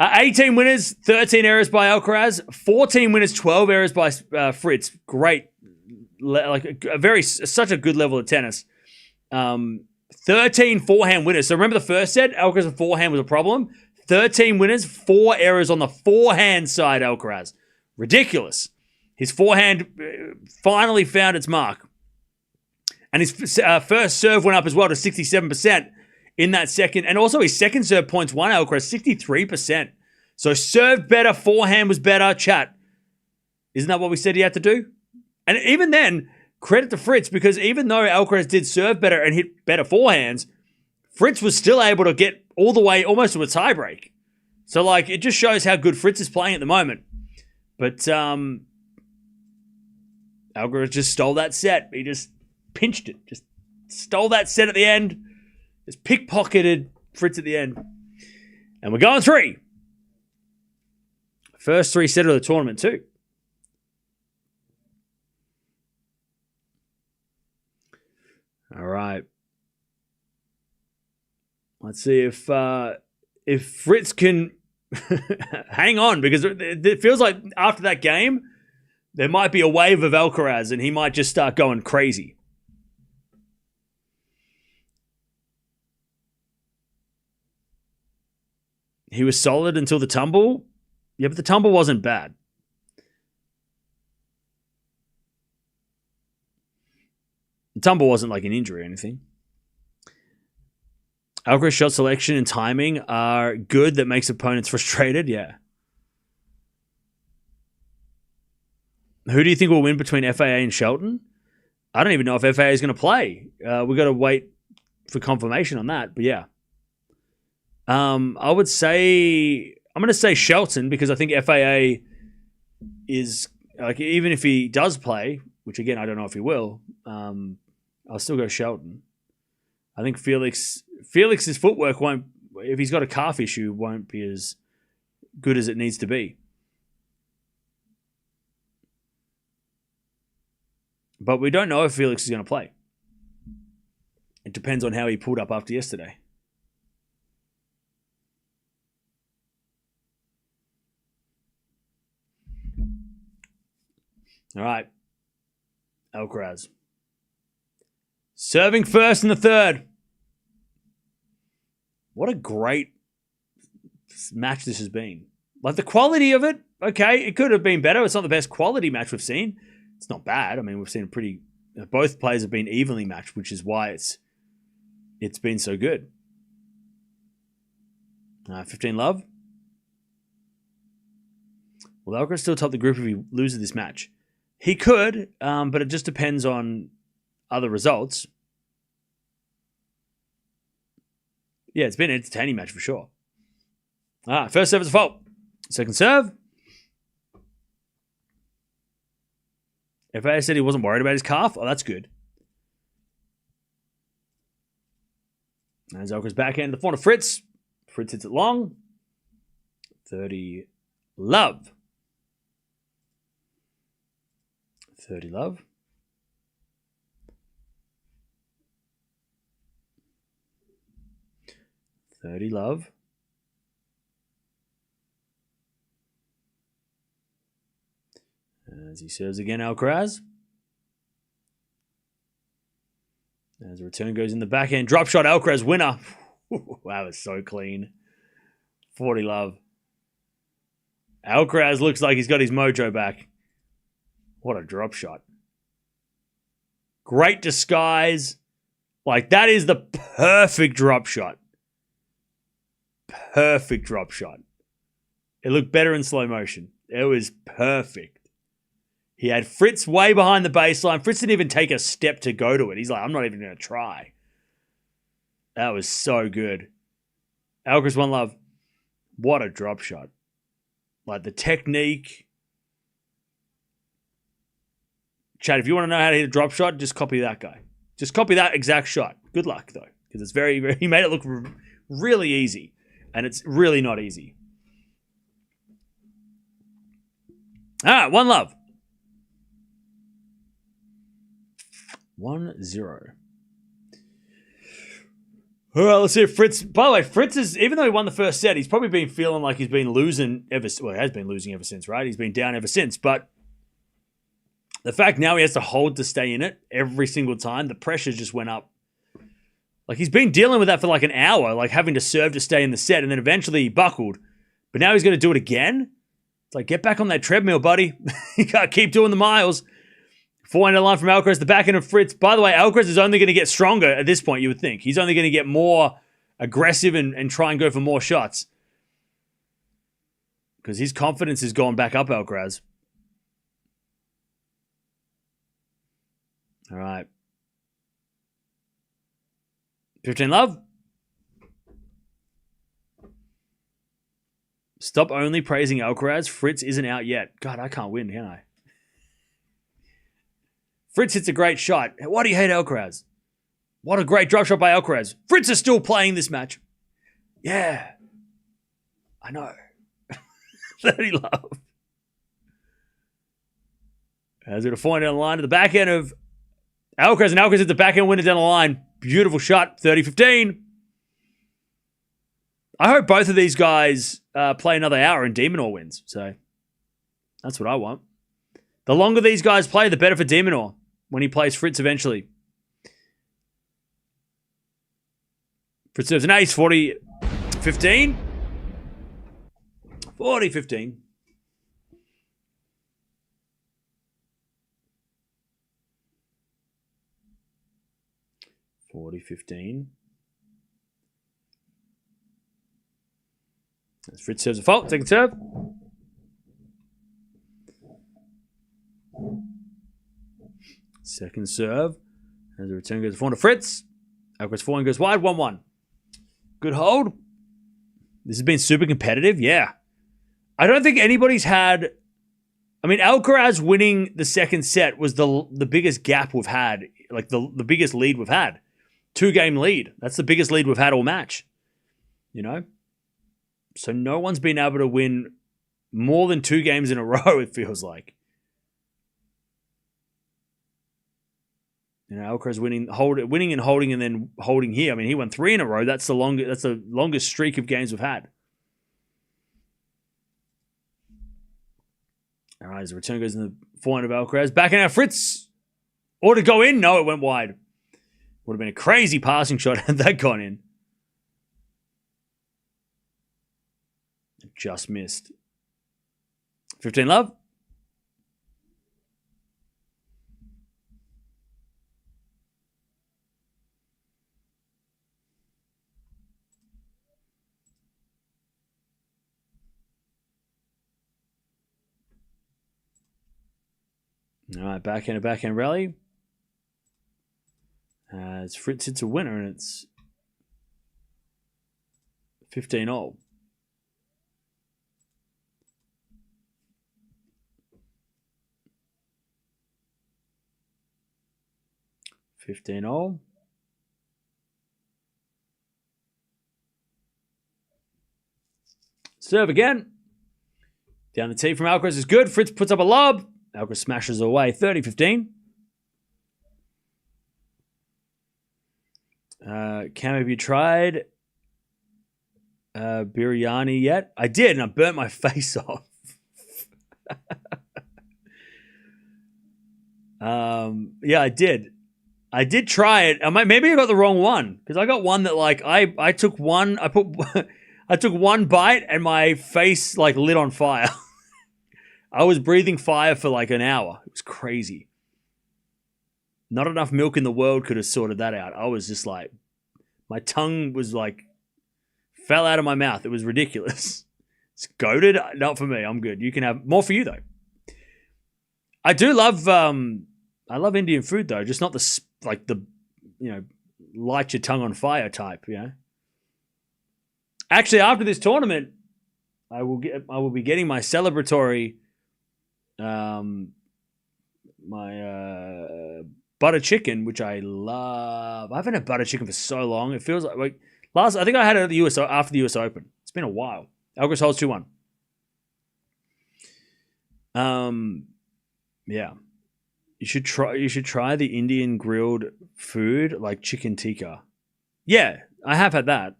18 winners, 13 errors by Alcaraz. 14 winners, 12 errors by Fritz. Great. Such a good level of tennis. 13 forehand winners. So remember the first set? Alcaraz's forehand was a problem. 13 winners, 4 errors on the forehand side, Alcaraz. Ridiculous. His forehand finally found its mark. And his first serve went up as well to 67% in that second. And also his second serve points won Alcaraz, 63%. So served better, forehand was better. Chat. Isn't that what we said he had to do? And even then, credit to Fritz, because even though Alcaraz did serve better and hit better forehands, Fritz was still able to get all the way almost to a tiebreak. So, it just shows how good Fritz is playing at the moment. But, Alcaraz just stole that set. He just pinched it. Just stole that set at the end. Just pickpocketed Fritz at the end. And we're going 3. First 3 setter of the tournament too. All right. Let's see if Fritz can hang on, because it feels like after that game, there might be a wave of Alcaraz and he might just start going crazy. He was solid until the tumble. Yeah, but the tumble wasn't bad. The tumble wasn't like an injury or anything. Alcaraz shot selection and timing are good. That makes opponents frustrated. Yeah. Who do you think will win between FAA and Shelton? I don't even know if FAA is going to play. We've got to wait for confirmation on that. But yeah. I would say... I'm going to say Shelton, because I think FAA is... even if he does play, which again, I don't know if he will, I'll still go Shelton. I think Felix's footwork won't... If he's got a calf issue, won't be as good as it needs to be. But we don't know if Felix is going to play. It depends on how he pulled up after yesterday. All right. Alcaraz. Serving first in the third. What a great match this has been. The quality of it, okay, it could have been better. It's not the best quality match we've seen. It's not bad. I mean, we've seen a pretty both players have been evenly matched, which is why it's been so good. 15 love. Will Alcaraz still top the group if he loses this match? He could, but it just depends on other results. Yeah, it's been an entertaining match for sure. First serve is a fault. Second serve. FA said he wasn't worried about his calf. Oh, that's good. And Alcaraz backhand to the forehand of Fritz. Fritz hits it long. 30 love. 30 love. As he serves again, Alcaraz. As the return goes in the backhand. Drop shot, Alcaraz winner. Wow, it's so clean. 40 love. Alcaraz looks like he's got his mojo back. What a drop shot. Great disguise. Like, that is the perfect drop shot. Perfect drop shot. It looked better in slow motion. It was perfect. He had Fritz way behind the baseline. Fritz didn't even take a step to go to it. He's like, I'm not even going to try. That was so good. Alcaraz 1 love. What a drop shot. Like, the technique. Chad, if you want to know how to hit a drop shot, just copy that guy. Just copy that exact shot. Good luck, though, because it's very, he made it look really easy, and it's really not easy. All right, 1 love. 1-0. All right, let's see if Fritz. By the way, Fritz is, even though he won the first set, he's probably been feeling like he's been losing he has been losing ever since, right? He's been down ever since, but the fact now he has to hold to stay in it every single time, the pressure just went up. Like, he's been dealing with that for like an hour, like having to serve to stay in the set, and then eventually he buckled. But now he's going to do it again? It's like, get back on that treadmill, buddy. You got to keep doing the miles. 400 line from Alcaraz, the backhand of Fritz. By the way, Alcaraz is only going to get stronger at this point, you would think. He's only going to get more aggressive and try and go for more shots. Because his confidence is going back up, Alcaraz. All right. 15 love. Stop only praising Alcaraz. Fritz isn't out yet. God, I can't win, can I? Fritz hits a great shot. Why do you hate Alcaraz? What a great drop shot by Alcaraz. Fritz is still playing this match. Yeah. I know. 30 love. As it a 4 down the line to the backhand of Alcaraz, and Alcaraz hits the backhand winner down the line. Beautiful shot. 30-15. I hope both of these guys play another hour and de Minaur wins. So that's what I want. The longer these guys play, the better for de Minaur when he plays Fritz eventually. Fritz serves an ace. 40-15. 40-15. As Fritz serves a fault. Second serve. Second serve. As the return goes forward to Fritz. Alcaraz forward goes wide. 1-1. Good hold. This has been super competitive. Yeah. I don't think anybody's had... I mean, Alcaraz winning the second set was the biggest gap we've had. Like, the biggest lead we've had. 2-game lead. That's the biggest lead we've had all match. You know? So no one's been able to win more than 2 games in a row, it feels like. You know, Alcaraz winning and holding and then holding here. I mean, he won 3 in a row. That's the longest streak of games we've had. All right, as the return goes in the forehand of Alcaraz. Backhand out Fritz. Or to go in? No, it went wide. Would have been a crazy passing shot had that gone in. Just missed. 15 love. All right, backhand rally. As Fritz hits a winner, and it's 15-all. Serve again. Down the tee from Alcaraz is good. Fritz puts up a lob. Alcaraz smashes away. 30-15. Cam, have you tried biryani yet? I did, and I burnt my face off. Yeah, I did. I did try it. Maybe I got the wrong one because I got one that like I took one. I took one bite and my face like lit on fire. I was breathing fire for like an hour. It was crazy. Not enough milk in the world could have sorted that out. I was just like, my tongue was like, fell out of my mouth. It was ridiculous. It's goated. Not for me. I'm good. You can have more for you though. I do love, I love Indian food though. Just not the light your tongue on fire type, Actually, after this tournament, I will be getting my celebratory, my butter chicken, which I love. I haven't had butter chicken for so long. It feels like I think I had it at the after the US Open. It's been a while. Alcaraz holds 2-1. Yeah. You should try the Indian grilled food like chicken tikka. Yeah, I have had that.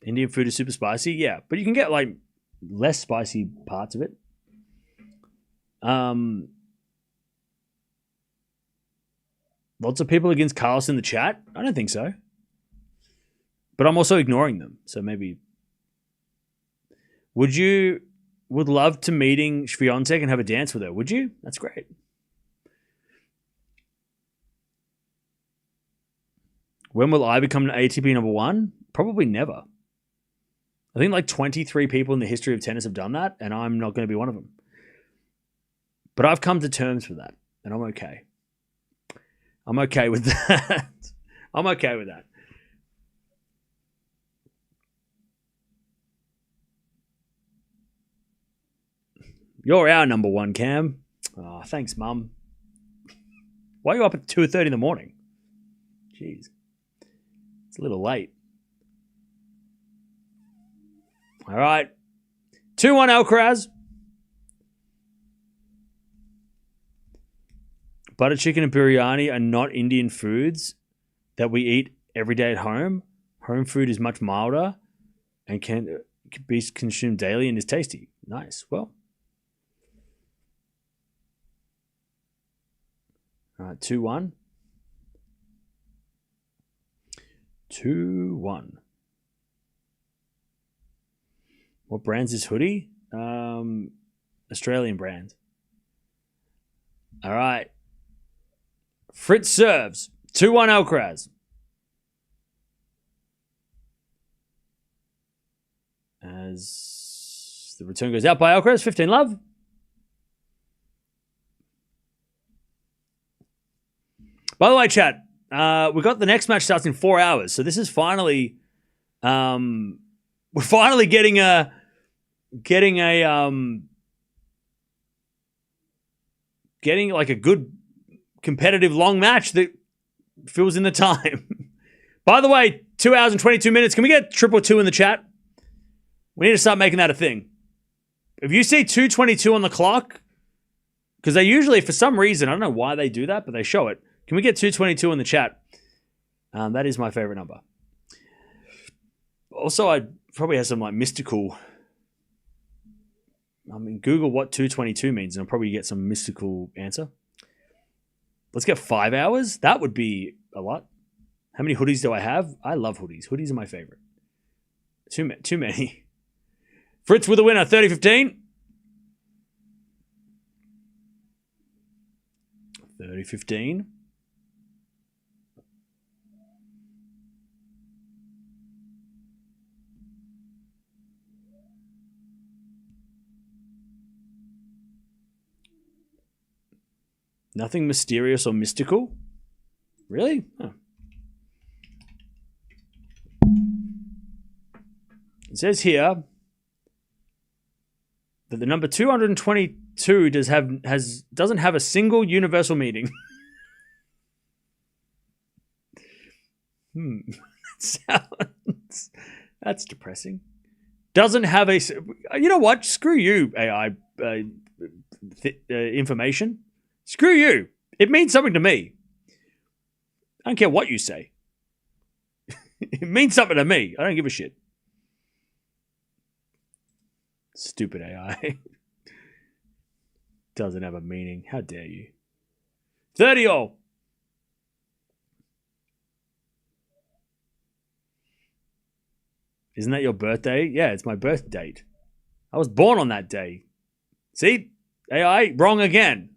Indian food is super spicy, yeah, but you can get like less spicy parts of it. Lots of people against Carlos in the chat. I don't think so, but I'm also ignoring them. So maybe would love to meeting Swiatek and have a dance with her? Would you? That's great. When will I become an ATP number one? Probably never. I think like 23 people in the history of tennis have done that, and I'm not going to be one of them. But I've come to terms with that, and I'm okay. I'm okay with that. I'm okay with that. You're our number one, Cam. Oh, thanks, Mum. Why are you up at 2:30 in the morning? Jeez. It's a little late. All right. 2-1 Alcaraz. Butter chicken and biryani are not Indian foods that we eat every day at home. Home food is much milder and can be consumed daily and is tasty. Nice. Well. All right, 2-1. 2-1. What brand's this hoodie? Australian brand. All right. Fritz serves. 2-1 Alcaraz. As the return goes out by Alcaraz. 15 love. By the way, chat, we got the next match starts in 4 hours. So this is finally, we're finally getting like a good competitive long match that fills in the time. By the way, 2 hours and 22 minutes. Can we get 222 in the chat? We need to start making that a thing. If you see 2:22 on the clock, because they usually, for some reason, I don't know why they do that, but they show it. Can we get 2:22 in the chat? That is my favorite number. Also, I probably have some like mystical. Google what 2:22 means, and I'll probably get some mystical answer. Let's get 5 hours. That would be a lot. How many hoodies do I have? I love hoodies. Hoodies are my favorite. Too many. Fritz with a winner, 30-15. 30-15. Nothing mysterious or mystical? Really? Oh. It says here that the number 222 doesn't have a single universal meaning. That's depressing. Doesn't have a... You know what? Screw you, AI information. Screw you. It means something to me. I don't care what you say. It means something to me. I don't give a shit. Stupid AI. Doesn't have a meaning. How dare you? 30-all. Isn't that your birthday? Yeah, it's my birth date. I was born on that day. See? AI, wrong again.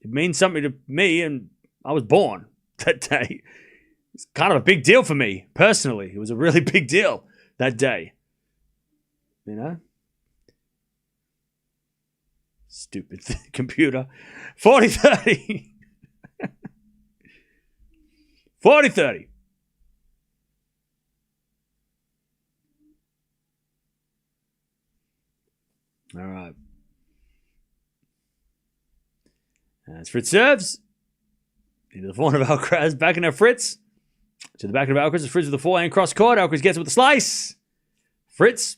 It means something to me, and I was born that day. It's kind of a big deal for me, personally. It was a really big deal that day. You know? Stupid computer. 40-30. 40-30. All right. As Fritz serves. Into the forehand of Alcaraz. Back into Fritz. To the back of Alcaraz. Fritz with the forehand cross court. Alcaraz gets it with the slice. Fritz.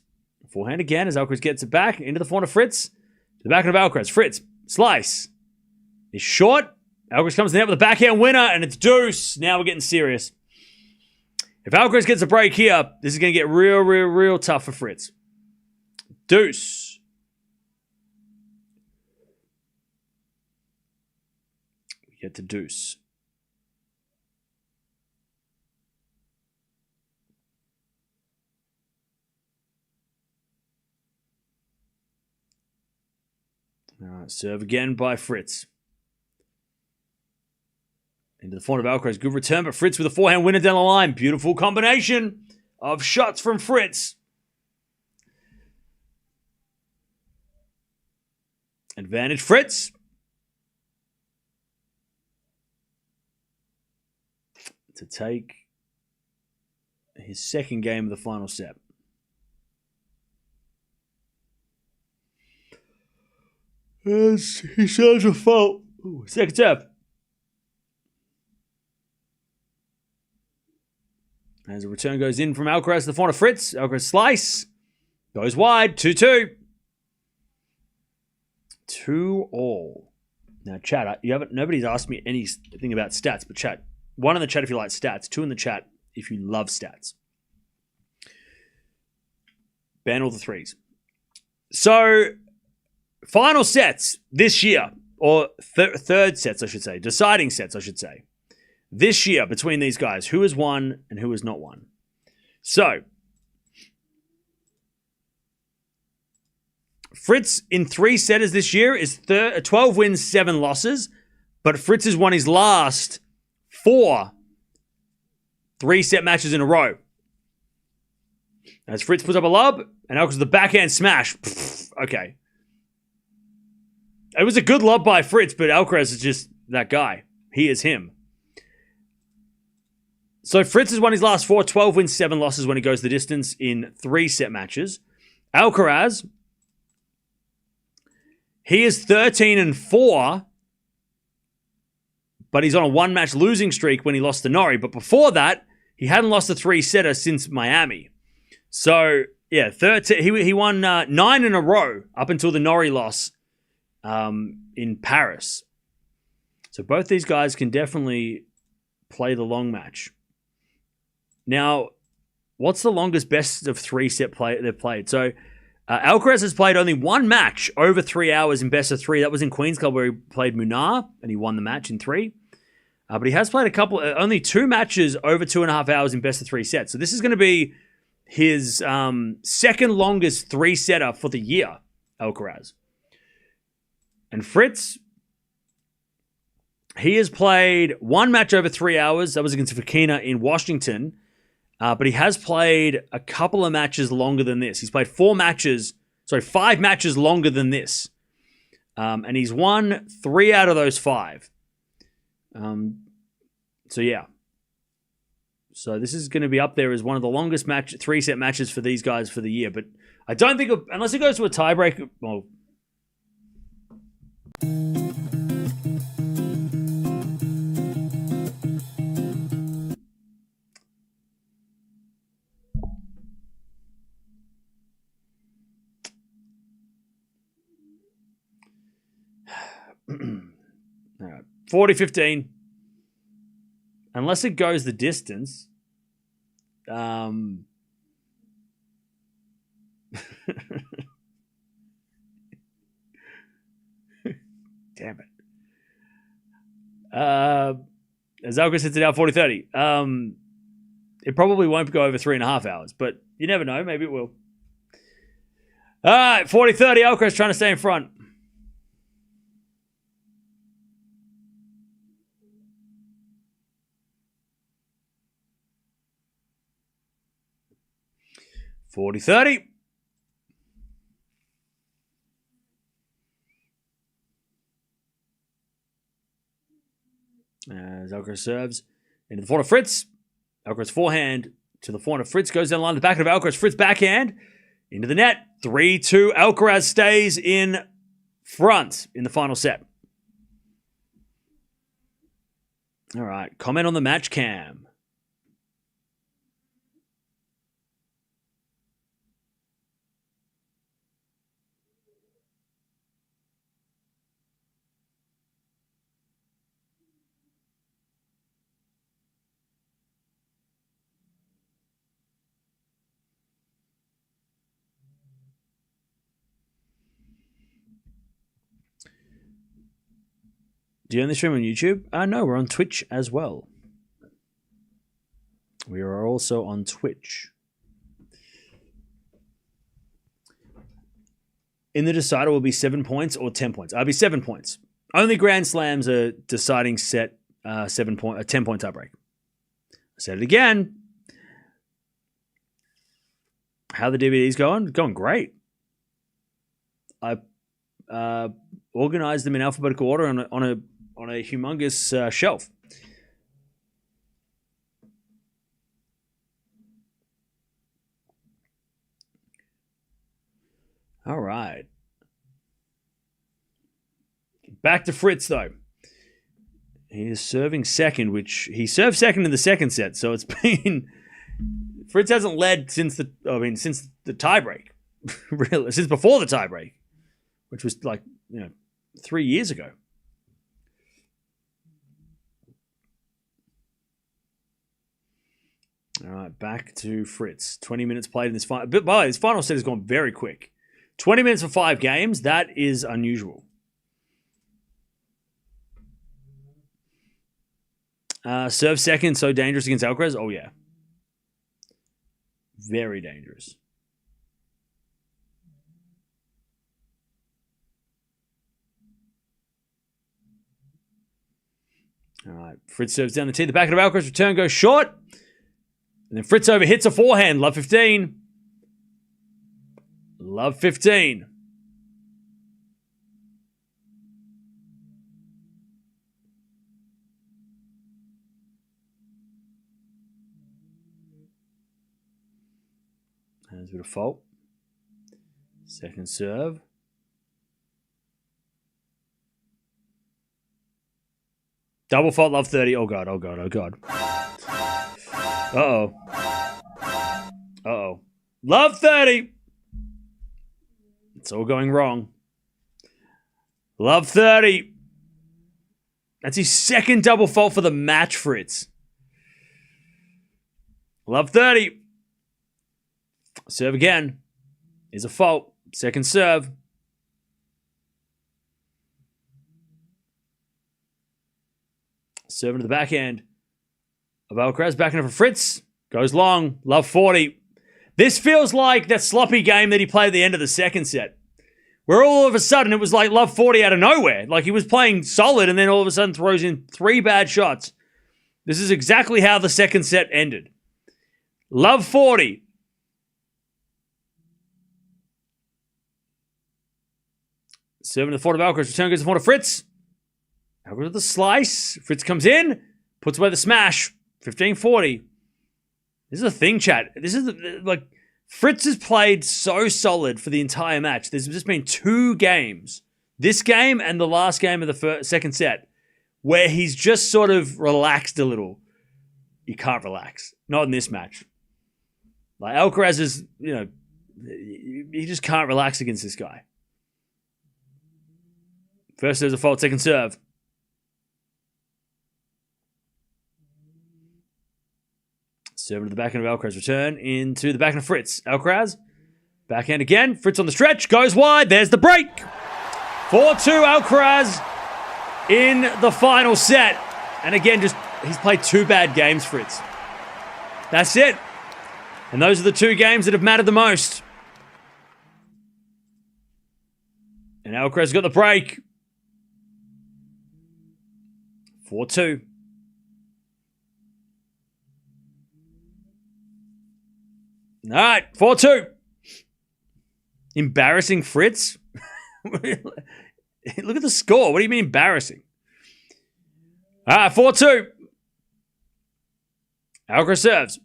Forehand again as Alcaraz gets it back. Into the forehand of Fritz. To the back of Alcaraz. Fritz. Slice. Is short. Alcaraz comes in there with the backhand winner. And it's deuce. Now we're getting serious. If Alcaraz gets a break here, this is going to get real tough for Fritz. Deuce. Get to deuce. All right, serve again by Fritz. Into the forehand of Alcaraz. Good return, but Fritz with a forehand winner down the line. Beautiful combination of shots from Fritz. Advantage Fritz. To take his second game of the final set. As he serves a fault. Second serve. As the return goes in from Alcaraz to the forehand of Fritz. Alcaraz slice. Goes wide. 2-2. 2-all. Now, chat, nobody's asked me anything about stats, but chat. 1 in the chat if you like stats. 2 in the chat if you love stats. Ban all the threes. So, final sets this year, or third sets, I should say. Deciding sets, I should say. This year, between these guys, who has won and who has not won. So, Fritz in 3-setters this year is 12 wins, 7 losses, but Fritz has won his last 4 3-set matches in a row. As Fritz puts up a lob, and Alcaraz the backhand smash. Okay. It was a good lob by Fritz, but Alcaraz is just that guy. He is him. So Fritz has won his last 4, 12 wins, 7 losses when he goes the distance in 3-set matches. Alcaraz, he is 13-4, but he's on a 1-match losing streak when he lost to Norrie. But before that, he hadn't lost a 3-setter since Miami. So, yeah, he won 9 in a row up until the Norrie loss in Paris. So both these guys can definitely play the long match. Now, what's the longest best of 3-set play they've played? So, Alcaraz has played only 1 match over 3 hours in best of 3. That was in Queen's Club where he played Munar, and he won the match in 3. But he has played only 2 matches over 2.5 hours in best of 3 sets. So this is going to be his second longest 3-setter for the year, Alcaraz. And Fritz, he has played 1 match over 3 hours. That was against Fakina in Washington. But he has played a couple of matches longer than this. He's played 5 matches longer than this. And he's won 3 out of those 5. So yeah. So this is going to be up there as one of the longest three-set matches for these guys for the year. But I don't think, unless it goes to a tiebreak, well... All right. 40-15. Unless it goes the distance. Damn it. As Alcaraz sits it out 40-30. It probably won't go over 3.5 hours, but you never know. Maybe it will. All right, 40-30. Alcaraz trying to stay in front. (40-30). As Alcaraz serves into the forehand of Fritz. Alcaraz forehand to the forehand of Fritz. Goes down the line, the back of Alcaraz. Fritz backhand into the net. 3-2. Alcaraz stays in front in the final set. All right. Comment on the match cam. Do you only stream on YouTube? No, we're on Twitch as well. We are also on Twitch. In the decider will be 7 points or 10 points. I'll be 7 points. Only Grand Slams are deciding set 10-point tiebreak. I said it again. How the DVDs going? Going great. I organized them in alphabetical order on a humongous shelf. All right. Back to Fritz, though. He is serving second, which he served second in the second set. So it's been... Fritz hasn't led since the tiebreak. Really, since before the tiebreak, which was 3 years ago. All right, back to Fritz. 20 minutes played in this final. But by the way, this final set has gone very quick. 20 minutes for 5 games. That is unusual. Serve second, so dangerous against Alcaraz? Oh, yeah. Very dangerous. All right, Fritz serves down the tee. The back of Alcaraz. Return goes short. And then Fritz over hits a forehand. Love 15. Love 15. There's a bit of fault. Second serve. Double fault, love 30. Oh, God, oh, God, oh, God. Uh-oh. Uh-oh. Love 30. It's all going wrong. Love 30. That's his second double fault for the match, Fritz. Love 30. Serve again. Is a fault. Second serve. Serving to the backhand of Alcaraz. Backhand for Fritz. Goes long. Love 40. This feels like that sloppy game that he played at the end of the second set, where all of a sudden it was like love 40 out of nowhere. Like he was playing solid and then all of a sudden throws in 3 bad shots. This is exactly how the second set ended. Love 40. Serving to the forehand of Alcaraz. Return goes to the forehand of Fritz. Alcaraz with the slice. Fritz comes in, puts away the smash. 15-40. This is a thing, chat. This is like Fritz has played so solid for the entire match. There's just been 2 games, this game and the last game of the second set, where he's just sort of relaxed a little. You can't relax. Not in this match. Like Alcaraz is, you just can't relax against this guy. First there's a fault, second serve. Serve to the backhand of Alcaraz. Return into the backhand of Fritz. Alcaraz. Backhand again. Fritz on the stretch. Goes wide. There's the break. 4-2 Alcaraz in the final set. And again, he's played 2 bad games, Fritz. That's it. And those are the 2 games that have mattered the most. And Alcaraz got the break. 4-2. All right, 4-2. Embarrassing Fritz? Look at the score. What do you mean embarrassing? All right, 4-2. Alcaraz serves.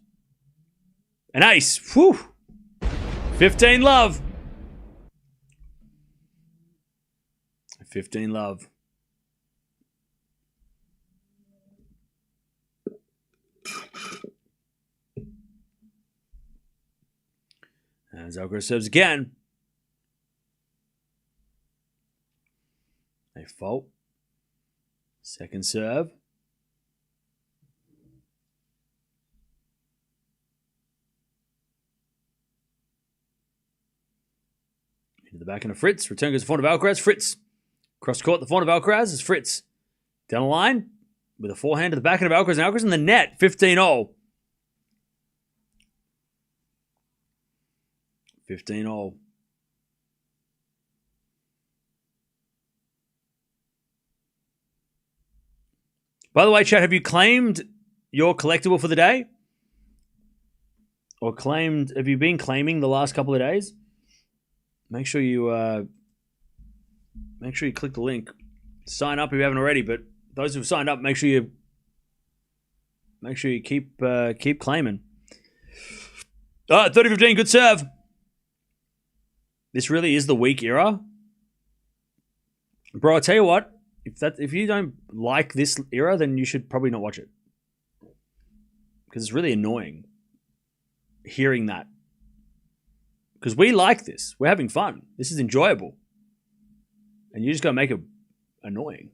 An ace. Whew. 15 love. 15 love. As Alcaraz serves again. A fault. Second serve. Into the backhand of Fritz. Return goes to the front of Alcaraz. Fritz. Cross court, the front of Alcaraz is Fritz. Down the line with a forehand to the backhand of Alcaraz. And Alcaraz in the net. 15-all. 15-all. By the way, chat, have you claimed your collectible for the day? Or have you been claiming the last couple of days? Make sure you click the link. Sign up if you haven't already, but those who've signed up, make sure you keep claiming. 30-15, good serve. This really is the weak era. Bro, I'll tell you what, if you don't like this era, then you should probably not watch it. Because it's really annoying hearing that. Because we like this. We're having fun. This is enjoyable. And you just got to make it annoying.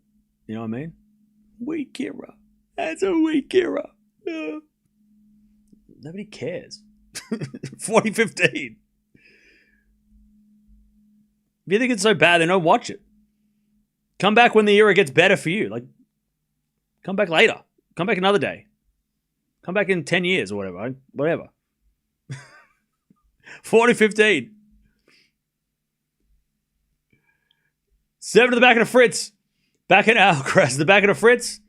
You know what I mean? Weak era. That's a weak era. Nobody cares. 40-15. If you think it's so bad, then don't watch it. Come back when the era gets better for you. Like, come back later. Come back another day. Come back in 10 years or whatever. Whatever. 40-15. 7 to the backhand of Fritz. Backhand Alcaraz. The backhand of Fritz.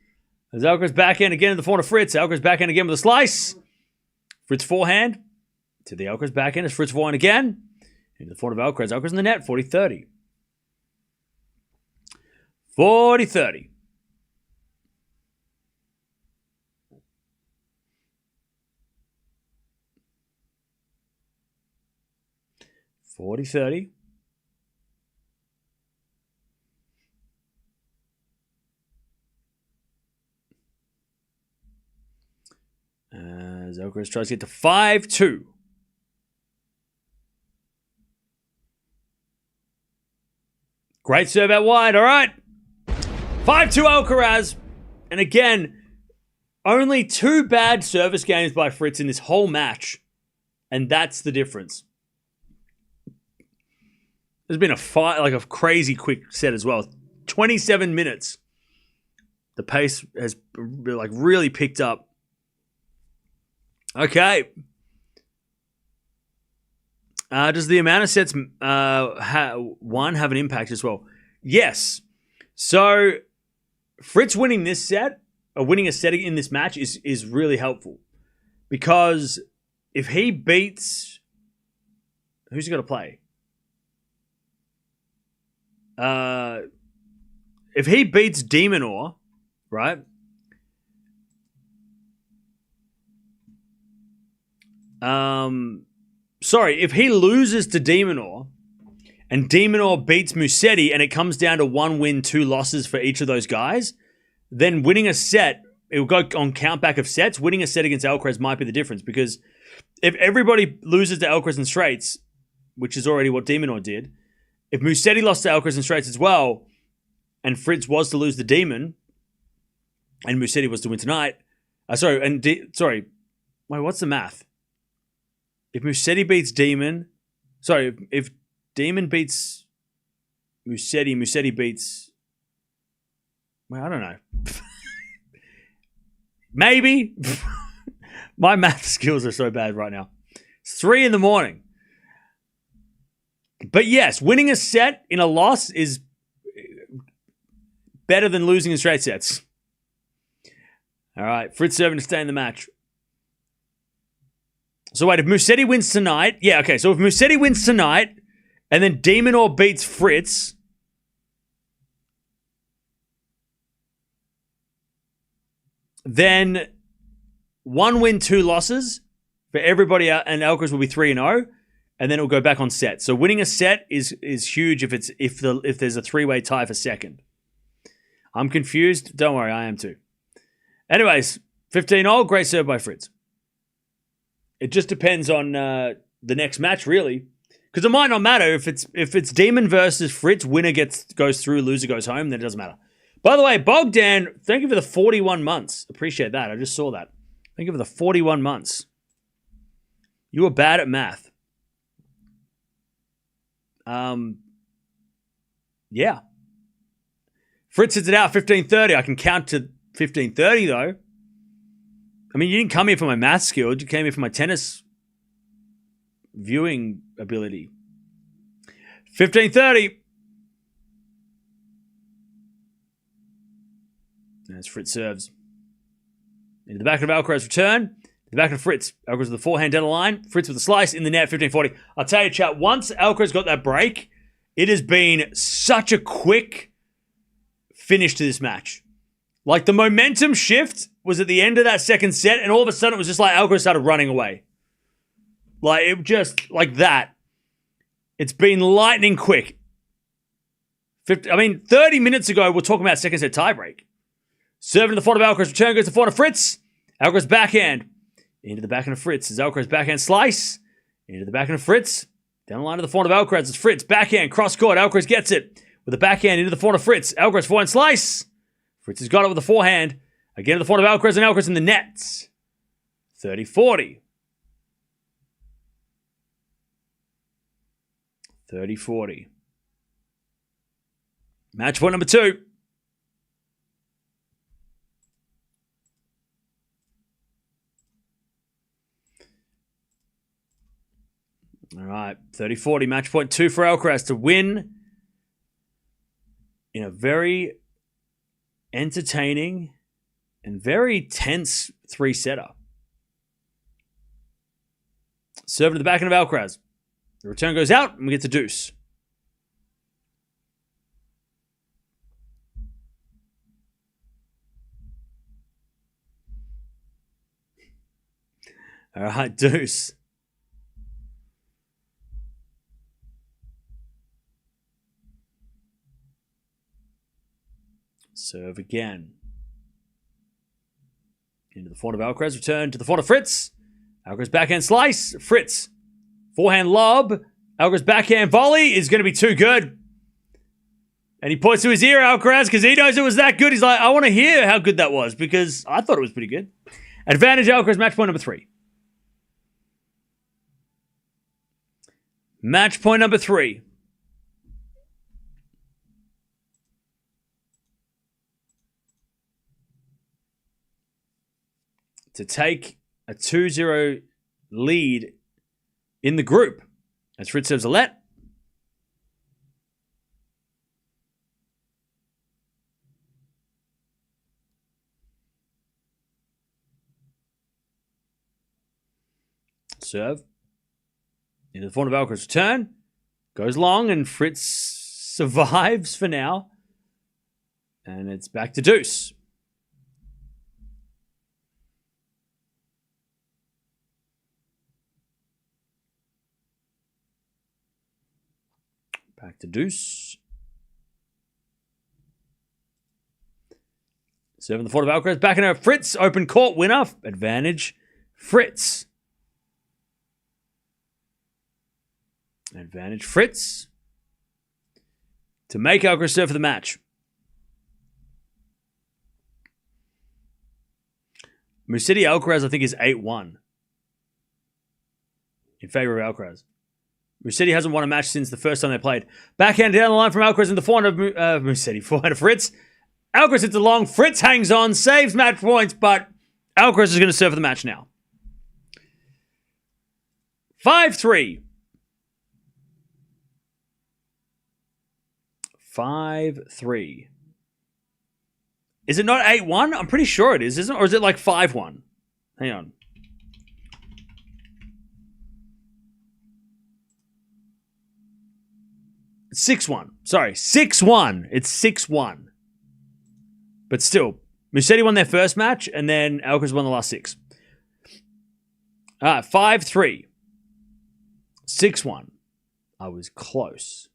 As Alcaraz backhand again in the forehand of Fritz. Alcaraz backhand again with a slice. Fritz forehand. To the Alcaraz backhand as Fritz forehand again. Into the forehand of Alcaraz. Alcaraz in the net. 40-30. 40-30. As Alcaraz tries to get to 5-2. Great serve out wide. All right. 5-2 Alcaraz. And again, only 2 bad service games by Fritz in this whole match. And that's the difference. There's been a crazy quick set as well. 27 minutes. The pace has really picked up. Okay. Does the amount of sets won have an impact as well? Yes. So Fritz winning this set, or winning a set in this match is really helpful. Because if he beats... Who's he got to play? if he beats de Minaur, right? Sorry, if he loses to de Minaur and de Minaur beats Musetti and it comes down to 1 win, 2 losses for each of those guys, then winning a set, it will go on count back of sets. Winning a set against Alcaraz might be the difference, because if everybody loses to Alcaraz in straights, which is already what de Minaur did, if Musetti lost to Alcaraz in straights as well, and Fritz was to lose the Demon, and Musetti was to win tonight, wait, what's the math? If Musetti beats Demon, if Demon beats Musetti, Musetti beats, well, I don't know. Maybe. My math skills are so bad right now. It's 3 a.m. But yes, winning a set in a loss is better than losing in straight sets. All right, Fritz serving to stay in the match. So wait, if Musetti wins tonight, so if Musetti wins tonight and then de Minaur beats Fritz, then 1 win, 2 losses for everybody, and Alcaraz will be 3-0, and then it'll go back on set. So winning a set is huge if there's a 3-way tie for second. I'm confused. Don't worry, I am too. Anyways, 15-0, great serve by Fritz. It just depends on the next match, really, because it might not matter if it's Demon versus Fritz. Winner goes through, loser goes home. Then it doesn't matter. By the way, Bogdan, thank you for the 41 months. Appreciate that. I just saw that. Thank you for the 41 months. You were bad at math. Yeah. Fritz hits it out 15:30. I can count to 15:30 though. I mean, you didn't come here for my math skills. You came here for my tennis viewing ability. 15:30. As Fritz serves. Into the back of Alcaraz return. The back of Fritz. Alcaraz with the forehand down the line. Fritz with the slice in the net, 15:40. I'll tell you, chat, once Alcaraz got that break, it has been such a quick finish to this match. Like, the momentum shift was at the end of that second set, and all of a sudden it was just like Alcaraz started running away. Like, it just, like that. It's been lightning quick. 30 minutes ago, we're talking about second set tiebreak. Serving to the front of Alcaraz, return goes to the front of Fritz. Alcaraz backhand. Into the backhand of Fritz. Is Alcaraz backhand slice. Into the backhand of Fritz. Down the line to the front of Alcaraz. It's Fritz. Backhand, cross court. Alcaraz gets it. With the backhand into the front of Fritz. Alcaraz forehand slice. Fritz has got it with the forehand. Again to the front of Alcaraz, and Alcaraz in the nets. 30-40. 30-40. Match point number 2. All right, 30-40, match point 2 for Alcaraz to win in a very entertaining and very tense 3-setter. Serving to the backhand of Alcaraz. The return goes out, and we get to deuce. All right, deuce. Serve again. Into the front of Alcaraz. Return to the front of Fritz. Alcaraz backhand slice. Fritz. Forehand lob. Alcaraz backhand volley is going to be too good. And he points to his ear, Alcaraz, because he knows it was that good. He's like, I want to hear how good that was, because I thought it was pretty good. Advantage Alcaraz, match point number 3. Match point number 3. To take a 2-0 lead in the group. As Fritz serves a let. Serve. Into the front of Alcaraz return. Goes long, and Fritz survives for now. And it's back to deuce. Back to deuce. Serving the fort of Alcaraz. Back in her Fritz. Open court winner. Advantage Fritz. Advantage Fritz. To make Alcaraz serve for the match. Musetti Alcaraz, I think, is 8-1. In favor of Alcaraz. Musetti hasn't won a match since the first time they played. Backhand down the line from Alcaraz in the forehand of Musetti. Forehand of Fritz. Alcaraz hits it long. Fritz hangs on, saves match points, but Alcaraz is going to serve for the match now. 5-3. 5-3. Is it not 8-1? I'm pretty sure it is, isn't it? Or is it like 5-1? Hang on. It's 6-1. Sorry, 6-1. It's 6-1. But still, Musetti won their first match, and then Alcaraz won the last 6. 5-3. 6-1. I was close.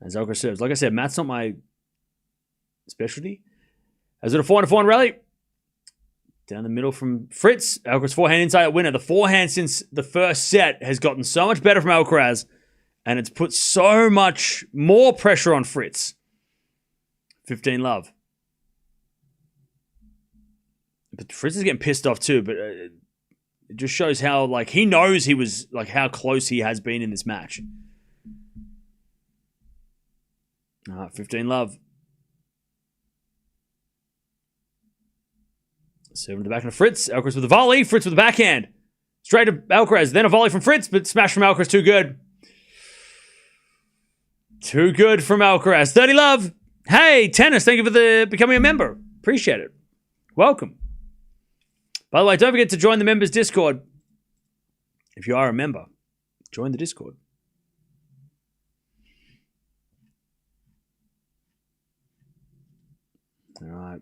As Alcaraz serves. Like I said, Matt's not my specialty. As it a 4-4 rally. Down the middle from Fritz. Alcaraz forehand inside winner. The forehand since the first set has gotten so much better from Alcaraz. And it's put so much more pressure on Fritz. 15 love. But Fritz is getting pissed off too. But it just shows how, like, he knows he was, like, how close he has been in this match. 15 love. Serving to the back of Fritz. Alcaraz with a volley. Fritz with the backhand. Straight to Alcaraz. Then a volley from Fritz, but smash from Alcaraz. Too good. Too good from Alcaraz. 30 love. Hey, Tennis, thank you for becoming a member. Appreciate it. Welcome. By the way, don't forget to join the members Discord. If you are a member, join the Discord. All right.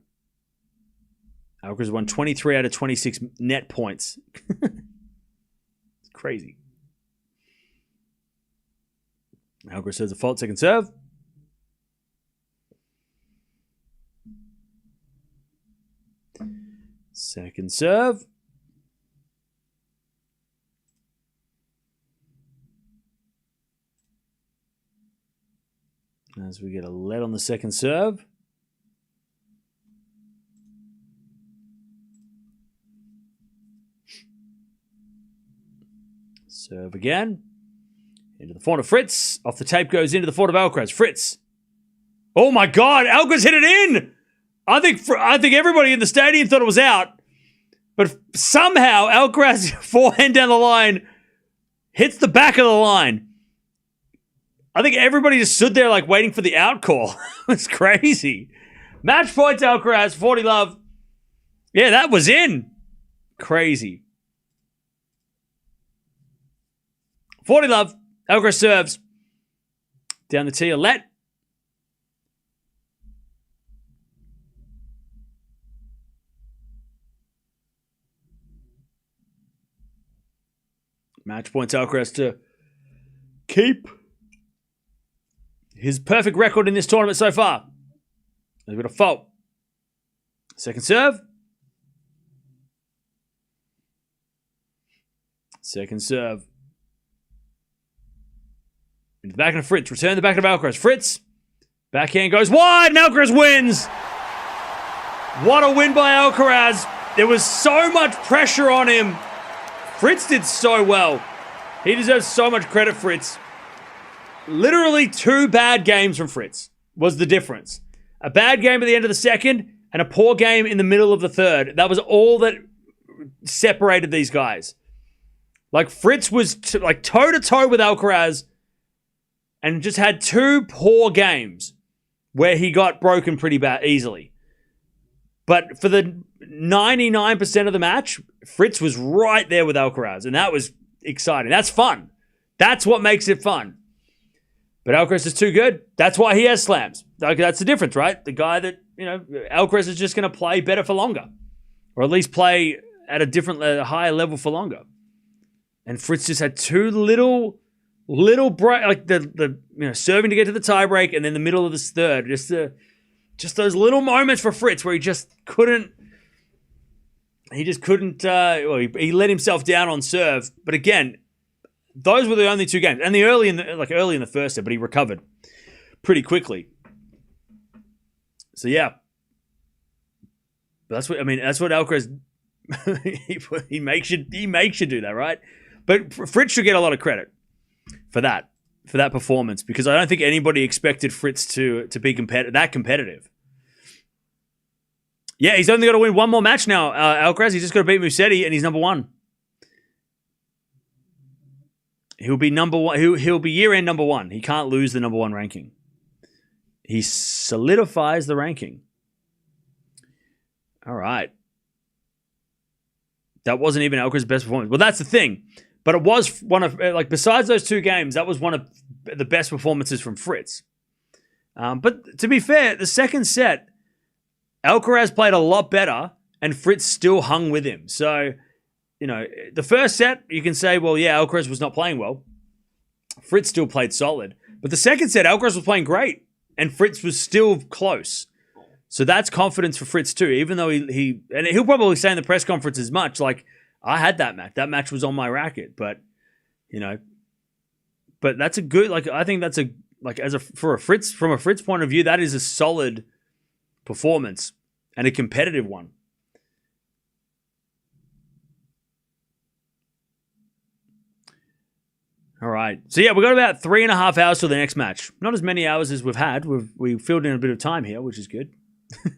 Alcaraz won 23 out of 26 net points. It's crazy. Alcaraz says a fault, second serve. Second serve. As we get a lead on the second serve. Serve again. Into the forehand of Fritz. Off the tape goes into the forehand of Alcaraz. Fritz. Oh my God, Alcaraz hit it in! I think everybody in the stadium thought it was out. But somehow Alcaraz forehand down the line hits the back of the line. I think everybody just stood there like waiting for the out call. It's crazy. Match points Alcaraz, 40 love. Yeah, that was in. Crazy. 40 love. Alcaraz serves. Down the tee, a let. Match points Alcaraz to keep his perfect record in this tournament so far. There's been a fault. Second serve. Second serve. Into the back of Fritz. Return the back of Alcaraz. Fritz. Backhand goes wide and Alcaraz wins. What a win by Alcaraz. There was so much pressure on him. Fritz did so well. He deserves so much credit, Fritz. Literally 2 bad games from Fritz was the difference. A bad game at the end of the second and a poor game in the middle of the third. That was all that separated these guys. Like, Fritz was toe-to-toe with Alcaraz and just had 2 poor games where he got broken pretty bad easily. But for the 99% of the match, Fritz was right there with Alcaraz, and that was exciting. That's fun. That's what makes it fun. But Alcaraz is too good. That's why he has slams. That's the difference, right? The guy that, Alcaraz is just going to play better for longer. Or at least play at a higher level for longer. And Fritz just had too little break, like the serving to get to the tiebreak and then the middle of this third. Just those little moments for Fritz where he just couldn't. He he let himself down on serve. But again, those were the only two games, and early in the first set, but he recovered pretty quickly. So yeah, but that's what Alcaraz he makes you do that, right? But Fritz should get a lot of credit for that performance, because I don't think anybody expected Fritz to be that competitive. Yeah, he's only got to win one more match now, Alcaraz. He's just got to beat Musetti, and he's number one. He'll be number one. He'll be year-end number one. He can't lose the number one ranking. He solidifies the ranking. All right. That wasn't even Alcaraz's best performance. Well, that's the thing. But it was one of, besides those two games, that was one of the best performances from Fritz. But to be fair, the second set, Alcaraz played a lot better, and Fritz still hung with him. So, the first set, you can say, well, yeah, Alcaraz was not playing well. Fritz still played solid. But the second set, Alcaraz was playing great, and Fritz was still close. So that's confidence for Fritz too, even though and he'll probably say in the press conference as much, like, I had that match. That match was on my racket. But, but that's a good, I think that's from a Fritz point of view, that is a solid performance and a competitive one. All right. So, yeah, we've got about 3.5 hours till the next match. Not as many hours as we've had. We filled in a bit of time here, which is good.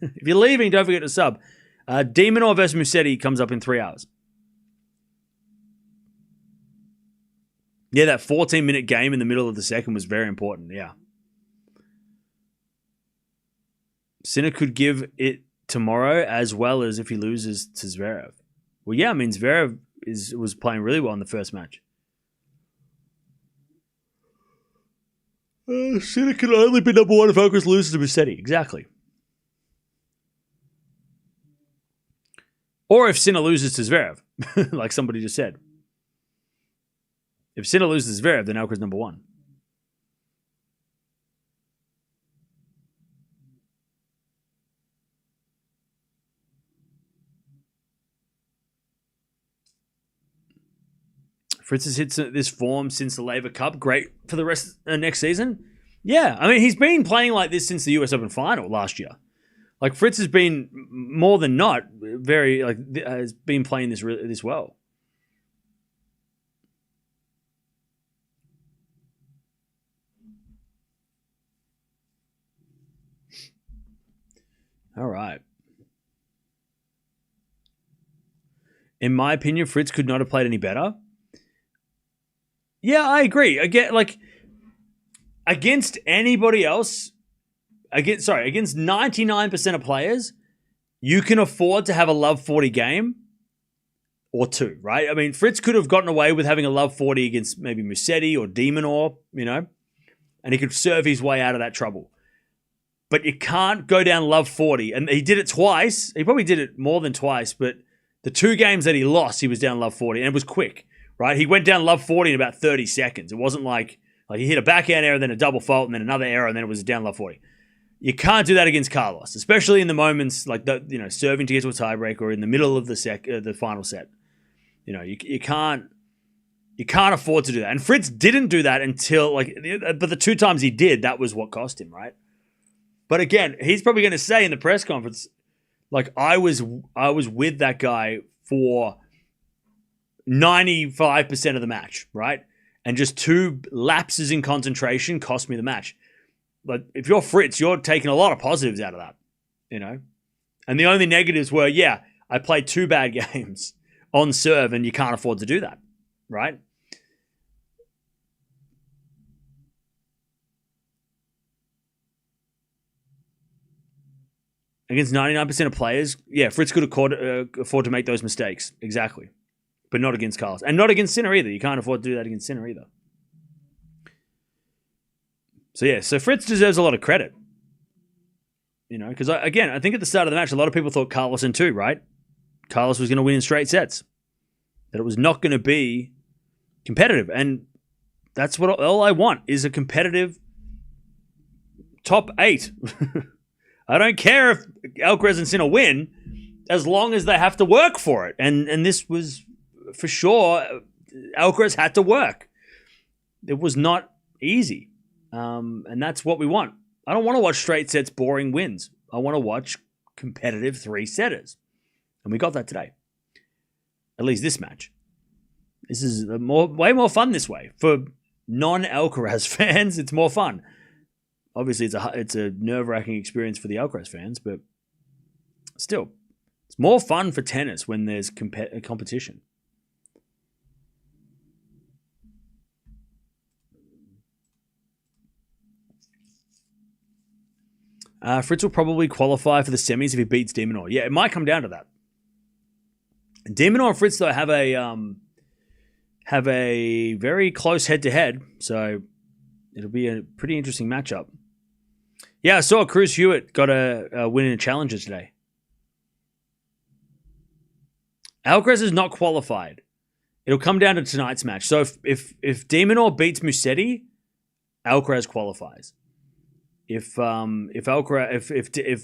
If you're leaving, don't forget to sub. Demonor versus Musetti comes up in 3 hours. Yeah, that 14-minute game in the middle of the second was very important, yeah. Sinner could give it tomorrow as well as if he loses to Zverev. Well, yeah, I mean, Zverev was playing really well in the first match. Sinner can only be number one if Alcaraz loses to Musetti. Exactly. Or if Sinner loses to Zverev, like somebody just said. If Sinner loses to Zverev, then Alcaraz number one. Fritz has hit this form since the Laver Cup. Great for the rest of next season. Yeah, I mean, he's been playing like this since the US Open final last year. Like, Fritz has been more than not has been playing this well. All right. In my opinion, Fritz could not have played any better. Yeah, I agree. Against anybody else, against 99% of players, you can afford to have a love 40 game or two, right? I mean, Fritz could have gotten away with having a love 40 against maybe Musetti or Demonor, and he could serve his way out of that trouble. But you can't go down love 40. And he did it twice. He probably did it more than twice, but the two games that he lost, he was down love 40, and it was quick. Right, he went down love 40 in about 30 seconds. It wasn't like he hit a backhand error, then a double fault, and then another error, and then it was down love 40. You can't do that against Carlos, especially in the moments like serving to get to a tiebreak or in the middle of the final set. You can't afford to do that. And Fritz didn't do that until but the two times he did, that was what cost him, right? But again, he's probably going to say in the press conference, I was with that guy for 95% of the match, right? And just two lapses in concentration cost me the match. But if you're Fritz, you're taking a lot of positives out of that, And the only negatives were, yeah, I played two bad games on serve, and you can't afford to do that, right? Against 99% of players, yeah, Fritz could afford to make those mistakes. Exactly. But not against Carlos. And not against Sinner either. You can't afford to do that against Sinner either. So Fritz deserves a lot of credit. Because again, I think at the start of the match, a lot of people thought Carlos in 2, right? Carlos was going to win in straight sets. That it was not going to be competitive. And that's what all I want is a competitive top 8. I don't care if Alcaraz and Sinner win, as long as they have to work for it. And this was, for sure, Alcaraz had to work. It was not easy. And that's what we want. I don't want to watch straight sets, boring wins. I want to watch competitive 3-setters. And we got that today. At least this match. This is way more fun this way. For non-Alcaraz fans, it's more fun. Obviously, it's a nerve-wracking experience for the Alcaraz fans, but still, it's more fun for tennis when there's competition. Fritz will probably qualify for the semis if he beats de Minaur. Yeah, it might come down to that. De Minaur and Fritz, though, have a very close head-to-head, so it'll be a pretty interesting matchup. Yeah, I saw Cruz Hewitt got a win in a challenger today. Alcaraz is not qualified. It'll come down to tonight's match. So if de Minaur beats Musetti, Alcaraz qualifies. If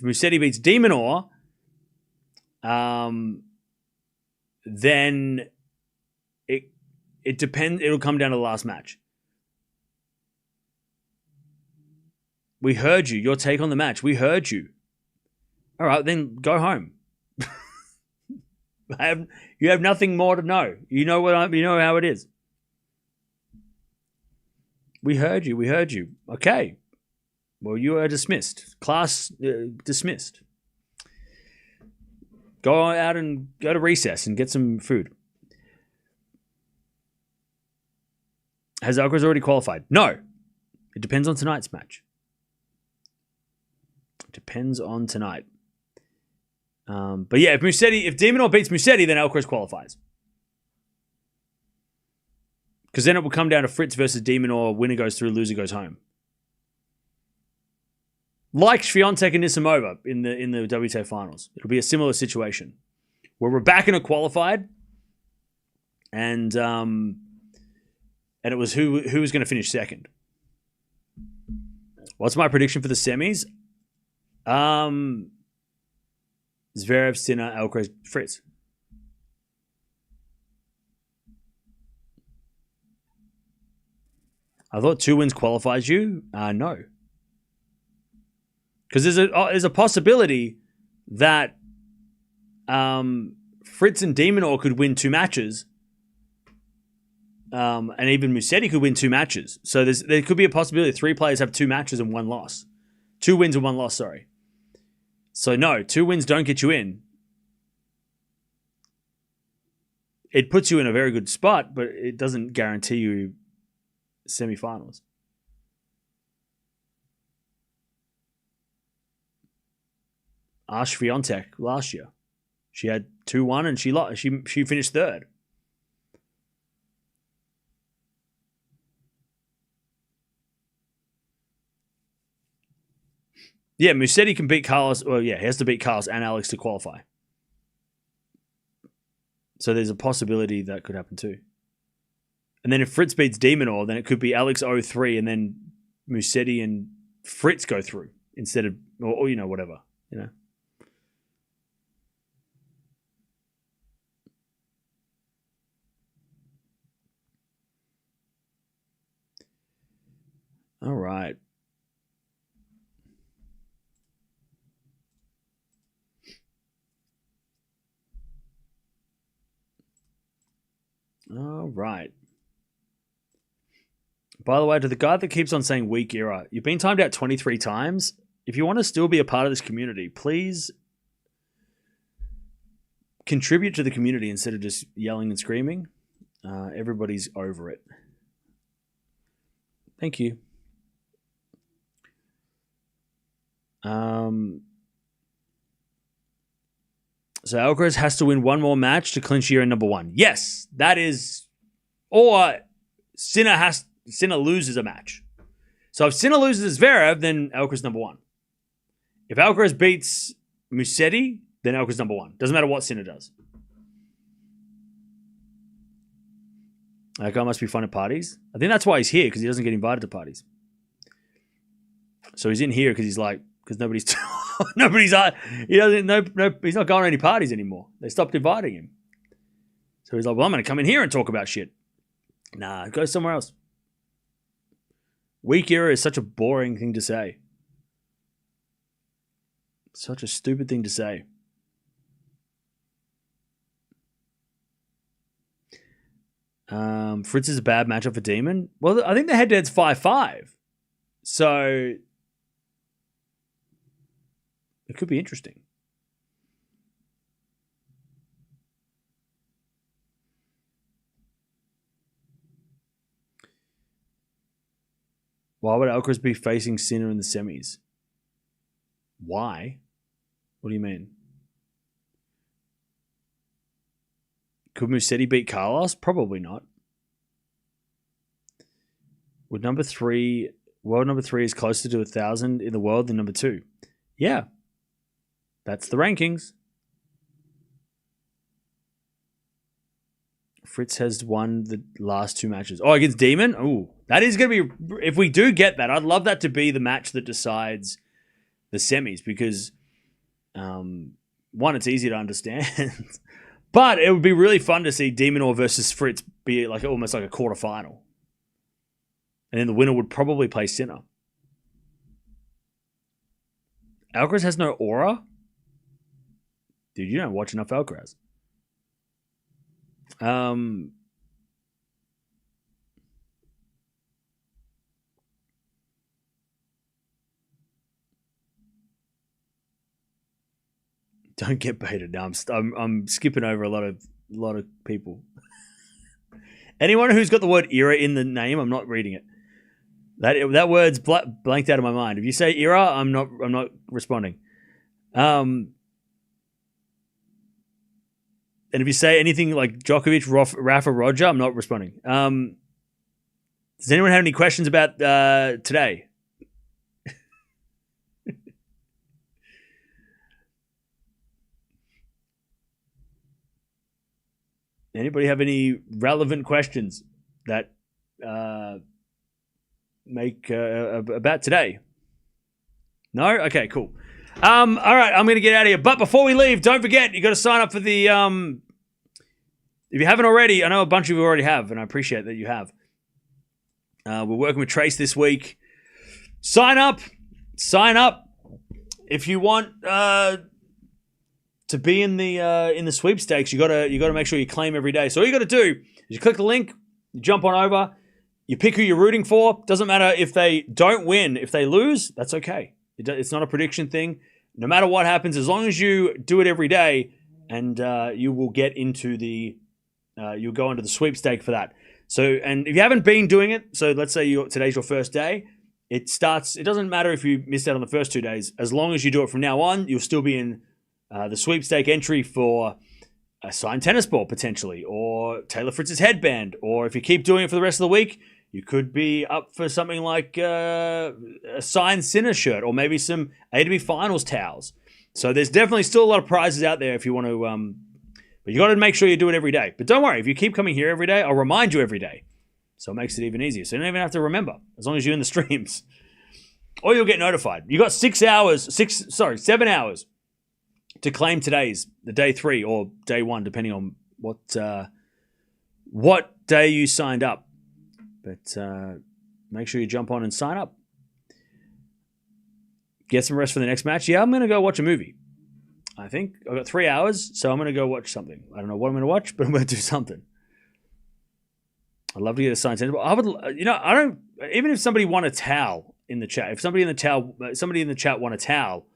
Musetti beats de Minaur, then it depends. It'll come down to the last match. We heard you. Your take on the match. We heard you. All right, then go home. You have nothing more to know. You know how it is. We heard you. We heard you. Okay. Well, you are dismissed. Class dismissed. Go out and go to recess and get some food. Has Alcaraz already qualified? No. It depends on tonight's match. It depends on tonight. But yeah, if de Minaur beats Musetti, then Alcaraz qualifies. Because then it will come down to Fritz versus de Minaur. Winner goes through, loser goes home. Like Swiatek and Nisimova in the WTA Finals. It'll be a similar situation. Where Raducanu qualified, and it was who was going to finish second. What's my prediction for the semis? Zverev, Sinner, Alcaraz, Fritz. I thought 2 wins qualifies you. No. Because there's a possibility that Fritz and de Minaur could win 2 matches. And even Musetti could win 2 matches. So there could be a possibility 3 players have 2 matches and 1 loss. 2 wins and 1 loss, sorry. So no, 2 wins don't get you in. It puts you in a very good spot, but it doesn't guarantee you semifinals. Ash Swiatek last year. She had 2-1 and she lost. She finished 3rd. Yeah, Musetti can beat Carlos. Well, yeah, he has to beat Carlos and Alex to qualify. So there's a possibility that could happen too. And then if Fritz beats de Minaur, then it could be Alex 0-3 and then Musetti and Fritz go through instead of, or whatever, All right. All right. By the way, to the guy that keeps on saying weak era, you've been timed out 23 times. If you want to still be a part of this community, please contribute to the community instead of just yelling and screaming. Everybody's over it. Thank you. So Alcaraz has to win 1 more match to clinch year number 1. Yes, that is. Or Sinner loses a match. So if Sinner loses Zverev, then Alcaraz number 1. If Alcaraz beats Musetti, then Alcaraz number 1. Doesn't matter what Sinner does. That guy must be fun at parties. I think that's why he's here, because he doesn't get invited to parties. So he's in here because he's like, because nobody's he's not going to any parties anymore. They stopped inviting him. So he's like, well, I'm going to come in here and talk about shit. Nah, go somewhere else. Weak era is such a boring thing to say. Such a stupid thing to say. Fritz is a bad matchup for Demon. Well, I think the head-to-head's 5-5. So it could be interesting. Why would Alcaraz be facing Sinner in the semis? Why? What do you mean? Could Musetti beat Carlos? Probably not. Would world number 3 is closer to 1,000 in the world than number 2? Yeah. That's the rankings. Fritz has won the last 2 matches. Oh, against Demon? Ooh, that is going to be... If we do get that, I'd love that to be the match that decides the semis, because, one, it's easy to understand, but it would be really fun to see Demon versus Fritz be like almost like a quarterfinal. And then the winner would probably play Sinner. Alcaraz has no aura? Dude, you don't watch enough Alcaraz. Don't get baited. No, I'm skipping over a lot of people. Anyone who's got the word era in the name, I'm not reading it. That word's blanked out of my mind. If you say era, I'm not responding. And if you say anything like Djokovic, Rafa, Roger, I'm not responding. Does anyone have any questions about today? Anybody have any relevant questions that make about today? No? Okay, cool. All right, I'm going to get out of here. But before we leave, don't forget, you got to sign up for the... if you haven't already, I know a bunch of you already have, and I appreciate that you have. We're working with Trace this week. Sign up. If you want to be in the sweepstakes, you got to make sure you claim every day. So all you got to do is you click the link, you jump on over, you pick who you're rooting for. Doesn't matter if they don't win. If they lose, that's okay. It's not a prediction thing. No matter what happens, as long as you do it every day, and you will get into you'll go into the sweepstake for that. So, and if you haven't been doing it, so let's say today's your first day, it doesn't matter if you missed out on the first 2 days. As long as you do it from now on, you'll still be in the sweepstake entry for a signed tennis ball potentially, or Taylor Fritz's headband, or if you keep doing it for the rest of the week, you could be up for something like a signed Sinner shirt, or maybe some ATP Finals towels. So there's definitely still a lot of prizes out there if you want to... but you got to make sure you do it every day. But don't worry, if you keep coming here every day, I'll remind you every day. So it makes it even easier. So you don't even have to remember, as long as you're in the streams. Or you'll get notified. You got 7 hours to claim the day 3 or day 1, depending on what day you signed up. But make sure you jump on and sign up. Get some rest for the next match. Yeah, I'm going to go watch a movie. I think I've got 3 hours, so I'm going to go watch something. I don't know what I'm going to watch, but I'm going to do something. I'd love to get a signed tennis ball. I don't. Even if somebody won a towel in the chat, if somebody in the chat won a towel,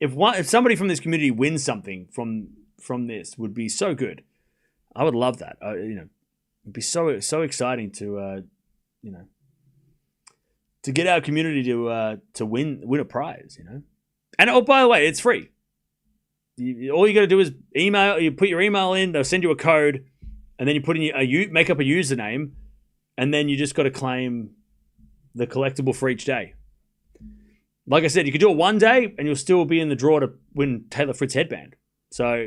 if somebody from this community wins something from this, would be so good. I would love that. It'd be so exciting to to get our community to win a prize. And oh, by the way, it's free. All you got to do is email. You put your email in. They'll send you a code, and then you put in make up a username, and then you just got to claim the collectible for each day. Like I said, you could do it one day and you'll still be in the draw to win Taylor Fritz headband. So,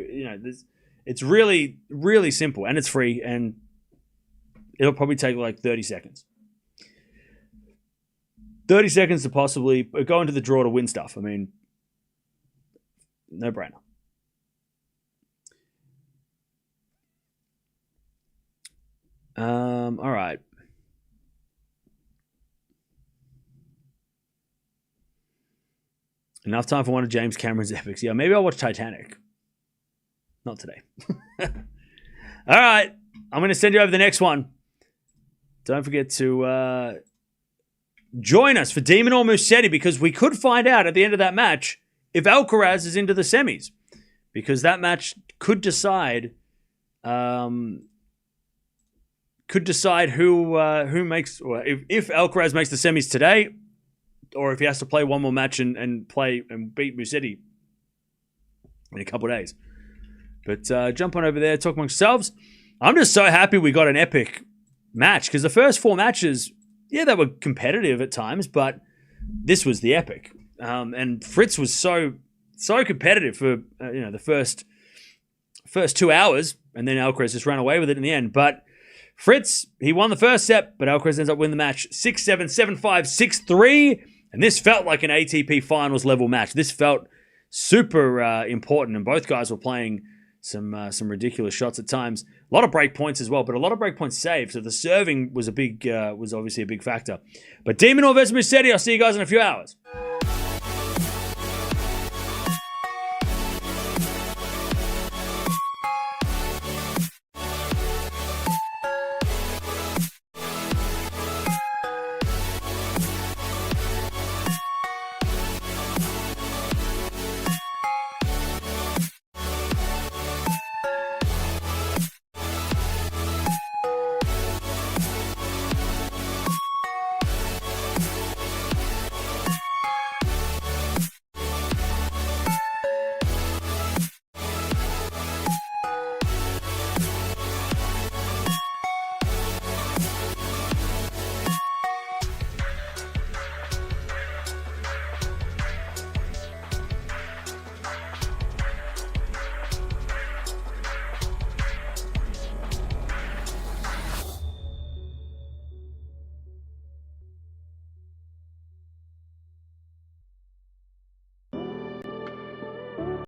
it's really, really simple and it's free and it'll probably take like 30 seconds. 30 seconds to possibly go into the draw to win stuff. I mean, no brainer. All right. Enough time for one of James Cameron's epics. Yeah, maybe I'll watch Titanic. Not today. All right. I'm going to send you over the next one. Don't forget to join us for Demon or Musetti because we could find out at the end of that match if Alcaraz is into the semis. Because that match could decide who makes, or if Alcaraz makes the semis today, or if he has to play one more match and play and beat Musetti in a couple of days. But jump on over there, talk amongst yourselves. I'm just so happy we got an epic match because the first 4 matches, yeah, they were competitive at times, but this was the epic. And Fritz was so competitive for the first 2 hours, and then Alcaraz just ran away with it in the end. But Fritz, he won the first set, but Alcaraz ends up winning the match 6-7, 7-5, 6-3. And this felt like an ATP Finals level match. This felt super important, and both guys were playing some ridiculous shots at times. A lot of break points as well, but a lot of break points saved. So the serving was obviously a big factor. But Demon versus Musetti, I'll see you guys in a few hours.